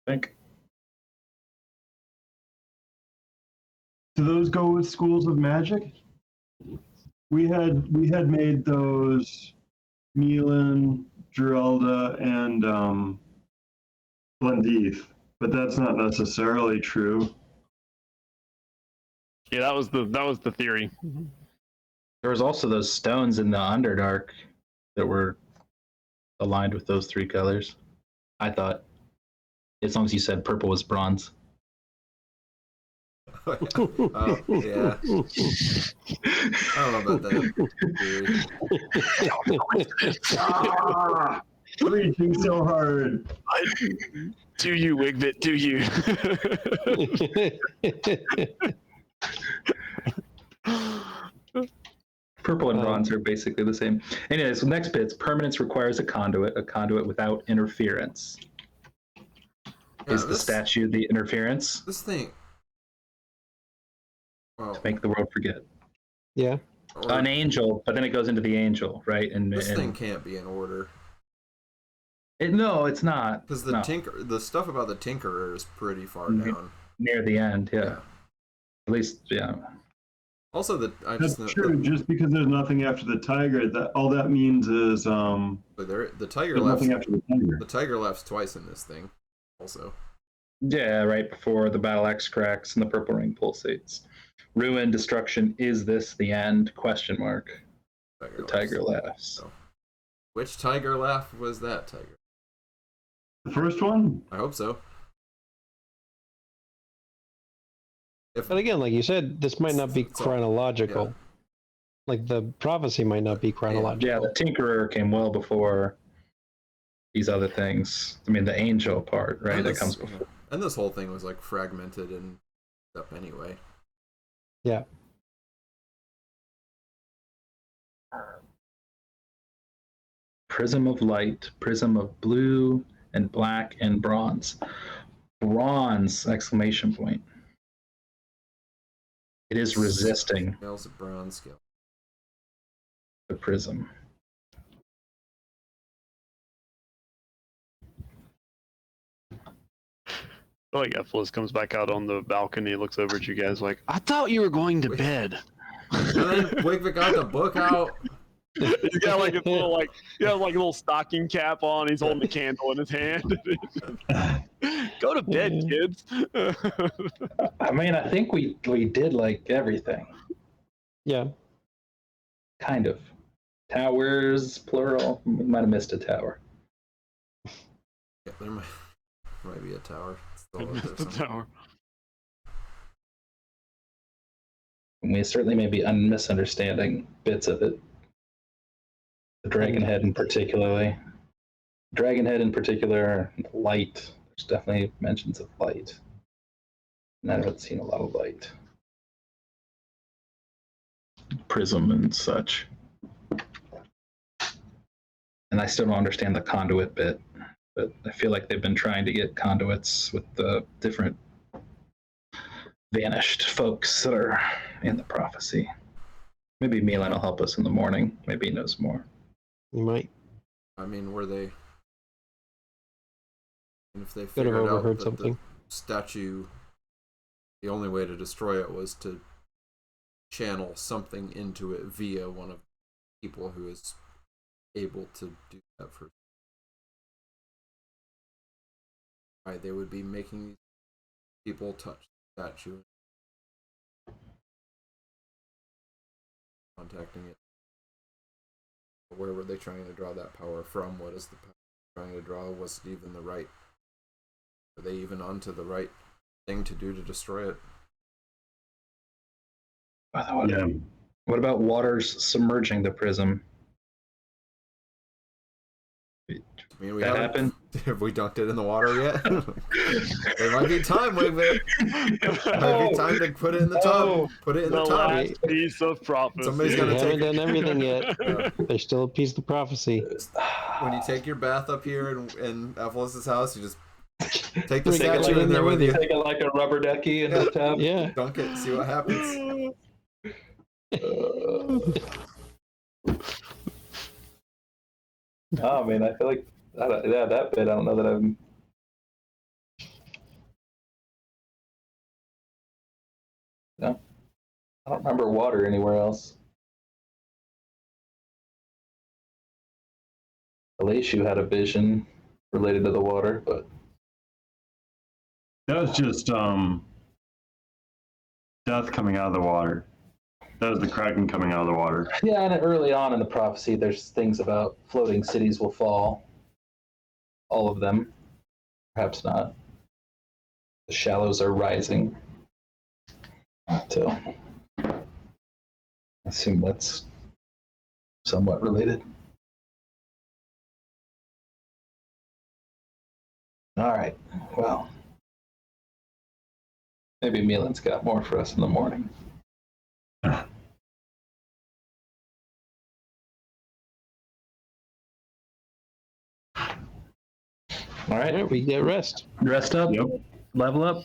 I think. Do those go with schools of magic? We had made those Meilin, Geralda, and Blendith, but that's not necessarily true. Yeah, that was the theory. There was also those stones in the Underdark that were aligned with those 3 colors. I thought, as long as you said purple was bronze. Oh, yeah. I don't know about that theory. Reaching so hard. Do you, Wigbit? Do you? Purple and bronze are basically the same. Anyways, so next bits. Permanence requires a conduit without interference. Yeah, Is the statue the interference? This thing. Well, To make the world forget. Yeah. An angel, but then it goes into the angel, right? And this thing can't be in order. No, it's not. Because the stuff about the Tinkerer is pretty far down. Near the end, yeah. At least, yeah. Also, That's true. Just because there's nothing after the tiger, that all that means is the tiger there's left. nothing after the tiger. The tiger left twice in this thing. Also. Yeah, right before the battle axe cracks and the purple ring pulsates. Ruin, destruction, is this the end? Question mark. The tiger laughs. So, which tiger laugh was that tiger? The first one? I hope so. But again, like you said, this might not be chronological. Yeah. Like the prophecy might not be chronological. Yeah, the Tinkerer came well before these other things. I mean, the angel part, right? That comes before. And this whole thing was like fragmented and up anyway. Yeah. Prism of light, prism of blue and black and bronze. Bronze! Exclamation point. It is resisting Scales of bronze scale. the prism. Like Efilas comes back out on the balcony, looks over at you guys like, I thought you were going to bed. And then Wigbit got the book out. He's got like a little stocking cap on. He's holding a candle in his hand. Go to bed, kids. I mean, I think we did like everything. Yeah. Kind of. Towers, plural. We might have missed a tower. Yeah, there might be a tower. The tower. We certainly may be misunderstanding bits of it. The Dragonhead in particular. Light. There's definitely mentions of light. And I haven't seen a lot of light. Prism and such. And I still don't understand the conduit bit, but I feel like they've been trying to get conduits with the different vanished folks that are in the prophecy. Maybe Meilin will help us in the morning. Maybe he knows more. You might. I mean, were they? And if they Could have figured out overheard that something. the statue, the only way to destroy it was to channel something into it via one of the people who is able to do that for. Why they would be making these people touch the statue, contacting it. Where were they trying to draw that power from? What is the power trying to draw? Was it even the right? Are they even onto the right thing to do to destroy it? Yeah. What about waters submerging the prism? I mean, That happened? Have we dunked it in the water yet? There might be time, Wigbit. Might be time to put it in the tub. Put it in the tub. Last piece of prophecy. Somebody's We gonna haven't take done everything yet. Yeah. There's still a piece of prophecy. When you take your bath up here in Efilas' house, you just take the Take it statue right in there with you. Take it like a rubber ducky in the tub. Yeah. Dunk it, see what happens. Oh man, I feel like that bit. I don't know that I'm. No, I don't remember water anywhere else. Elishu had a vision related to the water, but That was just death coming out of the water. That was the Kraken coming out of the water. Yeah, and early on in the prophecy, there's things about floating cities will fall. All of them. Perhaps not. The shallows are rising. So, I assume that's somewhat related. All right. Well, maybe Meilin's got more for us in the morning. All right. Yeah, we get rest. Rest up. Yep. Level up.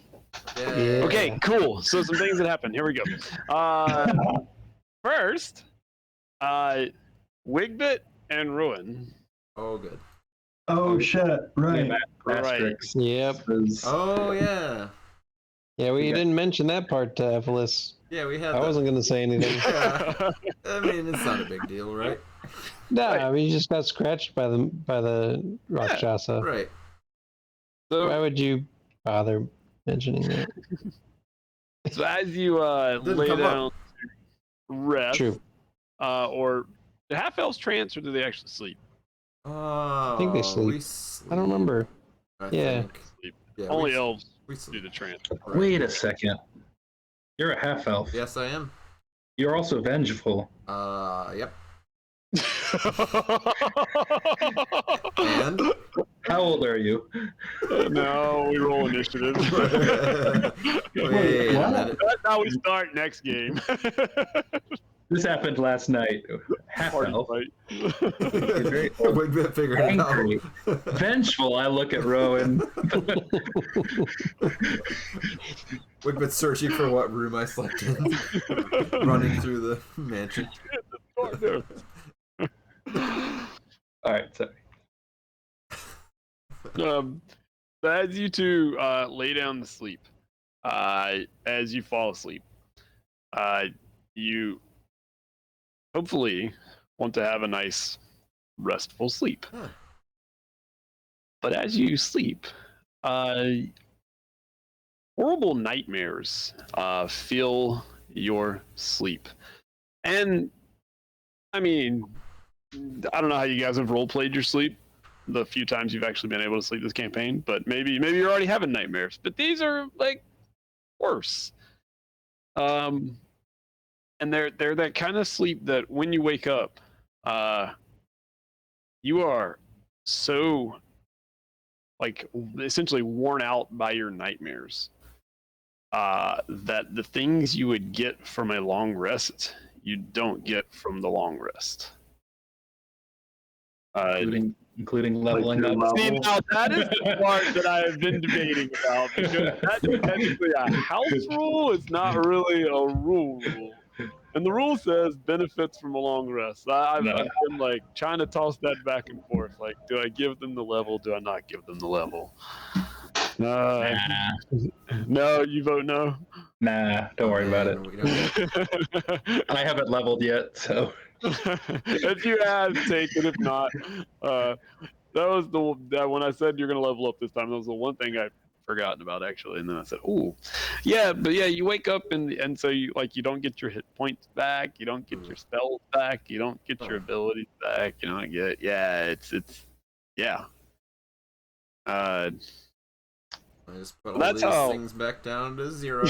Yeah. Okay, cool. So some things that happened. Here we go. First, Wigbit and Ruin. Oh, good. Oh shit! Right. Asterix. Yep. Oh, yeah. Yeah, we Yeah. didn't mention that part to Efilas. Yeah, we had I that. wasn't going to say anything. Yeah. I mean, it's not a big deal, right? No, I mean, you just got scratched by the Rakshasa. Right. So, Why would you bother mentioning that? so as you Didn't lay come down up. to rest, True. or do half elves trance, or do they actually sleep? Oh, think they sleep. we sleep. I don't remember. I Yeah. think. Sleep. Yeah, Only we, elves we do sleep. the trance. Right. Wait a second. You're a half elf. Yes, I am. You're also vengeful. Yep. And? How old are you? No, we roll initiative. Wait a what? minute. That's how we start next game. This happened last night. Half Party elf. fight. Wigbit figured it out. Angry. Vengeful. I look at Rowan. Wigbit's searching for what room I slept in. Running through the mansion. All right. Sorry. As you two lay down to sleep, as you fall asleep, you hopefully want to have a nice, restful sleep. Huh. But as you sleep, horrible nightmares fill your sleep. And, I mean, I don't know how you guys have role-played your sleep, the few times you've actually been able to sleep this campaign, but maybe you're already having nightmares. But these are, like, worse. And they're that kind of sleep that when you wake up, you are so, like, essentially worn out by your nightmares that the things you would get from a long rest, you don't get from the long rest. Including leveling Like up. your See, level. now that is the part that I have been debating about, because that's technically a house rule. It's not really a rule. And the rule says benefits from a long rest. I've been like trying to toss that back and forth. Like, do I give them the level? Do I not give them the level? Nah. No, you vote no. Nah, don't worry about it. We don't I haven't leveled yet, so. If you have, take it. If not, that was that when I said you're gonna level up this time. That was the one thing I forgotten about actually. And then I said, "Ooh, yeah." But yeah, you wake up and so you don't get your hit points back. You don't get your spells back. You don't get your abilities back. You don't get it's yeah. I just put all That's these how- things back down to 0.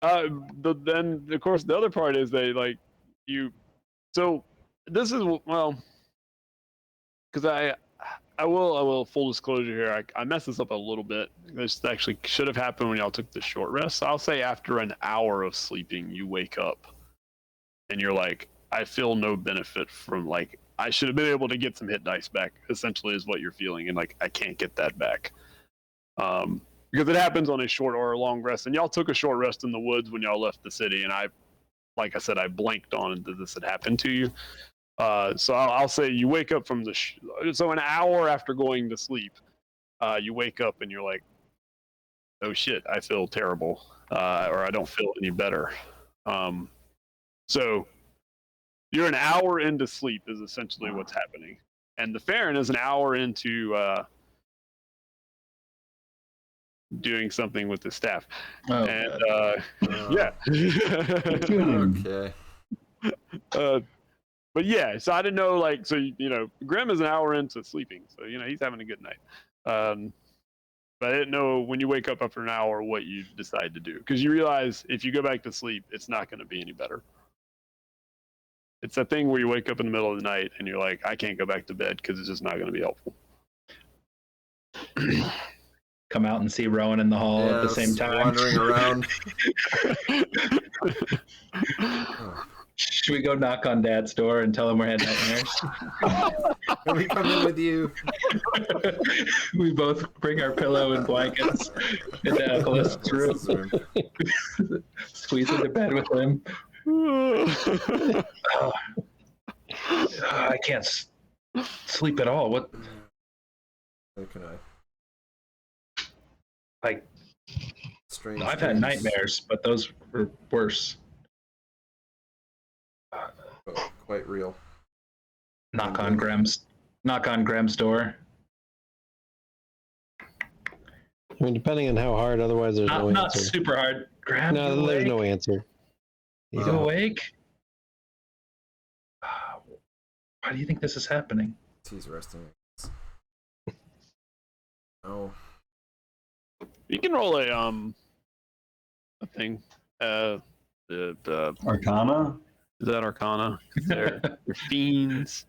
Then of course the other part is they like you. So this is well, because I will full disclosure here. I messed this up a little bit. This actually should have happened when y'all took the short rest. So I'll say after an hour of sleeping, you wake up and you're like, I feel no benefit from like I should have been able to get some hit dice back. Essentially, is what you're feeling, and like I can't get that back. Because it happens on a short or a long rest, and y'all took a short rest in the woods when y'all left the city, and like I said, I blanked on that this had happened to you. So I'll say you wake up from so an hour after going to sleep, you wake up and you're like, oh shit, I feel terrible, or I don't feel any better. So you're an hour into sleep is essentially what's happening, and the Farron is an hour into doing something with his staff. Oh, And God. yeah. Okay. But yeah, so I didn't know, like, so Grim is an hour into sleeping, so he's having a good night. But I didn't know when you wake up after an hour what you decide to do, because you realize if you go back to sleep, it's not going to be any better. It's that thing where you wake up in the middle of the night and you're like, I can't go back to bed because it's just not going to be helpful. come out and see Rowan in the hall at the same time. Wandering around. Should we go knock on Dad's door and tell him we're having nightmares? Can we come in with you? We both bring our pillow and blankets into Efilas' room. Squeeze into bed with him. I can't sleep at all. What? How can I? Like, Strange. I've had nightmares, but those were worse. Oh, quite real. Knock on Graham's door. I mean, depending on how hard, otherwise there's no Not answer. super hard. Graham, No, there's no answer. You awake? Why do you think this is happening? He's resting. Oh. You can roll a thing. The Arcana? Is that Arcana? They're fiends.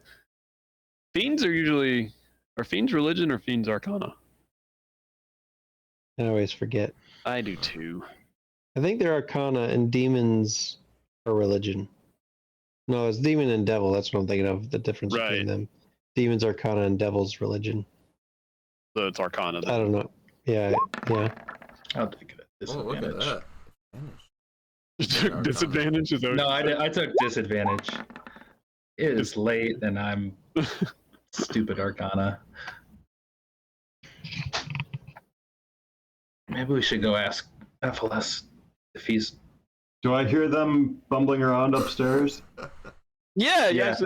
Fiends are fiends religion or fiends Arcana? I always forget. I do too. I think they're Arcana and demons are religion. No, it's demon and devil. That's what I'm thinking of. The difference between them. Demons Arcana and devil's religion. So it's Arcana. Then. I don't know. Yeah. I'll take it. Oh, look at that. Disadvantage is No, I took disadvantage. It is late and I'm stupid Arcana. Maybe we should go ask Efilas if he's. Do I hear them bumbling around upstairs? Yeah. Yes,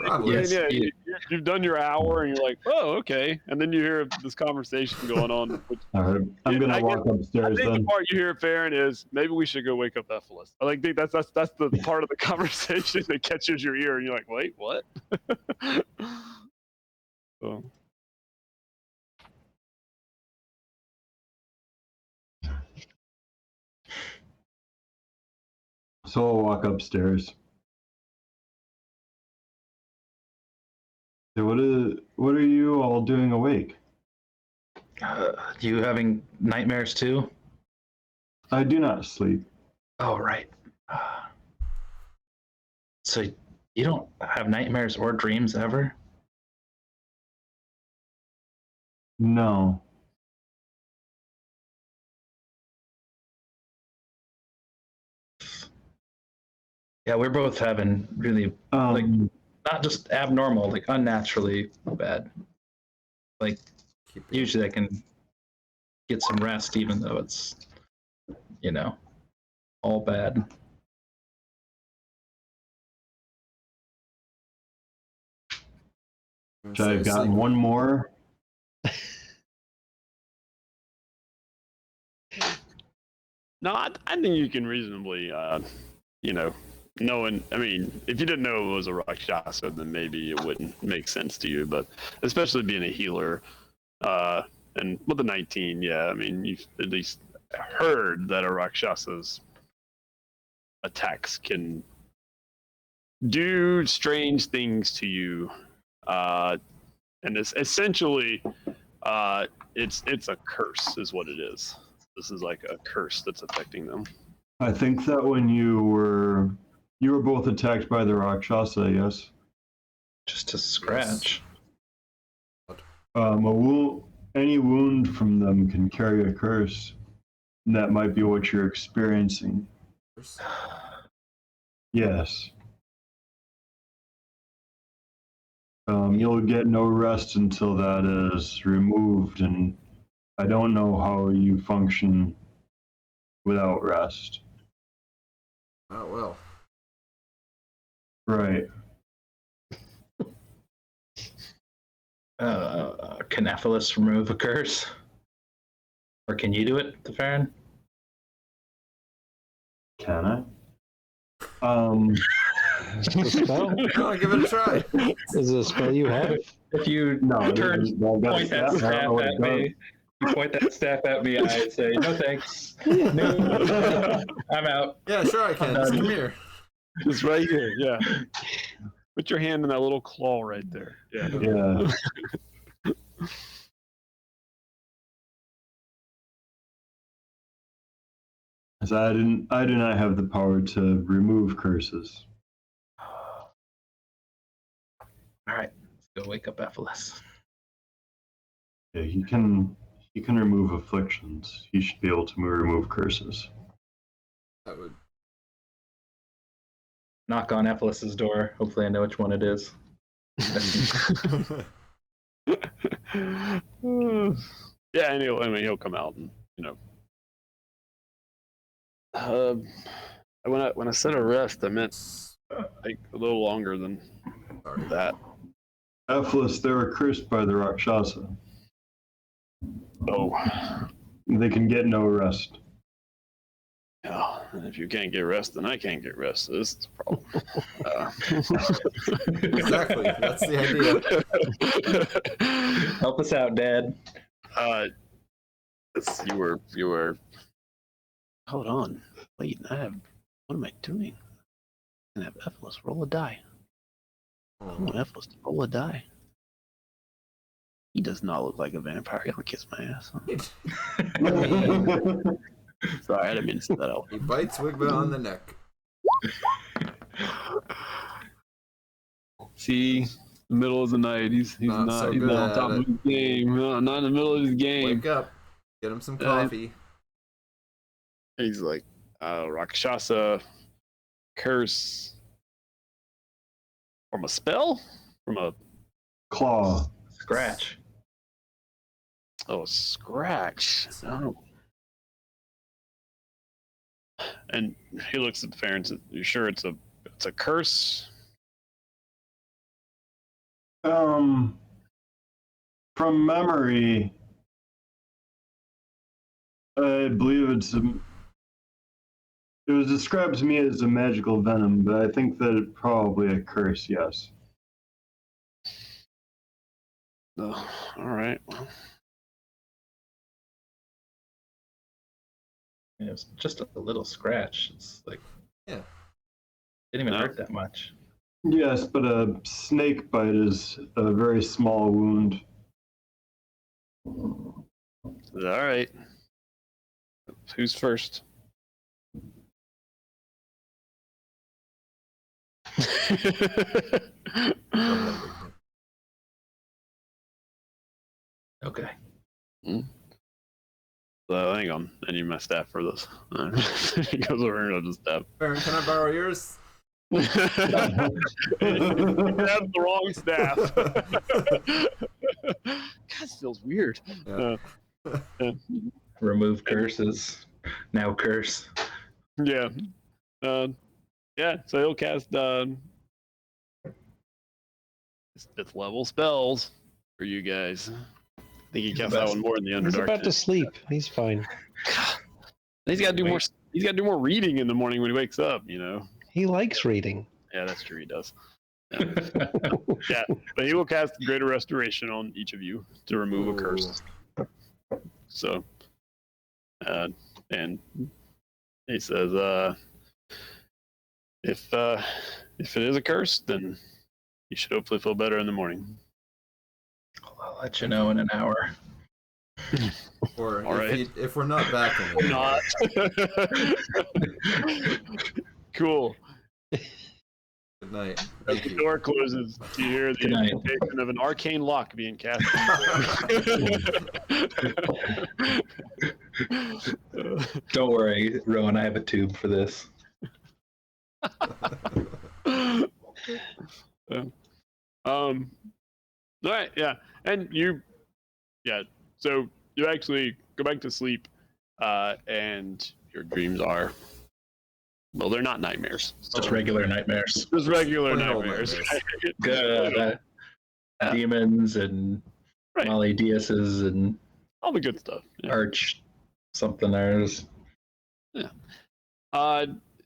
You've done your hour and you're like, oh, okay. And then you hear this conversation going on. Which, All right, I'm going to walk upstairs I think then. the part you hear, Farron, is maybe we should go wake up Efilas. I think that's the part of the conversation that catches your ear and you're like, wait, what? So. So I'll walk upstairs. Hey, what are you all doing awake? You having nightmares too? I do not sleep. Oh, right. So you don't have nightmares or dreams ever? No. Yeah, we're both having really like not just abnormal, like unnaturally bad. Like usually I can get some rest even though it's all bad. Should I have gotten one more? No, I think you can reasonably, knowing, I mean, if you didn't know it was a Rakshasa, then maybe it wouldn't make sense to you, but especially being a healer, and with the 19, yeah, I mean, you've at least heard that a Rakshasa's attacks can do strange things to you, and it's essentially, it's a curse is what it is. This is like a curse that's affecting them. I think that when you were both attacked by the Rakshasa, yes? Just a scratch. Any wound from them can carry a curse. And that might be what you're experiencing. Yes. You'll get no rest until that is removed, and I don't know how you function without rest. Oh, well. Right. Can Efilas remove a curse? Or can you do it, the Farron? Can I? The spell? Oh, give it a try. Is it a spell you have? If you No, point that staff at me, you point that staff at me, I say, no thanks. No, I'm out. Yeah, sure I can. Just come here. It's right here. Yeah. Put your hand in that little claw right there. Yeah. Yeah. So I do not have the power to remove curses. All right, let's go wake up Efilas. Yeah, he can remove afflictions. He should be able to remove curses. That would. Knock on Efilas's door. Hopefully I know which one it is. Yeah, and he'll come out and when I said arrest, I meant like a little longer than that. Efilas, they were cursed by the Rakshasa. Oh, They can get no rest. yeah. And if you can't get rest, then I can't get rest. So this is a problem. Exactly. That's the idea. Help us out, Dad. You were. Hold on. Wait, what am I doing? I'm gonna have Efilas roll a die. I want Efilas to roll a die. He does not look like a vampire. He'll kiss my ass. Sorry, I didn't mean to say that out. He bites Wigba on the neck. See, the middle of the night. He's Not not so he's good not on at top it. of his game. No, not in the middle of his game. Wake up. Get him some coffee. He's like, Rakshasa curse from a spell? From a Claw. Scratch. a scratch. Oh. And he looks at the Farron and says, you sure it's a curse? From memory, I believe it was described to me as a magical venom, but I think that it's probably a curse, yes. Oh, all right. Well, It was just a little scratch. It's like, Yeah. didn't even No. hurt that much. Yes, but a snake bite is a very small wound. all right. Who's first? Okay. So hang on, I need my staff for this. He goes over and does the staff. Baron, can I borrow yours? That's the wrong staff. God, this feels weird. Yeah. Remove curses. Now curse. Yeah. Yeah, so he'll cast his 5th level spells for you guys. I think he cast that one more in the He's Underdark. about to sleep. He's fine. He's got to do more. He's got to do more reading in the morning when he wakes up. He likes reading. Yeah, that's true. He does. Yeah. Yeah, but he will cast Greater Restoration on each of you to remove a curse. So, and he says, if it is a curse, then you should hopefully feel better in the morning. I'll let you know in an hour. Or All right. if we're not back in it. Not. Cool. Good night. As Thank the you. door closes, you hear the Good night. incantation of an arcane lock being cast. Don't worry, Rowan, I have a tube for this. All right, yeah, and so you actually go back to sleep, and your dreams are, well, they're not nightmares. Just regular nightmares. Just regular Plain old nightmares. Good. Demons and Right. Molly Diases and All the good stuff. Yeah. arch something there's.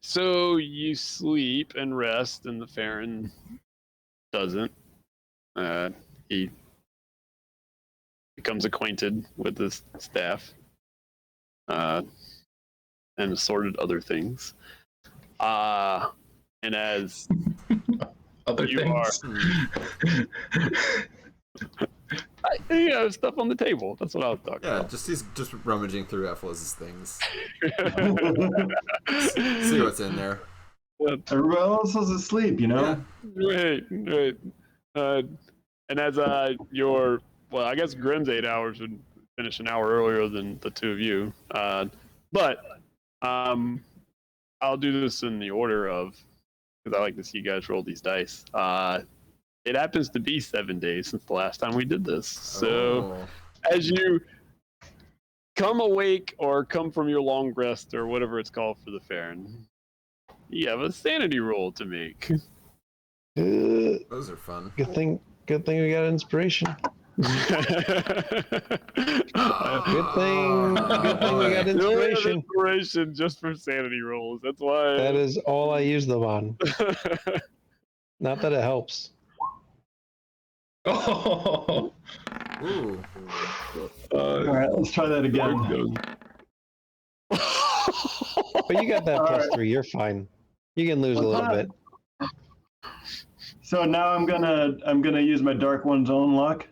So you sleep and rest, and the Farron doesn't. He becomes acquainted with the staff, and assorted other things. And as Other you things. Stuff on the table. That's what I was talking Yeah, about. he's just rummaging through Efilas' things. See what's in there. Everybody else is asleep, you know? Right. And as I guess Grim's 8 hours would finish an hour earlier than the two of you. But I'll do this in the order of, because I like to see you guys roll these dice. It happens to be 7 days since the last time we did this. So as you come awake or come from your long rest or whatever it's called for the Farron, you have a sanity roll to make. Those are fun. Good thing we got inspiration. Good thing we got inspiration. Inspiration just for sanity rolls. That's why. That is all I use them on. Not that it helps. Oh. Ooh. All right, let's try that again. But you got that +3. You're fine. You can lose a little bit. So now I'm gonna use my Dark One's own luck.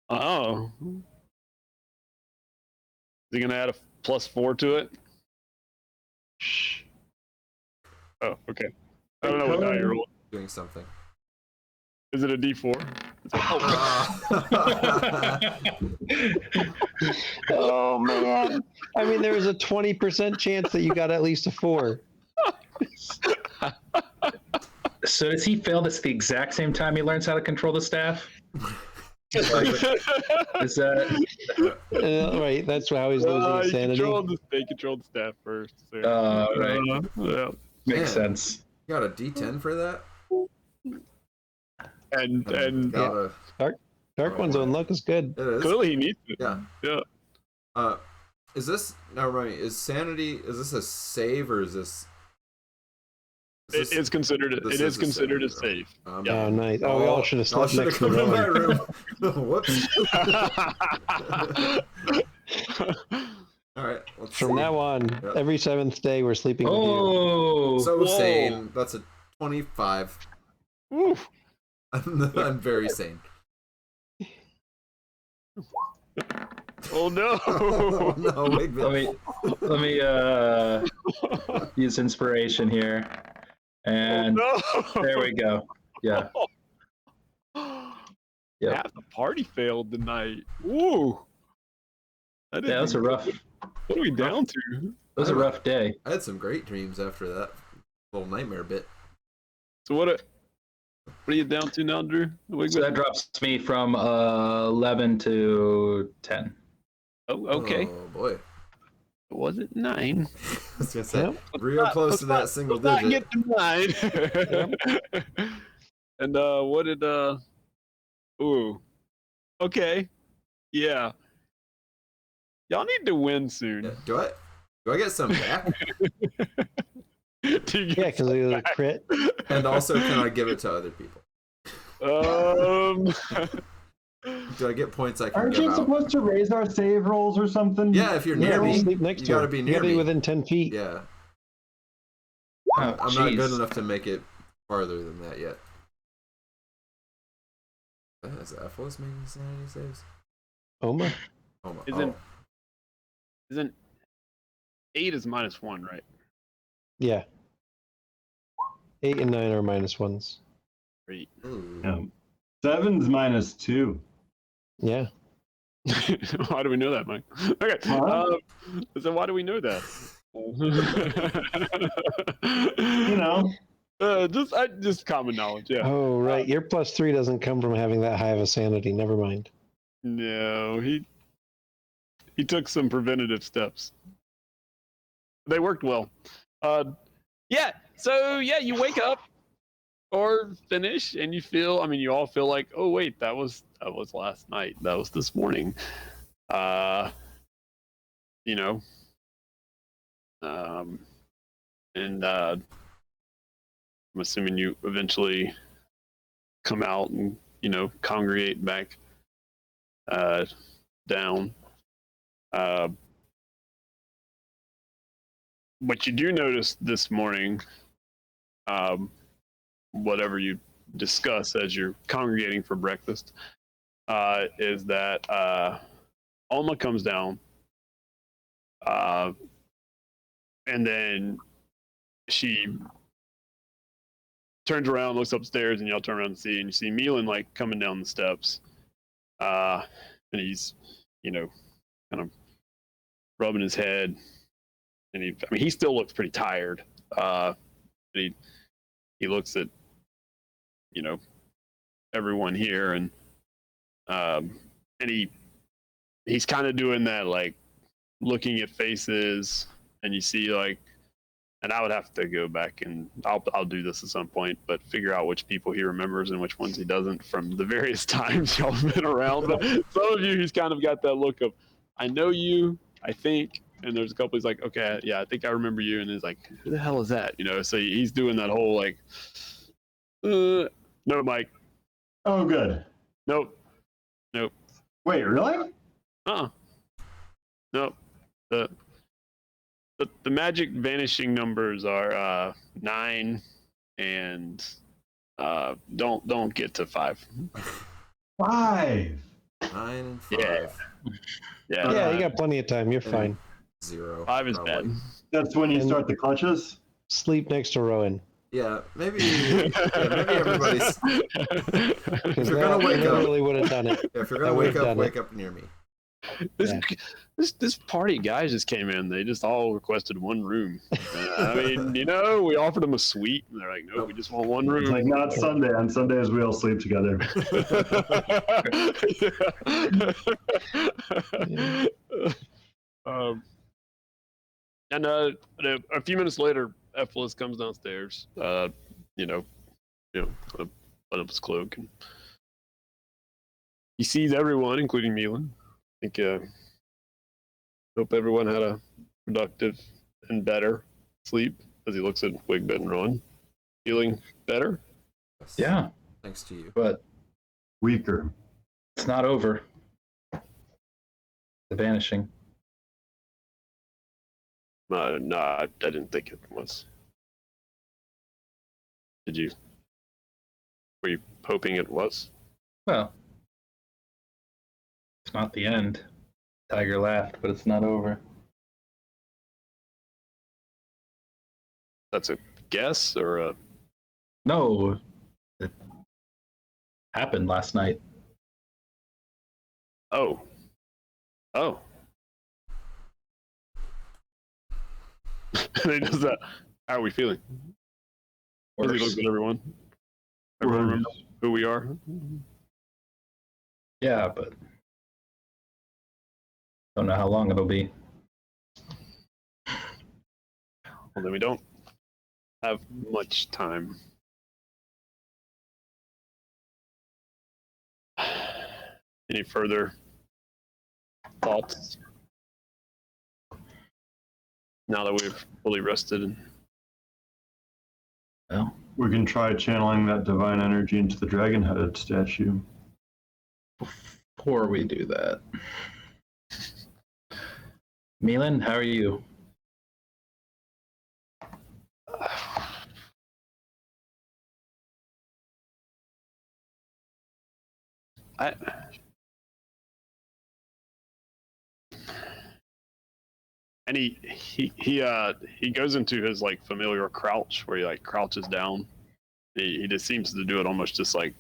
Oh. Is he gonna add a +4 to it? Shh. Oh, okay. I don't know what die you're rolling. Doing something. Is it a D4? Oh man! I mean, there was a 20% chance that you got at least a 4. So does he fail this the exact same time he learns how to control the staff? Is that Right? That's how he's losing his sanity. They controlled the staff first. So. right? Yeah. Makes sense. You got a D10 for that? And Got a, Dark One's own luck is good. it is. clearly he needs it. Yeah. Is this now right? Is sanity? Is this a save or is this? It is considered. It is considered a save. Yeah. Oh, nice. Oh, we all should have slept next to come in my the room. Whoops. All right. Let's From see. now on, every 7th day we're sleeping with you. Oh, So sane. That's a 25. Woo. I'm very sane. Oh no! Oh, no, wait, let me use inspiration here, and there we go. Yeah. Yep. Half the party failed tonight. Woo! Yeah, that's a rough. What are we down to? That was a rough day. I had some great dreams after that little nightmare bit. So what are you down to now, Drew? So that drops me from 11 to 10. Oh, okay. Oh boy. Was it 9? I was gonna say real close to that single digit. Not get to 9. And what did Ooh. Okay. Yeah. Y'all need to win soon. Yeah. Do I get some back? Yeah, because it was a crit. And also, can I give it to other people? Do I get points I can Aren't give you out? supposed to raise our save rolls or something? Yeah, if you're Yeah, near we'll me, sleep next you to gotta him. be You near gotta be me. within 10 feet. Yeah. Oh, I'm not good jeez. enough to make it farther than that yet. Is Efilas making sanity saves? Oma? Oh my. Isn't 8 is -1, right? Yeah. 8 and 9 are -1s. Great. Ooh. Yeah. 7's -2. Yeah. Why do we know that, Mike? Okay. Huh? So why do we know that? You know. Just common knowledge. Yeah. Oh, right. Your +3 doesn't come from having that high of a sanity. Never mind. No, he took some preventative steps. They worked well. Yeah. So yeah, you wake up or finish, and you all feel like, oh wait, that was last night. That was this morning. You know, and I'm assuming you eventually come out and congregate back down. What you do notice this morning, whatever you discuss as you're congregating for breakfast, is that Alma comes down, and then she turns around, looks upstairs, and y'all turn around and you see Meilin like coming down the steps, and he's kind of rubbing his head, and he still looks pretty tired. He looks at everyone here, and he's kind of doing that, like looking at faces, and you see like, and I would have to go back and I'll do this at some point, but figure out which people he remembers and which ones he doesn't from the various times y'all have been around. But some of you, he's kind of got that look of, I know you, I think, and there's a couple he's like, okay, yeah, I think I remember you, and he's like, who the hell is that? So he's doing that whole like, no, Mike. Oh, good. Nope. Wait, really? Nope. The magic vanishing numbers are 9 and don't get to 5. 5. 9 and 5. Yeah. You got plenty of time. You're fine. 0. 5 is probably. bad. That's when you And- start the clutches? Sleep next to Rowan. Yeah, maybe everybody's. Because you're gonna wake up- really would have done it. If you're I gonna would've wake up, done wake up near me. This party of guys just came in. They just all requested one room. I mean, we offered them a suite, and they're like, "No, we just want one room." It's like not Sunday. On Sundays, we all sleep together. And a few minutes later, Efilas comes downstairs. Put up his cloak, and he sees everyone, including Meilin. I think. Hope everyone had a productive and better sleep. As he looks at Wigbet and Rowan, feeling better. Yes. Yeah, Thanks to you. but Weaker. it's not over. The vanishing. No, I didn't think it was. Did you? Were you hoping it was? Well, it's not the end. Tiger laughed, but it's not over. That's a guess or a? No, it happened last night. Oh. And he does that. How are we feeling? As he looks at everyone. Everyone remember who we are? Yeah, but don't know how long it'll be. Well, then we don't have much time. Any further thoughts? Now that we've fully rested. Well, We can try channeling that divine energy into the dragon-headed statue. before we do that, Meilin, how are you? And he goes into his like familiar crouch where he like crouches down. He just seems to do it almost just like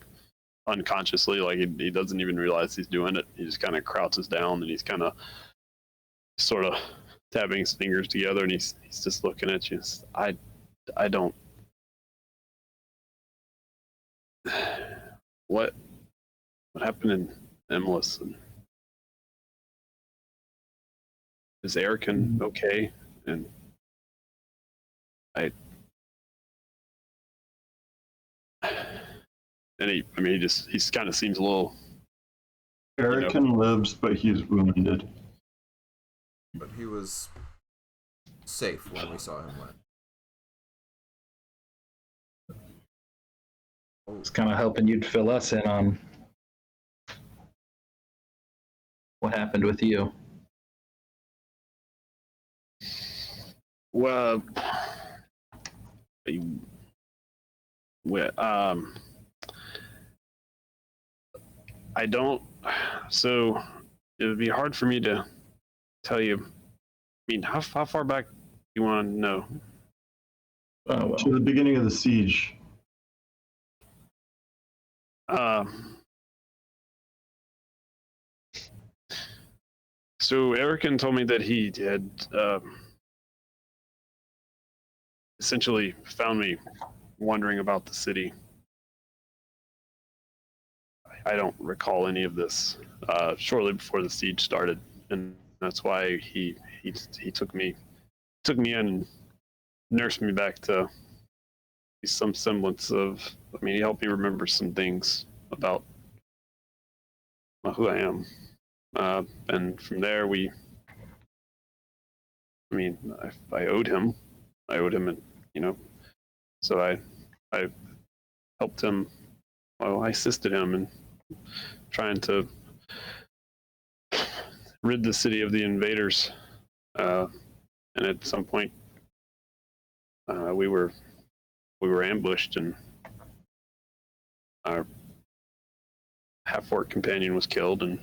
unconsciously, like he doesn't even realize he's doing it. He just kind of crouches down and he's kind of sort of tapping his fingers together, and he's just looking at you. I don't. What happened in Efilas? And is Erican okay? And he kind of seems a little Erican lives, but he's wounded. But he was safe when we saw him land. It's kind of hoping you'd fill us in on what happened with you. Well, I don't. So it would be hard for me to tell you. I mean, how far back do you want to know? Oh, well. To the beginning of the siege. So Erican told me that he had essentially found me wondering about the city. I don't recall any of this. Shortly before the siege started, and that's why he took me in and nursed me back to some semblance of. I mean, he helped me remember some things about who I am, and from there I owed him, and so I helped him. Well, I assisted him in trying to rid the city of the invaders, and at some point we were ambushed, and our half-orc companion was killed, and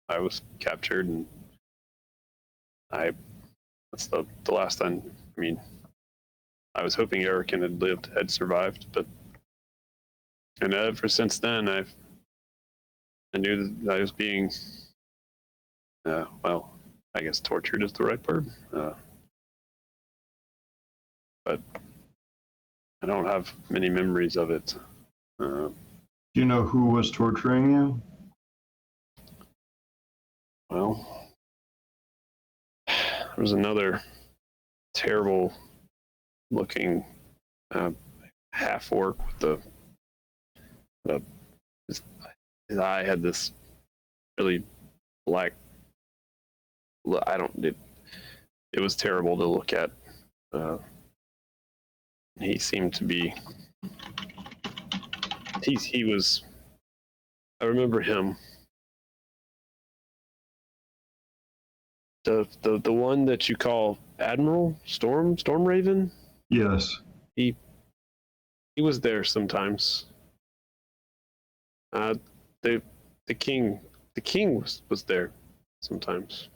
I was captured, and that's the last time. I mean, I was hoping Erican had survived, and ever since then I knew that I was being well, I guess tortured is the right word, but I don't have many memories of it. Do you know who was torturing you? Well, there was another terrible looking half orc with his eye had this really black. It was terrible to look at. He seemed to be. He was. I remember him. The one that you call Admiral Storm Raven. Yes. He was there sometimes. The king was there sometimes.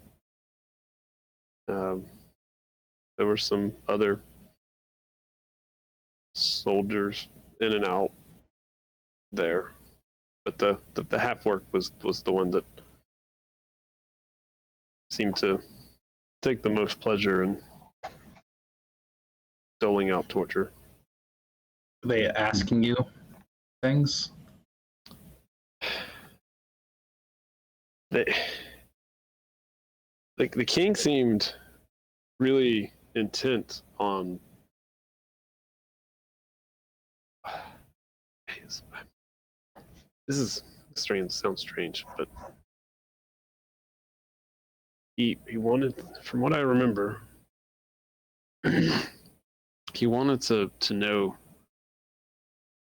There were some other soldiers in and out there, but the half orc was the one that seemed to take the most pleasure in doling out torture. Are they asking you things? The king seemed really intent on this is strange, sounds strange, but he wanted, from what I remember, he wanted to know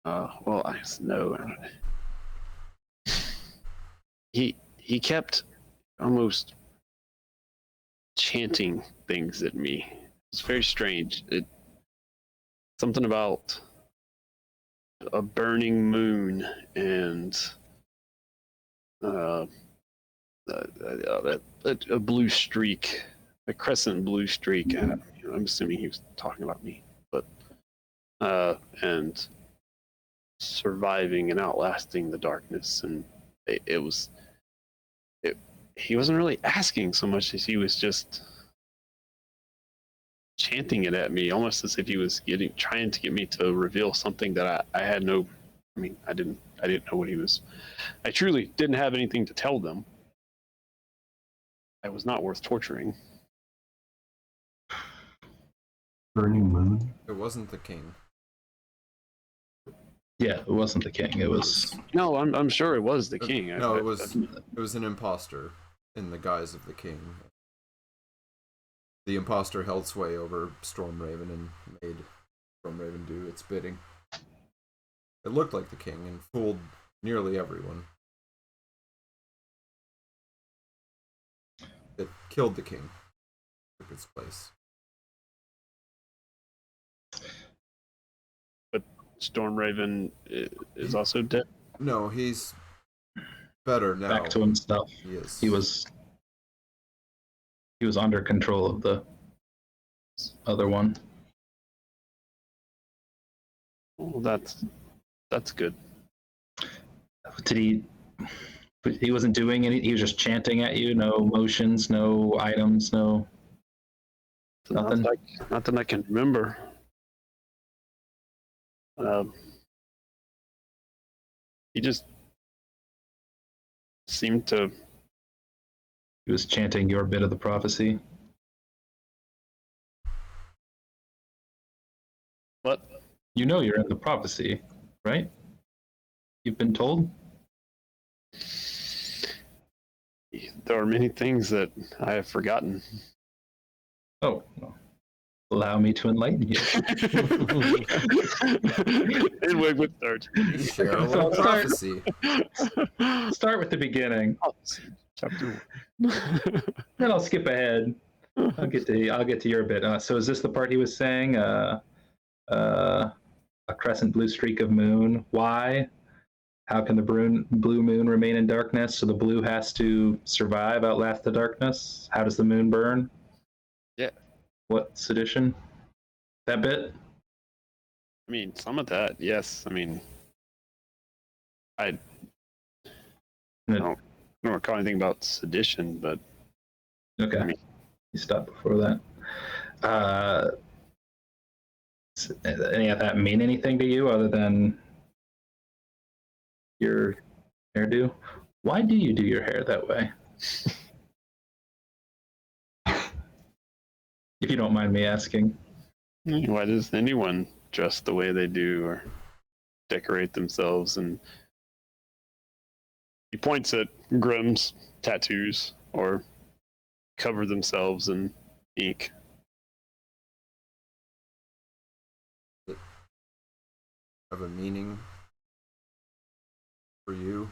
well, I know he kept almost chanting things at me. It's very strange. Something about a burning moon and a blue streak, a crescent blue streak. I'm assuming he was talking about me, but and surviving and outlasting the darkness, and he wasn't really asking so much as he was just chanting it at me, almost as if he was trying to get me to reveal something that I had no. I mean, I didn't know what he was. I truly didn't have anything to tell them. I was not worth torturing. Burning moon? It wasn't the king. Yeah, it wasn't the king. It was. No, I'm sure it was the king. No, it was an imposter in the guise of the king. The imposter held sway over Stormraven and made Stormraven do its bidding. It looked like the king and fooled nearly everyone. It killed the king. Took its place. But Stormraven is also dead. No, he's better now. Back to himself. He is. He was under control of the other one. Well, that's good. Did he? He wasn't doing any. He was just chanting at you. No motions. No items. No. Nothing. Not that I can remember. He just seemed to. He was chanting your bit of the prophecy. What? You know you're in the prophecy, right? You've been told? There are many things that I have forgotten. Oh, well, allow me to enlighten you. And Wigwood starts. Share a So little I'll prophecy. Start with the beginning. Chapter 1. Then I'll skip ahead. I'll get to your bit. So is this the part he was saying? A crescent blue streak of moon. Why? How can the blue moon remain in darkness? So the blue has to survive, outlast the darkness. How does the moon burn? Yeah. What sedition? That bit? I mean, some of that, yes. I mean, I don't recall anything about sedition, but Okay. I mean, You stopped before that. Any of that mean anything to you other than your hairdo? Why do you do your hair that way? If you don't mind me asking. why does anyone dress the way they do or decorate themselves? And he points at Grimm's tattoos or cover themselves in ink. Have a meaning for you,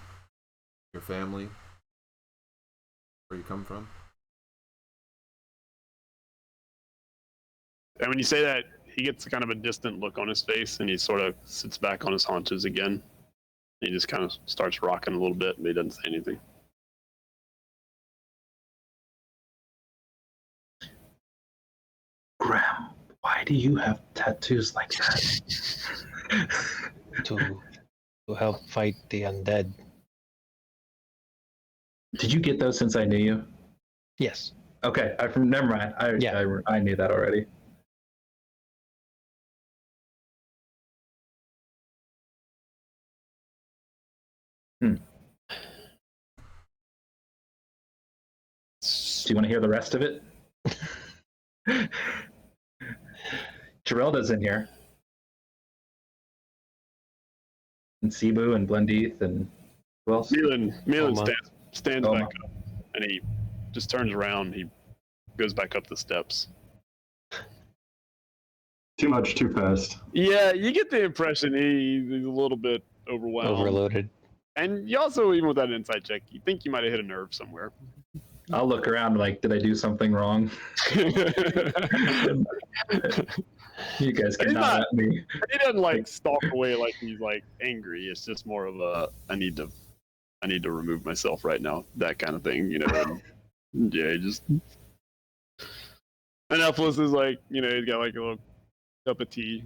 your family, where you come from. And when you say that, he gets kind of a distant look on his face and he sort of sits back on his haunches again. He just kind of starts rocking a little bit, but he doesn't say anything. Graham, why do you have tattoos like that? to help fight the undead. Did you get those since I knew you? Yes. Okay, never mind. I knew that already. Do you want to hear the rest of it? Gerelda's in here. And Cebu and Blendeeth and who else? Meilin stands Oma. back up and he just turns around. He goes back up the steps. Too much, too fast. Yeah, you get the impression he's a little bit overwhelmed. Overloaded. And you also, even with that insight check, you think you might have hit a nerve somewhere. I'll look around like, did I do something wrong? You guys can nod at me. He doesn't like stalk away like he's like angry. It's just more of a I need to remove myself right now, that kind of thing, you know. And, yeah, just. And Efilas is like, you know, he's got like a little cup of tea.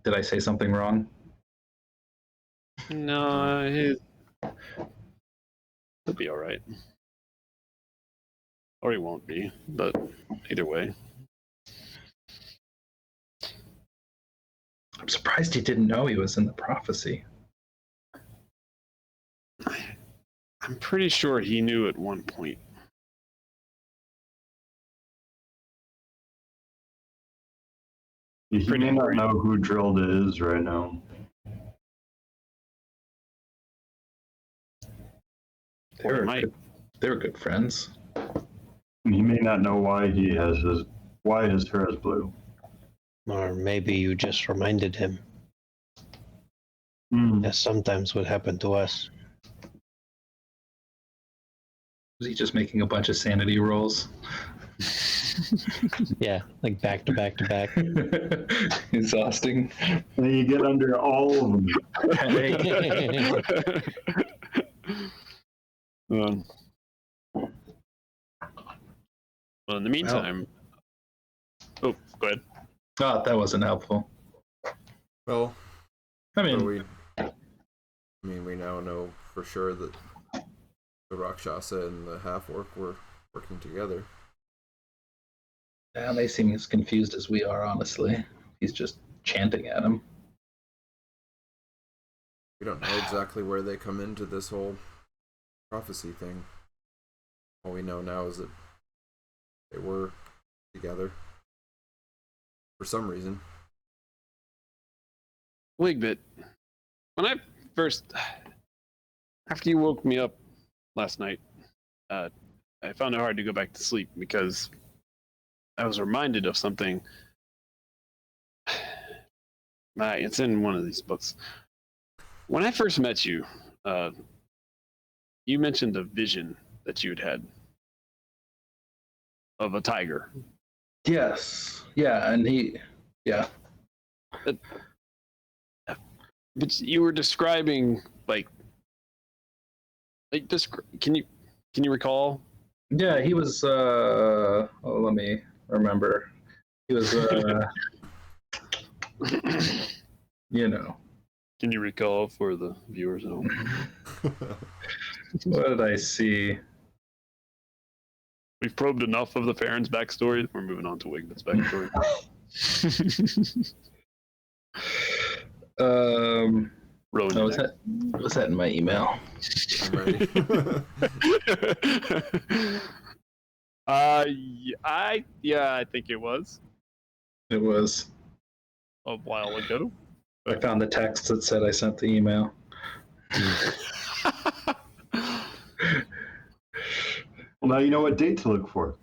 Did I say something wrong? No, he'll be all right. Or he won't be, but either way. I'm surprised he didn't know he was in the prophecy. I'm pretty sure he knew at one point. He may not know who Drilled is right now. They were good friends. He may not know why his hair is blue. Or maybe you just reminded him, as sometimes would happen to us. Was he just making a bunch of sanity rolls? Yeah, like back to back to back. Exhausting. And you get under all of them. Well, in the meantime, oh, go ahead. Oh, that wasn't helpful. Well, I mean, we now know for sure that the Rakshasa and the half-orc were working together. yeah, they seem as confused as we are, honestly. He's just chanting at him. We don't know exactly where they come into this whole prophecy thing. All we know now is that they were together for some reason. Wigbit, when I first, after you woke me up last night, I found it hard to go back to sleep because I was reminded of something. It's in one of these books. When I first met you, you mentioned a vision that you'd had of a tiger. Yes. Yeah, and yeah. But you were describing can you recall? Yeah, he was let me remember. He was you know. Can you recall for the viewers at home? What did I see? We've probed enough of the Farron's backstory. We're moving on to Wigbit's backstory. Was that in my email? I'm ready. I think it was It was. a while ago. I found the text that said I sent the email. Well, now you know what date to look for.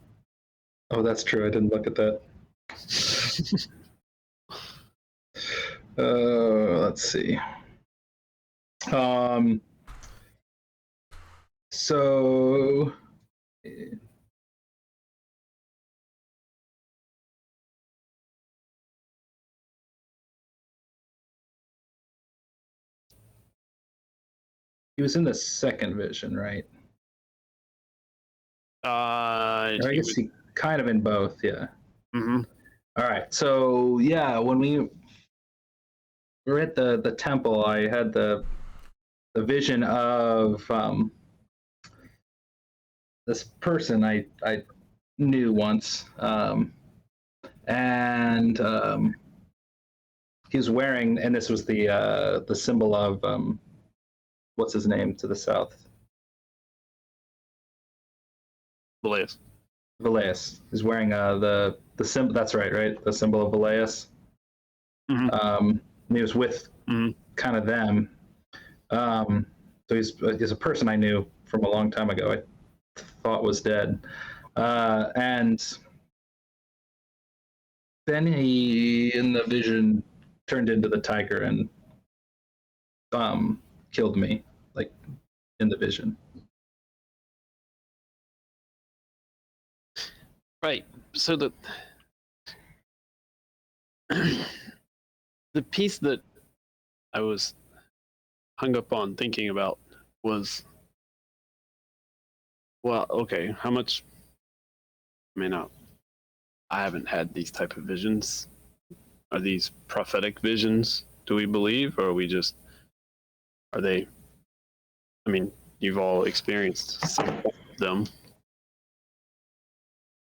Oh, that's true. I didn't look at that. Let's see. So he was in the second vision, right? I guess he kind of in both, yeah. Mm-hmm. All right. So yeah, when we were at the temple, I had the vision of this person I knew once, and he was wearing, and this was the symbol of what's his name to the south? Velaeus. He's wearing the symbol. That's right. The symbol of Velaeus. Mm-hmm. And he was with kind of them. So he's a person I knew from a long time ago. I thought was dead, and then he, in the vision, turned into the tiger and killed me, like in the vision. Right. So the piece that I was hung up on thinking about was, well, okay, how much? I haven't had these type of visions. Are these prophetic visions? Do we believe, or are they? You've all experienced some of them.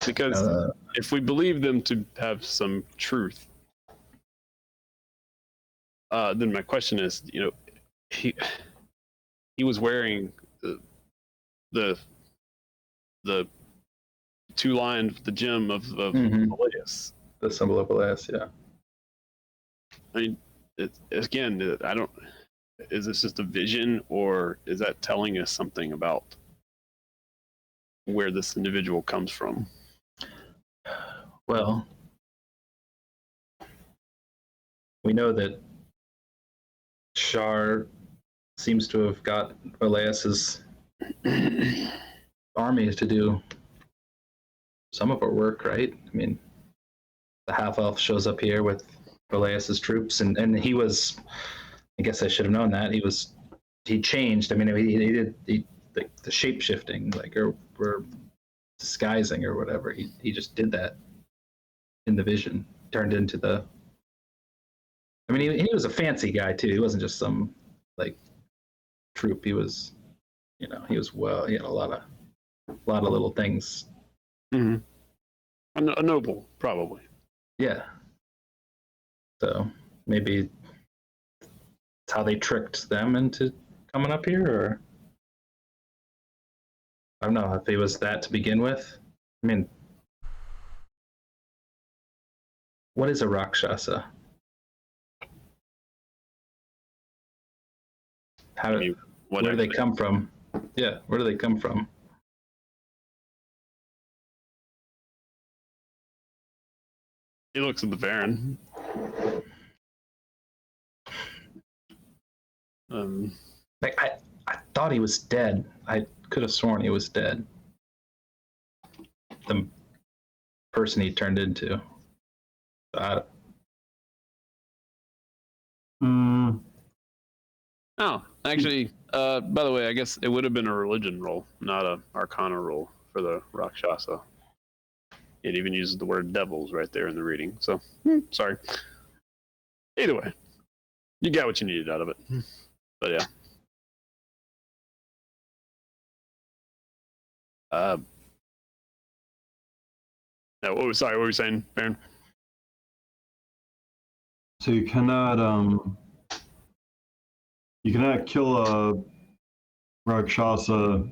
Because if we believe them to have some truth, then my question is, he was wearing the two-lined, the gem of Velaeus. The symbol of Efilas, yeah. I mean, again, I don't. Is this just a vision, or is that telling us something about where this individual comes from? Well, we know that Shar seems to have got Elias's army to do some of our work, right? I mean, the half elf shows up here with Elias's troops, and he was. I guess I should have known that he changed. I mean, he did the shape shifting, like or disguising or whatever. He just did that in the vision, turned into the. I mean, he was a fancy guy too. He wasn't just some like troop. He was, he was he had a lot of little things. Mm-hmm. A noble, probably. Yeah. So maybe it's how they tricked them into coming up here, or I don't know if it was that to begin with. I mean, what is a Rakshasa? How? Where do they come from? Yeah, where do they come from? He looks at the Baron. Like I thought he was dead. I could have sworn he was dead. The person he turned into. Oh, actually, by the way, I guess it would have been a religion roll, not a Arcana roll for the Rakshasa. It even uses the word devils right there in the reading. So, sorry. Either way, you got what you needed out of it. But yeah. No, what were you saying, Baron? So you cannot kill a Rakshasa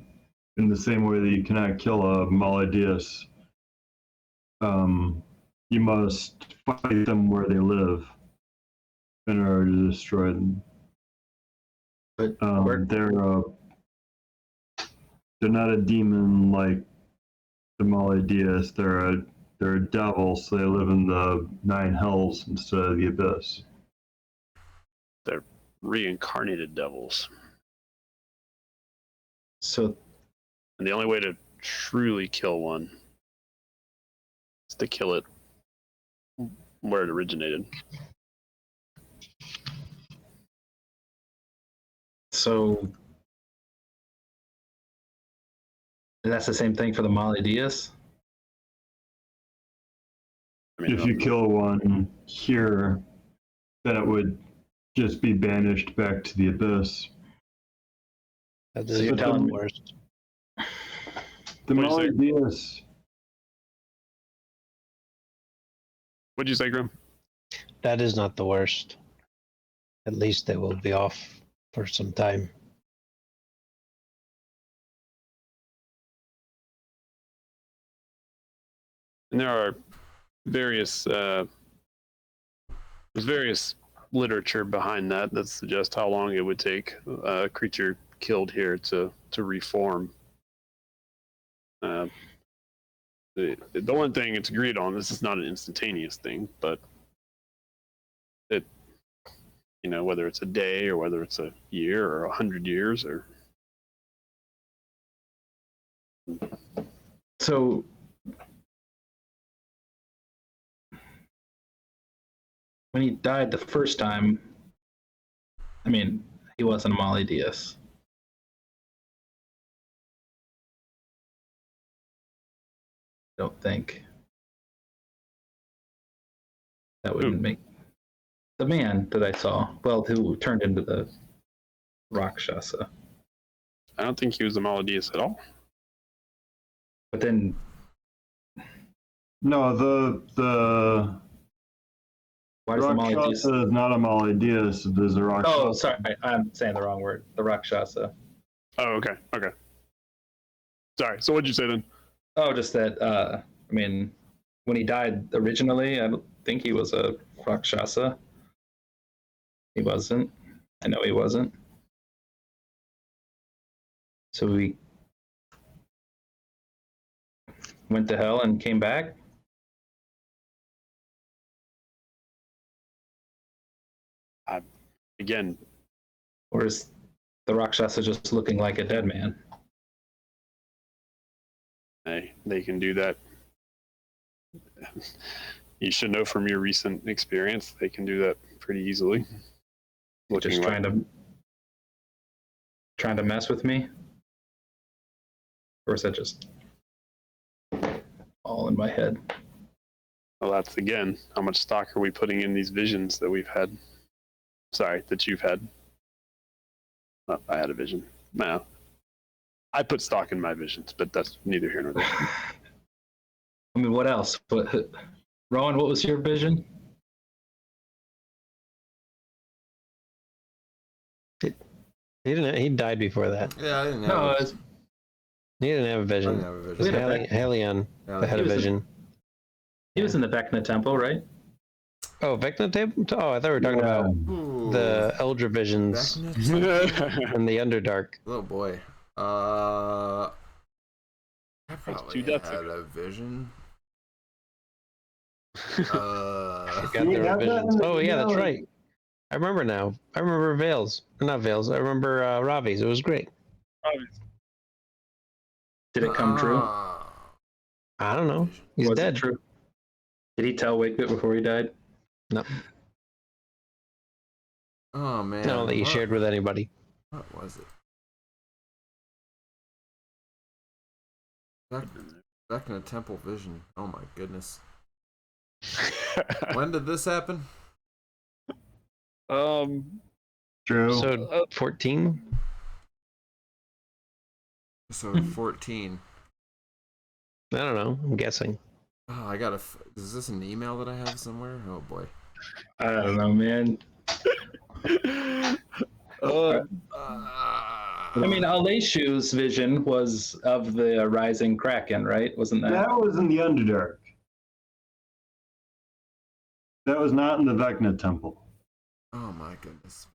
in the same way that you cannot kill a Maladius. You must fight them where they live in order to destroy them. But they're not a demon like the Maladius. They're a devil, so they live in the 9 hells instead of the abyss. They're reincarnated devils. So, and the only way to truly kill one is to kill it where it originated. So, and that's the same thing for the Maladius? I mean, if you kill one here, then it would just be banished back to the abyss. That is so the worst. The Maladius. What'd you say, Grim? That is not the worst. At least they will be off for some time. And there are various there's various literature behind that suggests how long it would take a creature killed here to reform. The one thing it's agreed on, this is not an instantaneous thing, but it, whether it's a day or whether it's a year or 100 years or. So when he died the first time, I mean, he wasn't a Maladius. I don't think. That wouldn't make the man that I saw, well, who turned into the Rakshasa. I don't think he was a Maladius at all. But then, no, the why does Rakshasa the Maladius is not a Maladius. There's a Rakshasa. Oh, sorry, I'm saying the wrong word. The Rakshasa. Oh, okay. Sorry. So what'd you say then? Oh, just that. I mean, when he died originally, I don't think he was a Rakshasa. He wasn't. I know he wasn't. So we went to hell and came back. Again, Or is the Rakshasa just looking like a dead man? they can do that. You should know from your recent experience, they can do that pretty easily. Just trying to mess with me? Or is that just all in my head? Well, that's again, how much stock are we putting in these visions that we've had? Sorry, that you've had. Oh, I had a vision. No. I put stock in my visions, but that's neither here nor there. I mean, what else? Rowan, what was your vision? He died before that. Yeah, I didn't have. No, He didn't have a I vision. didn't have a It was vision. Helion that had a vision. he was in the Vecna temple, right? Oh, Vecna table? Oh, I thought we were talking about Ooh. the Eldra visions Vecna? and the Underdark. Oh boy. I probably two deaths had a vision. Got You the have that visions. in the Oh yeah, that's email? right. I remember now. I remember Vales. Not Vales. I remember Ravi's. It was great. Did it come true? I don't know. He's Was dead. it true? Did he tell Wakebit before he died? No. Oh man. No, that you what- shared with anybody. What was it? Vecna Temple Vision. Oh my goodness. When did this happen? True. So 14. Episode 14. I don't know. I'm guessing. Oh, I gotta. Is this an email that I have somewhere? Oh boy. I don't know, man. I mean, Aleshu's vision was of the rising Kraken, right? Wasn't that? That was in the Underdark. That was not in the Vecna temple. Oh my goodness.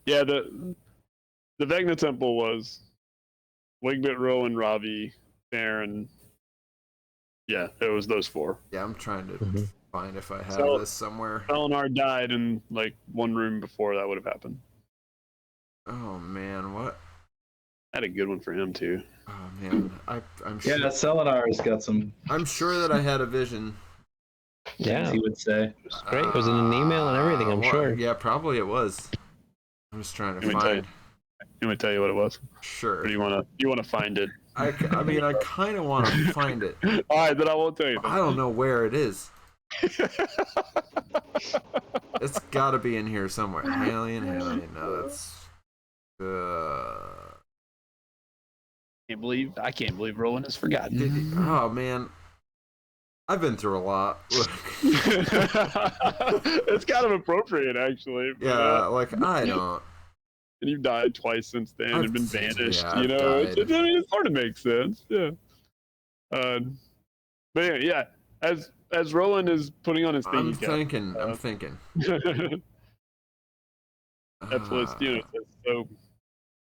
Yeah, the Vecna temple was Wigbit, Rowan, Ravi, Baron. Yeah, it was those four. Yeah, I'm trying to find if I have So- this somewhere. Eleanor died in like one room before that would have happened. Oh man, what? I had a good one for him too. Oh man, I'm Yeah, sure. Selenar's got some I'm sure that I had a vision. things Yeah. he would say. It's great. It was in an email and everything, I'm What- sure. Yeah, probably it was. I'm just trying to Let me tell you. find. You want me to tell you what it was? Sure. Or do you want to find it? I mean, I kind of want to find it. All right, then I won't tell you. I don't know where it is. It's got to be in here somewhere. Alien. No, that's. I can't believe Rowan has forgotten. Oh man, I've been through a lot. It's kind of appropriate, actually. But, Yeah, like I don't. and you've died twice since then and been I've- banished. yeah, You know, I've it's, I mean, it sort of makes sense. Yeah. But yeah, as Roland is putting on his I'm thinking thinking. I'm thinking. cap, Efilas, you know, so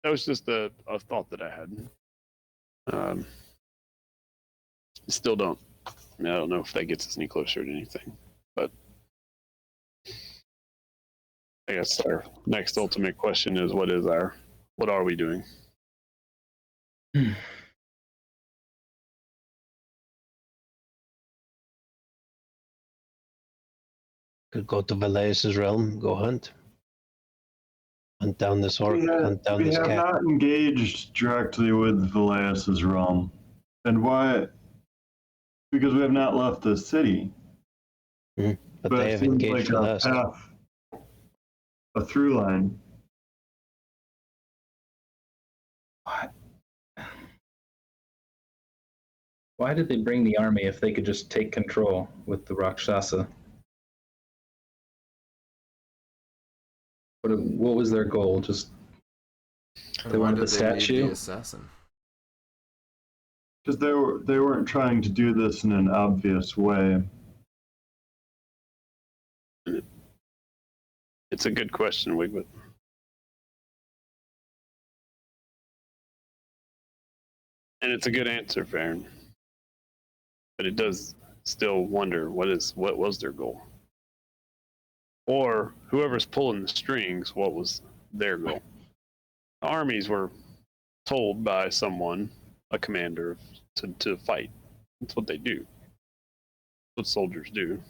that was just a thought that I had. Still don't. I mean, I don't know if that gets us any closer to anything, but I guess our next ultimate question is what are we doing? Could go to Velaeus' realm, go hunt. Hunt down this orc, hunt down We this have cat. not engaged directly with Velaeus' realm. And why? Because we have not left the city. But they it have seems engaged like with a us. path, a through line. Why did they bring the army if they could just take control with the Rakshasa? What was their goal? Just they Why wanted did the they need statue? the assassin? Because they weren't trying to do this in an obvious way. It's a good question, Wiglet. And it's a good answer, Farron. But it does still wonder what was their goal? Or whoever's pulling the strings, what was their goal? The armies were told by someone, a commander, to fight. That's what they do. That's what soldiers do.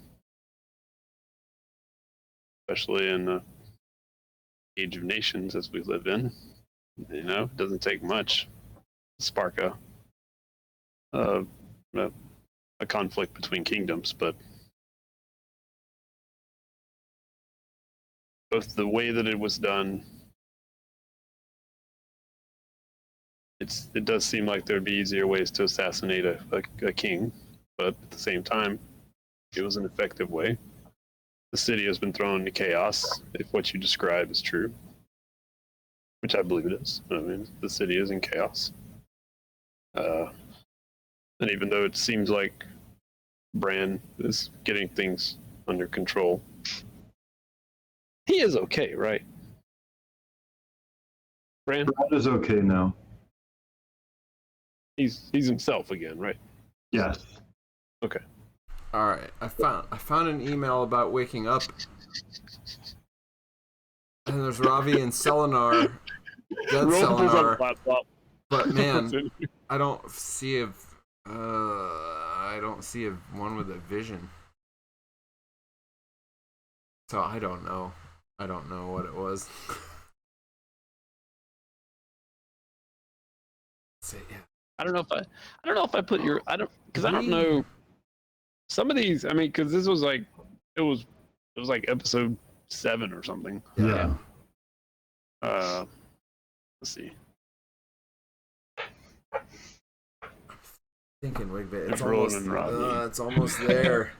Especially in the age of nations as we live in. You know, it doesn't take much to spark a conflict between kingdoms, but both the way that it was done, it does seem like there'd be easier ways to assassinate a king, but at the same time, it was an effective way. The city has been thrown into chaos, if what you describe is true, which I believe it is. I mean, the city is in chaos. And even though it seems like Bran is getting things under control, he is okay, right? Bran? Brad is okay now. He's himself again, right? Yes. Okay. All right, I found an email about waking up, and there's Ravi and Selenar, dead Selenar. But man, I don't see one with a vision. So I don't know. I don't know what it was. So, yeah. I don't know if I put your, because I don't know some of these. I mean, because this was like it was like episode 7 or something. Yeah. Let's see. Thinking Wigbit, It's it's almost there.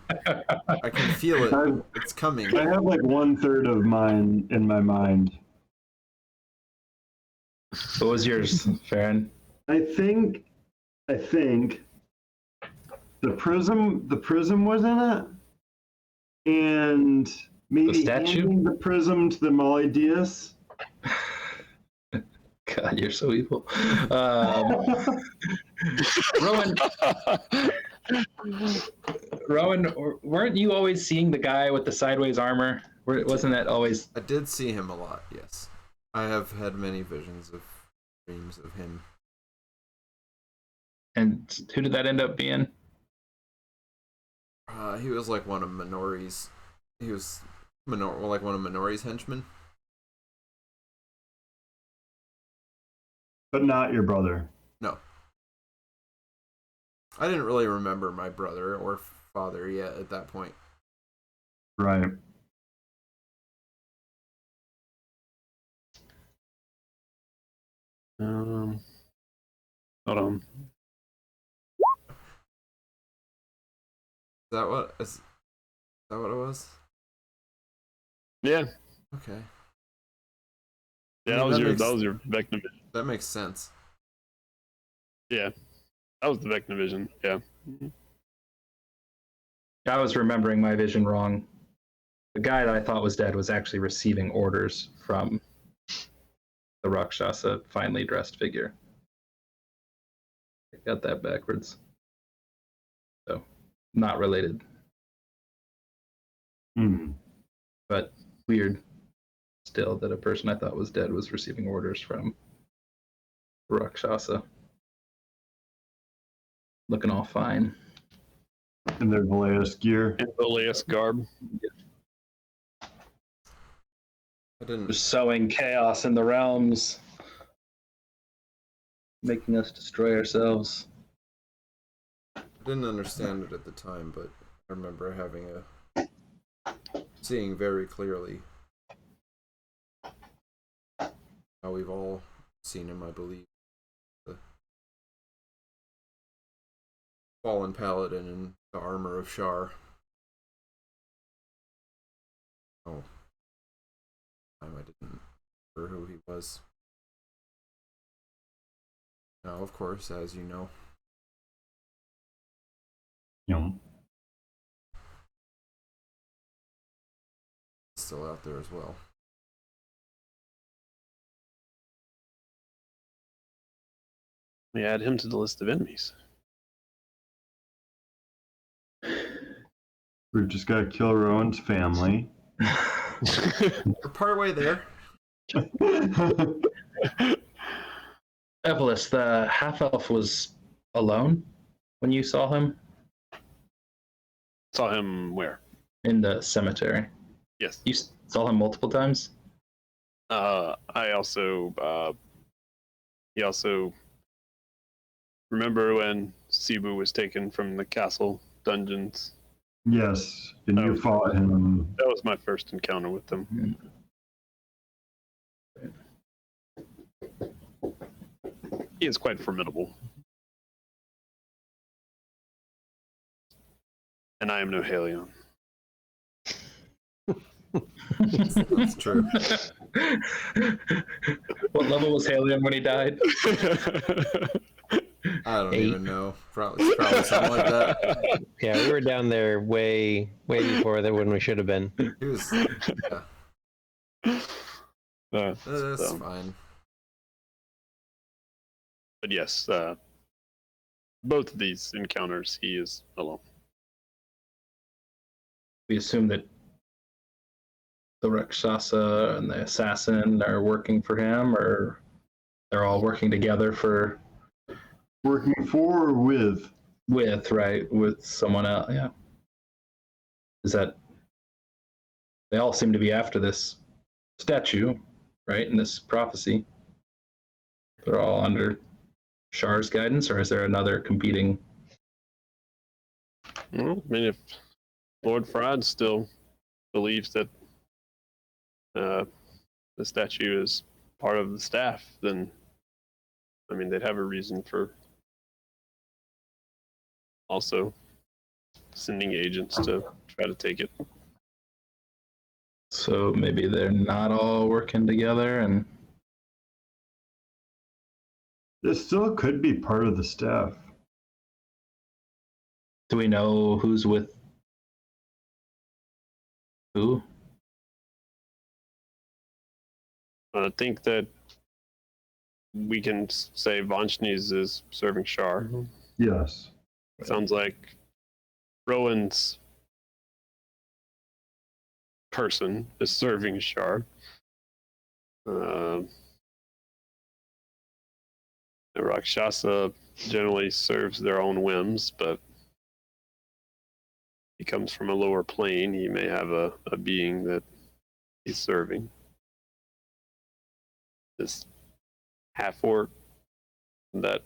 I can feel it. It's coming. I have like 1/3 of mine in my mind. What was yours, Farron? I think the prism was in it, and maybe The statue? handing the prism to the Molly Diaz. God, you're so evil. Rowan, weren't you always seeing the guy with the sideways armor? Wasn't that always? I did see him a lot, yes. I have had many visions of dreams of him. And who did that end up being? He was like one of Minori's. He was like one of Minori's henchmen. But not your brother. No. I didn't really remember my brother or father yet at that point. Right. Hold on. Is that what it was? Yeah. Okay. Yeah, I mean, that was your Vecna vision. That makes sense. Yeah. That was the Vecna vision. Yeah. I was remembering my vision wrong. The guy that I thought was dead was actually receiving orders from the Rakshasa finely dressed figure. I got that backwards. So, not related. But weird still that a person I thought was dead was receiving orders from Rakshasa. Looking all fine. In their Velaeus gear. And Velaeus garb. I didn't. Just sowing chaos in the realms, making us destroy ourselves. I didn't understand it at the time, but I remember seeing very clearly how we've all seen him, I believe. The fallen paladin in the armor of Shar. Oh. I didn't remember who he was. Now, of course, as you know. Yeah. Still out there as well. We add him to the list of enemies. We've just got to kill Rowan's family. We're partway there. Efilas, the half elf was alone when you saw him Saw him where? in the cemetery. Yes. You saw him multiple times? I also he also remember when Cebu was taken from the castle dungeons. Yes, and you fought him. That was my first encounter with them. He is quite formidable. And I am no Halion. That's true. What level was Halion when he died? I don't 8. even know. Probably something like that. Yeah, we were down there way before that when we should have been. He was. Yeah, that's So, fine. but yes, both of these encounters, he is alone. We assume that the Rakshasa and the assassin are working for him, or they're all working together Working for or with? with someone else. Yeah. Is that they all seem to be after this statue, right? In this prophecy. They're all under Shar's guidance, or is there another competing? Well, I mean, if Lord Frod still believes that the statue is part of the staff, then I mean, they'd have a reason for also sending agents to try to take it. So maybe they're not all working together, and This still could be part of the staff. do we know who's with who? I think that we can say Vanshni's is serving Shar. Yes. Sounds like Rowan's person is serving Shar. The Rakshasa generally serves their own whims, but he comes from a lower plane. He may have a being that he's serving. This half-orc that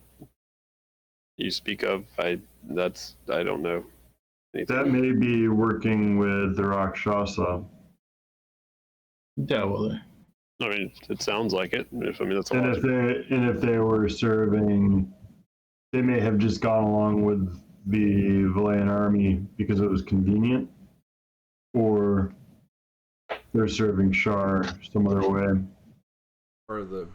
you speak of, I don't know anything. That may be working with the Rakshasa. Yeah, well, I mean, it sounds like it. That's a And if they were serving, they may have just gone along with the Valayan army because it was convenient, or they're serving Shar some other way. Or the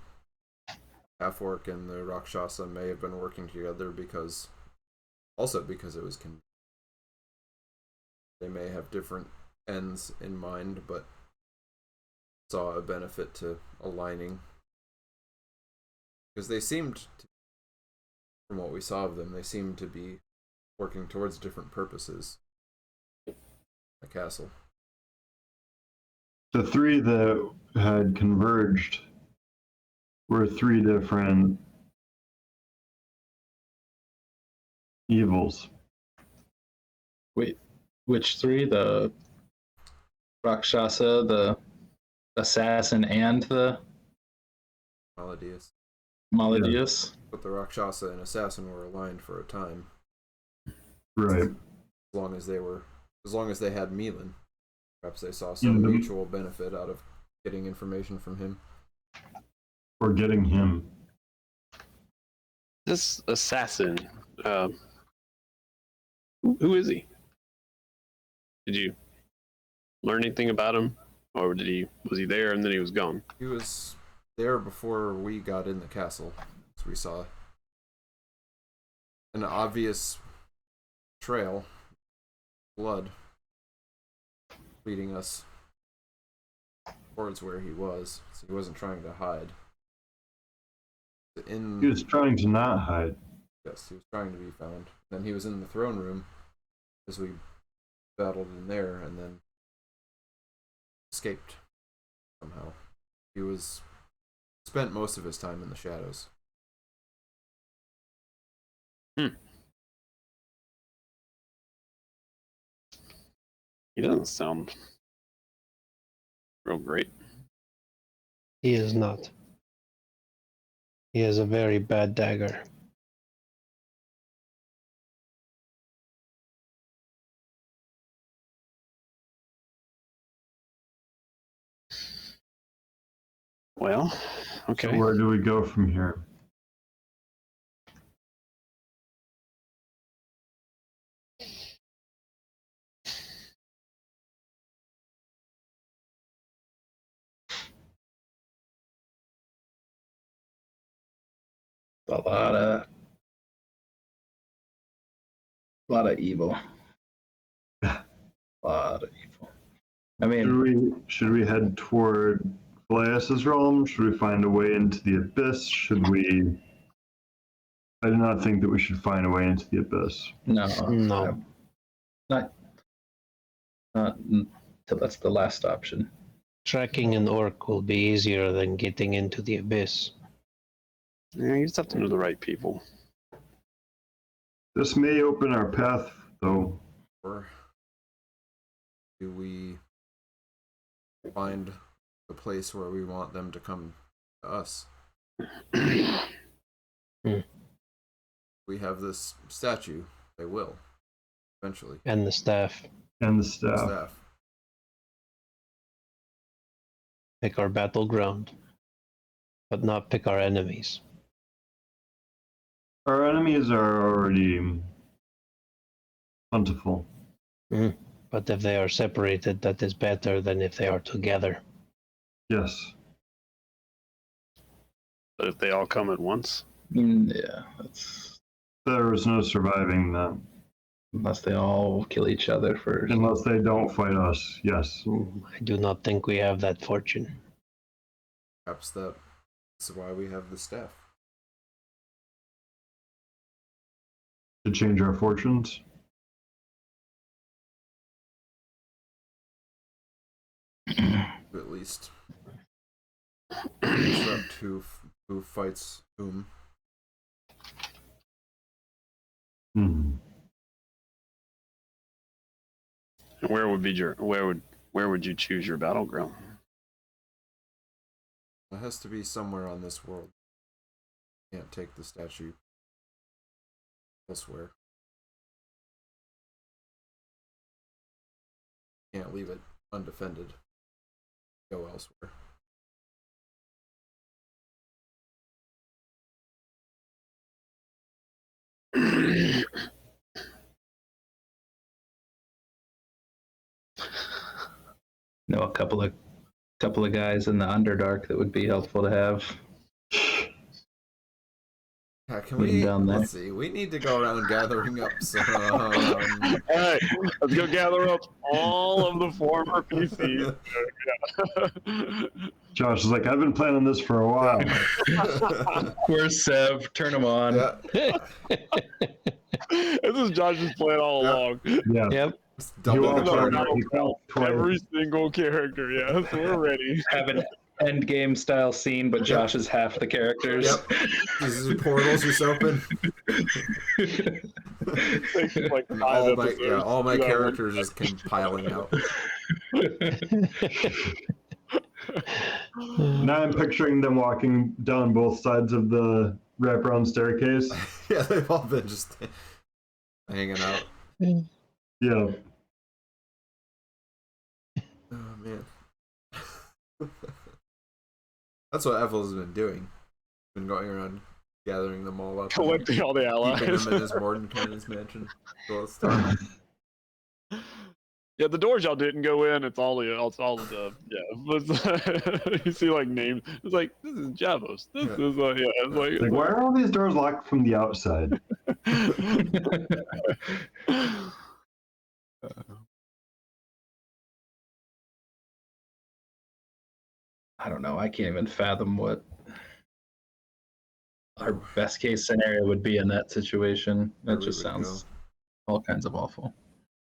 half-orc and the Rakshasa may have been working together because it was convenient. They may have different ends in mind, but saw a benefit to aligning. Because they seemed to, from what we saw of them, they seemed to be working towards different purposes. The castle. The three that had converged were three different evils. wait, which three? The Rakshasa, the assassin, and the Maladius. Maladius? But the Rakshasa and Assassin were aligned for a time. Right. As long as they had Meilin. Perhaps they saw some mutual benefit out of getting information from him. Or getting him. This assassin, who is he? Did you learn anything about him, or was he there and then he was gone? He was there before we got in the castle. So we saw an obvious trail, blood, leading us towards where he was. So he wasn't trying to hide. in. He was trying to not hide. Yes, he was trying to be found. Then he was in the throne room as we battled in there, and then escaped somehow. He was spent most of his time in the shadows. He doesn't sound real great. He is not. He has a very bad dagger. Well, okay. So where do we go from here? A lot of evil. A lot of evil. I mean, Should we head toward Phileas' realm? Should we find a way into the abyss? Should we? I do not think that we should find a way into the abyss. no, not until that's the last option. Tracking an orc will be easier than getting into the abyss. Yeah, you just have to know the right people. This may open our path, though. Or do we find the place where we want them to come to us? We have this statue. They will eventually. And the staff. And the The staff. staff. Pick our battleground, but not pick our enemies. Our enemies are already plentiful. But if they are separated, that is better than if they are together. Yes. But if they all come at once, Yeah, that's There is no surviving them. unless they all kill each other first. Unless they don't fight us, yes. I do not think we have that fortune. Perhaps that's why we have the staff. To change our fortunes. At least disrupt who fights whom. where would you choose your battleground? It has to be somewhere on this world. Can't take the statue elsewhere. Can't leave it undefended. Go elsewhere. Know a couple of guys in the Underdark that would be helpful to have. Yeah, can Put 'em we? down there. Let's see. We need to go around gathering up some. Alright, let's go gather up all of the former PCs. Josh is like, I've been planning this for a while. Where's Sev? Turn him on. Yeah. This is Josh's plan all along. Yeah. Yep. Double You the are charge. twice. Every single character, yeah, so we're ready. Have an end game style scene, but Josh is half the characters. Yep. These portals just open. Takes like 5 episodes. All my characters just compiling out. Now I'm picturing them walking down both sides of the wraparound staircase. Yeah, they've all been just hanging out. Yeah. Oh man. That's what Efilas has been doing. Been going around gathering them all up. Collecting all the allies. Keeping them in his Mordenkainen's mansion. So it's time. Yeah, the doors y'all didn't go in. It's all the you see like names. It's like this is Javos. This is it's like Like, why are all these doors locked from the outside? I don't know. I can't even fathom what our best case scenario would be in that situation. Where That we just would sounds all kinds of awful.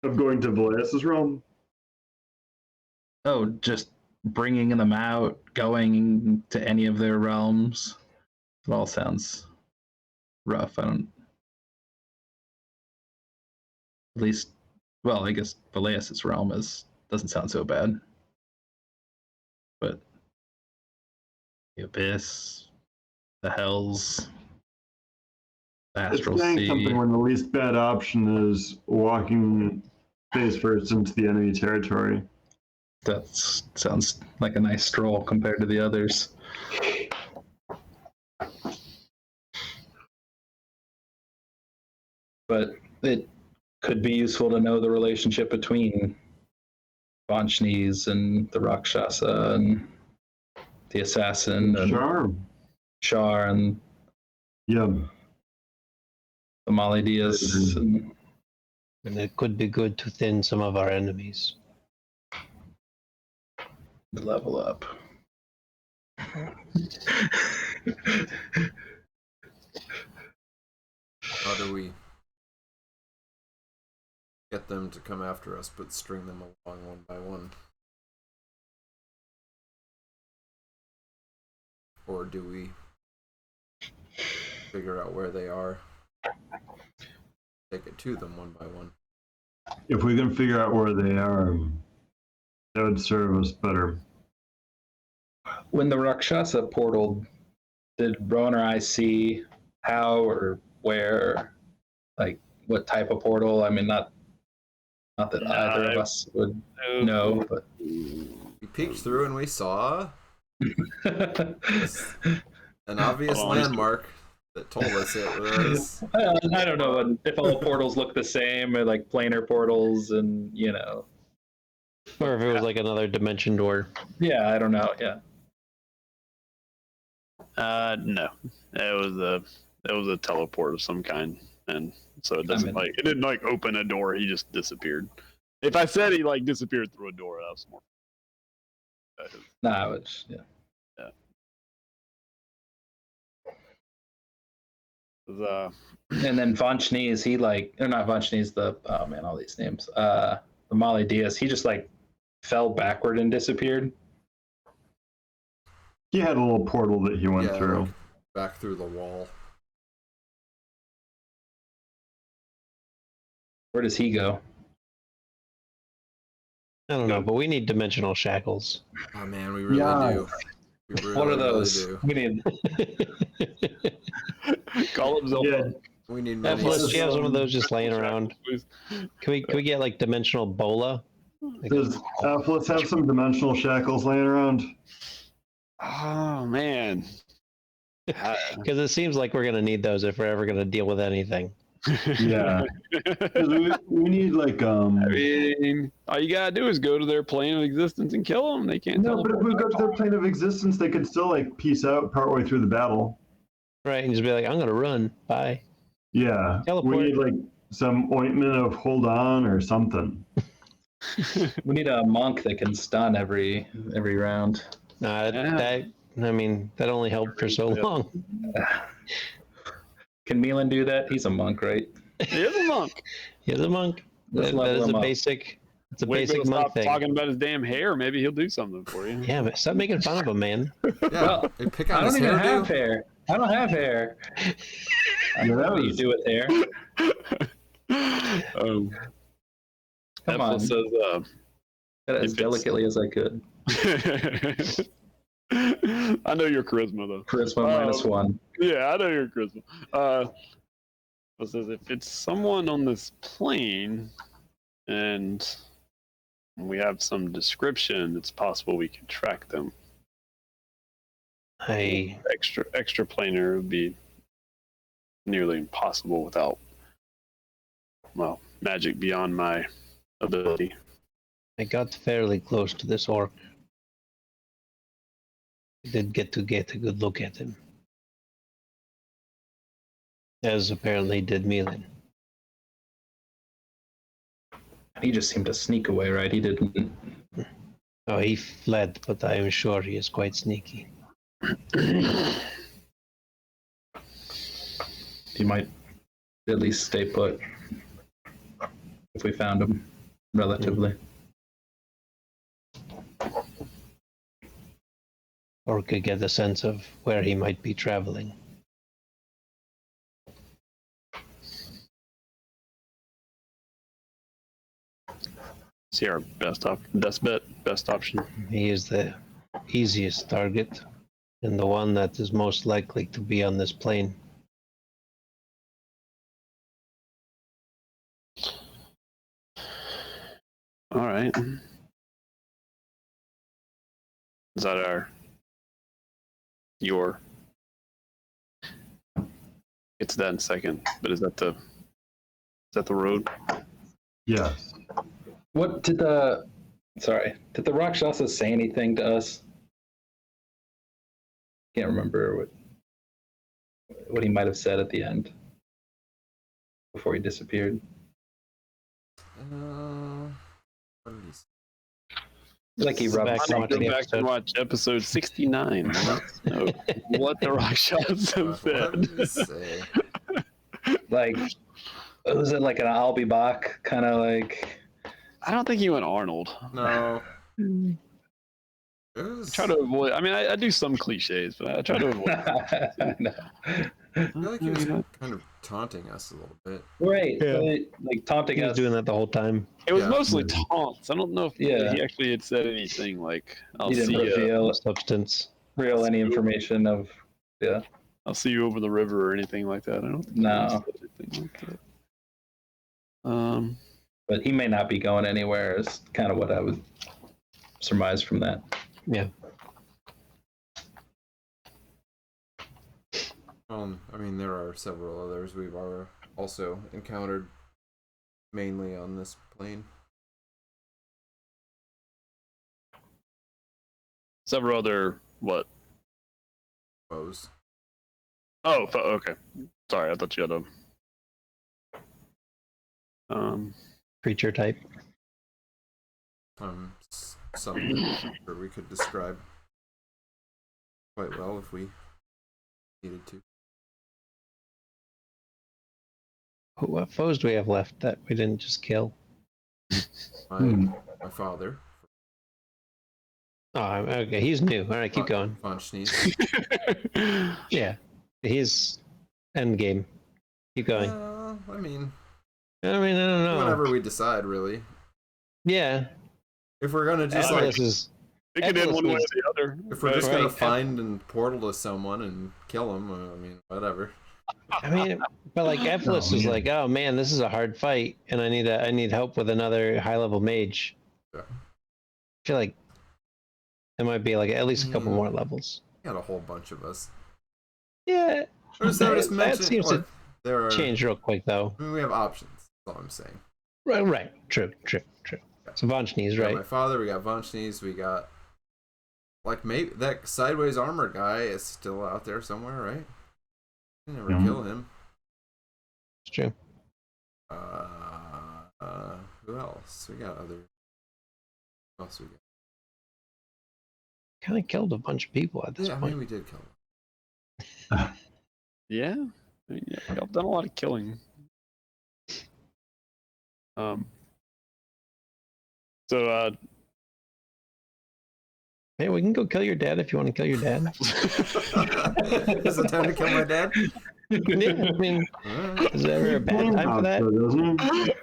I'm going to Velias's realm. Oh, just bringing them out, going to any of their realms. It all sounds rough. I don't. At least, well, I guess Velias's realm doesn't sound so bad. But the abyss, the hells, the It's astral saying sea. something when the least bad option is walking face first into the enemy territory. That sounds like a nice stroll compared to the others. But it could be useful to know the relationship between Vanchnes and the Rakshasa and the assassin and Charm. Char and Yeah. the Maladias. And it could be good to thin some of our enemies. level up. How do we get them to come after us, but string them along one by one? Or do we figure out where they are? Take it to them one by one. If we can figure out where they are, that would serve us better. When the Rakshasa portal, did Rowan or I see how or where, like what type of portal? I mean, not that either of us would know, but We peeked through and we saw an obvious Hold on. landmark that told us it was. I don't know if all portals look the same or like planar portals, and Or if it was like another dimension door. yeah, I don't know. Yeah, No, it was a teleport of some kind, and so it doesn't it didn't like open a door. He just disappeared. If I said he like disappeared through a door, that was more. nah, it's yeah. And then Vanchnes, he or not Vanchnes, all these names. The Mali Diaz, he just like fell backward and disappeared. He had a little portal that he went through. Like back through the wall. Where does he go? I don't know, but we need dimensional shackles. Oh man, we really do. We really, What are those? Really do. We need. Call him Zelda. Yeah, We need many. Efilas, do you have some of those just laying around? Can we get like dimensional bola? does Efilas have some dimensional shackles laying around? Oh man. Because it seems like we're gonna need those if we're ever gonna deal with anything. Yeah. 'Cause we need like I mean, all you gotta do is go to their plane of existence and kill them. They can't. No, but if we go to their plane of existence, they could still like peace out partway through the battle. Right, and just be like, I'm gonna run. Bye. Yeah. Teleport. We need like some ointment of hold on or something. We need a monk that can stun every round. Nah, that only helped for so long. Can Meilin do that? He's a monk, right? He is a monk. He's a monk. Let's That level is him a up. basic. It's a Wait, basic monk stop thing. talking about his damn hair. Maybe he'll do something for you. Yeah, but stop making fun of him, man. Yeah, Well, they pick I on don't his even hairdo. have hair. I don't have hair. I don't know what you do with hair. Come on. Says, Got it as if it's- delicately as I could. I know your charisma though. Charisma -1. Yeah, I know your charisma. It says if it's someone on this plane and we have some description, it's possible we can track them. Extra planar would be nearly impossible without magic beyond my ability. I got fairly close to this orc. I did get a good look at him. As apparently did Meilin. He just seemed to sneak away, right? He didn't. Oh, he fled, but I am sure he is quite sneaky. he might at least stay put if we found him relatively. Or could get a sense of where he might be traveling. See our best option. He is the easiest target and the one that is most likely to be on this plane. All right. Is that your? It's that in a second, but is that the road? Yes. What did the Rakshasa say anything to us? Can't remember what he might have said at the end before he disappeared. What did he say? Like he Go rubbed back and watch Go the back episode. and watch episode 69. Let's know what the Rakshasa What said. did he say? like, was it like an I'll be back kind of like? I don't think he went Arnold. No. It was, I try to avoid. I mean, I do some cliches, but I try to avoid. No. I feel like he was kind of taunting us a little bit. Right, Yeah. like taunting He was us. doing that the whole time. It was Yeah. mostly taunts. I don't know if Yeah. he actually had said anything like, "I'll He didn't see you. reveal Substance. any information of. Yeah. I'll see you over the river" or anything like that. I don't think No. he said anything like that. But he may not be going anywhere. Is kind of what I would surmise from that. Yeah. I mean, there are several others we've also encountered, mainly on this plane. Several other what? Foes. Oh, okay. Sorry, I thought you had a. Creature type. Some sure we could describe quite well if we needed to. What foes do we have left that we didn't just kill? My father, Oh, okay. He's new. All right, keep going. Von Schnees. Yeah, he's end game. Keep going. I mean, I don't know. whenever we decide, really. Yeah. If we're gonna just Efilas is. It could end Efilas one way or was- the other. if we're just gonna Right. find and portal to someone and kill him, I mean, whatever. I mean, but like Efilas is yeah. like, oh man, this is a hard fight, and I need help with another high level mage. Yeah. I feel like there might be like at least a couple more levels. Got a whole bunch of us. Yeah. I was just That mentioning, seems to look, there are. change real quick though. I mean, we have options. That's all I'm saying. Right. True. So Von Schnees, We got right? my father. We got Von Schnees. We got like maybe that sideways armor guy is still out there somewhere, right? You never Mhm. kill him. It's true. Who else? We got other. Who else we got? Kind of killed a bunch of people at this Yeah, I point. mean we did kill him. Yeah, I mean, yeah, I've done a lot of killing. So Hey, we can go kill your dad if you want to kill your dad. Is it time to kill my dad? Yeah, I mean, Alright. is there ever a bad time for that? Doesn't it?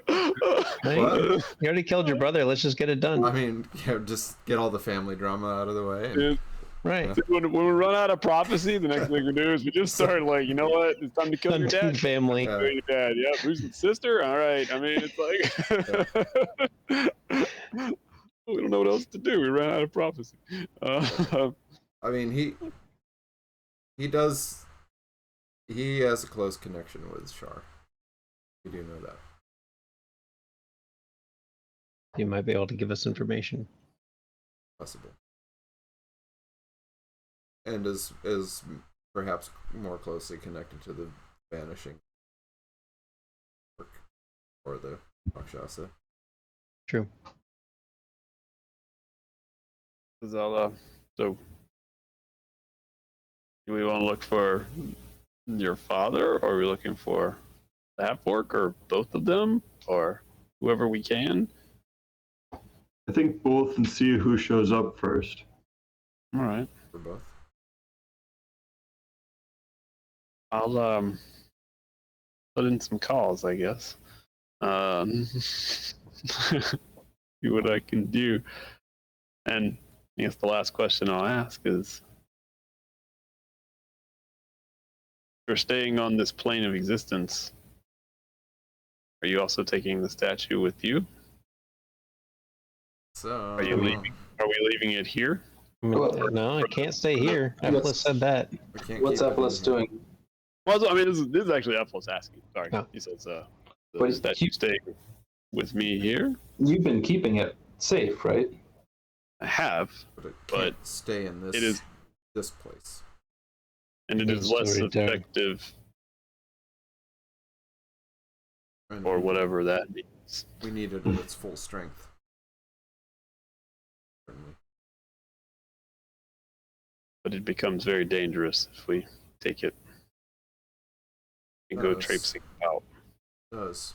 Right? What? You already killed your brother. Let's just get it done. I mean, yeah, just get all the family drama out of the way. And, Dude, Right. when we run out of prophecy, the next thing we do is we just start like, you know what? It's time to kill your Done dad. family. Yeah. Kill your dad. Yep. Who's the sister? All right. I mean, it's like we don't know what else to do. We ran out of prophecy. I mean, he does. He has a close connection with Shar. We do know that. You might be able to give us information. Possible. And is perhaps more closely connected to the vanishing work or the Rakshasa. True. So do we want to look for your father, or are we looking for the half-orc, or both of them, or whoever we can? I think both, and see who shows up first. All right. For both. I'll put in some calls, I guess. See what I can do. And I guess the last question I'll ask is, you're staying on this plane of existence. Are you also taking the statue with you? So Are you leaving? Are we leaving it here? No, I can't stay here. Efilas said that. we can't What's keep it in Efilas here. doing? Well, I mean, this is actually Efilas asking. Sorry, Oh. he says, But the statue staying with me here. You've been keeping it safe, right? I have, But it can't but stay in this it is- this place. and it Needs is to less return. effective, And or whatever that means. we need it at its full strength. Certainly. But it becomes very dangerous if we take it and go Does. traipsing out. It does.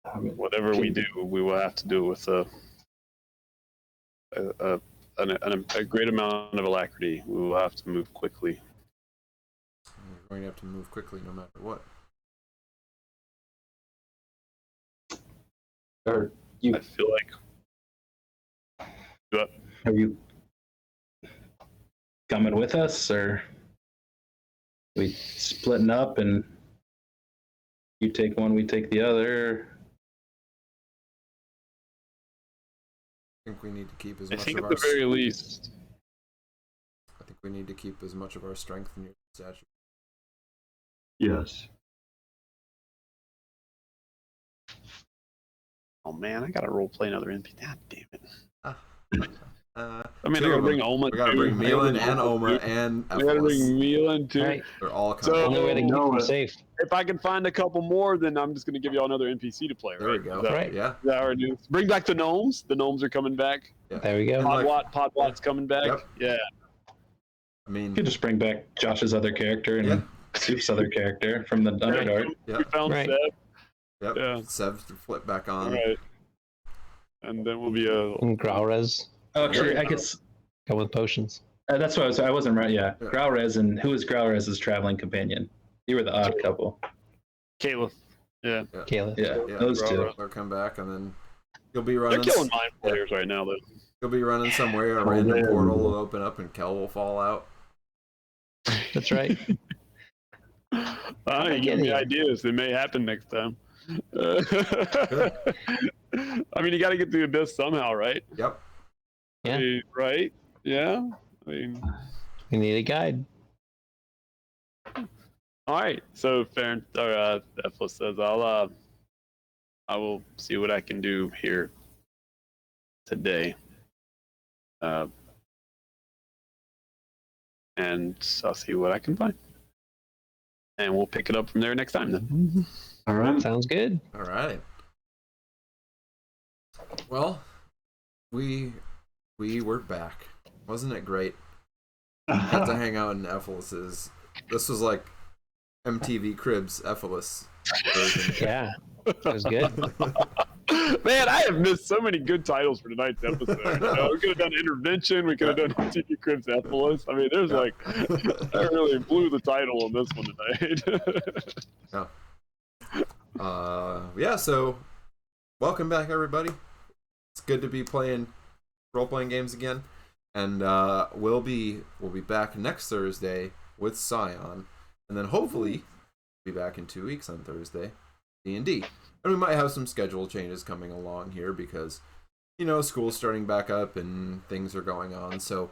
I mean, Whatever we do, we will have to do it with a great amount of alacrity. We will have to move quickly. We're going to have to move quickly no matter what. Are I feel like. are you coming with us, or we splitting up and you take one, we take the other? I think we need to keep as I much think of at our. the very least, I think we need to keep as much of our strength in your statue. Yes. oh man, I gotta role play another NPC. God damn it! I I mean, I two gotta of bring them. Oma. We gotta too. bring Meilin I gotta and bring Oma too. and We gotta bring Efilas. Meilin too. Right. They're all So- coming. Only way to keep No, them it- safe. If I can find a couple more, then I'm just gonna give you all another NPC to play. There Right? we go. Is that, Right. Yeah. is that how it is? Bring back the gnomes. The gnomes are coming back. There we go. And like- Podwat's coming back. Yep. Yeah. I mean, You could just bring back Josh's other character and Yeah. Soup's other character from the Underdark. Yeah. We found Right. Seb. yep. Yeah. Sev to flip back All on. right. And then we'll be a. And Growrez. Oh, actually, I guess Come with potions. that's what I wasn't right. Yeah, Yeah. Growrez, and who was Growrez's traveling companion? You were the odd couple. Caleb. Yeah. Kayla. Yeah, Yeah. those two. They'll come back, and then you'll be They're running. killing mind players right now, though. You'll be running somewhere. A random portal will open up, and Kel will fall out. That's right. You give me ideas. It may happen next time. I mean, you got to get to the abyss somehow, right? Yep. Yeah. I mean, right? Yeah. I mean, We need a guide. all right. So, Efilas says, I will see what I can do here today. And I'll see what I can find. And we'll pick it up from there next time then. All right. Sounds good. All right. Well, we were back. Wasn't it great? Got to hang out in Efilas's. This was like MTV Cribs Efilas version. Yeah. It was good. Man, I have missed so many good titles for tonight's episode. We could have done Intervention. We could have done TV Cribs Efilas. I mean, there's like, I really blew the title on this one tonight. Yeah, so welcome back, everybody. It's good to be playing role-playing games again. And we'll be back next Thursday with Scion. And then hopefully be back in 2 weeks on Thursday, D&D. And we might have some schedule changes coming along here because, school's starting back up and things are going on. So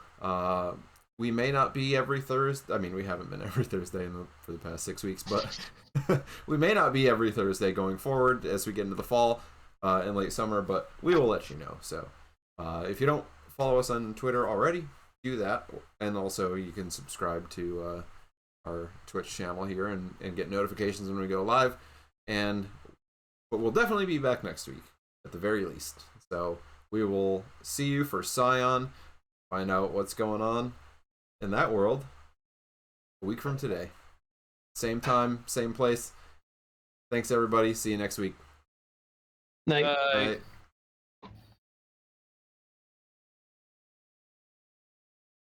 we may not be every Thursday. I mean, we haven't been every Thursday for the past 6 weeks, but we may not be every Thursday going forward as we get into the fall and late summer, but we will let you know. So if you don't follow us on Twitter already, do that. And also you can subscribe to our Twitch channel here and get notifications when we go live. But we'll definitely be back next week, at the very least. So we will see you for Scion, find out what's going on in that world a week from today. same time, same place. Thanks everybody. See you next week. Night. Bye.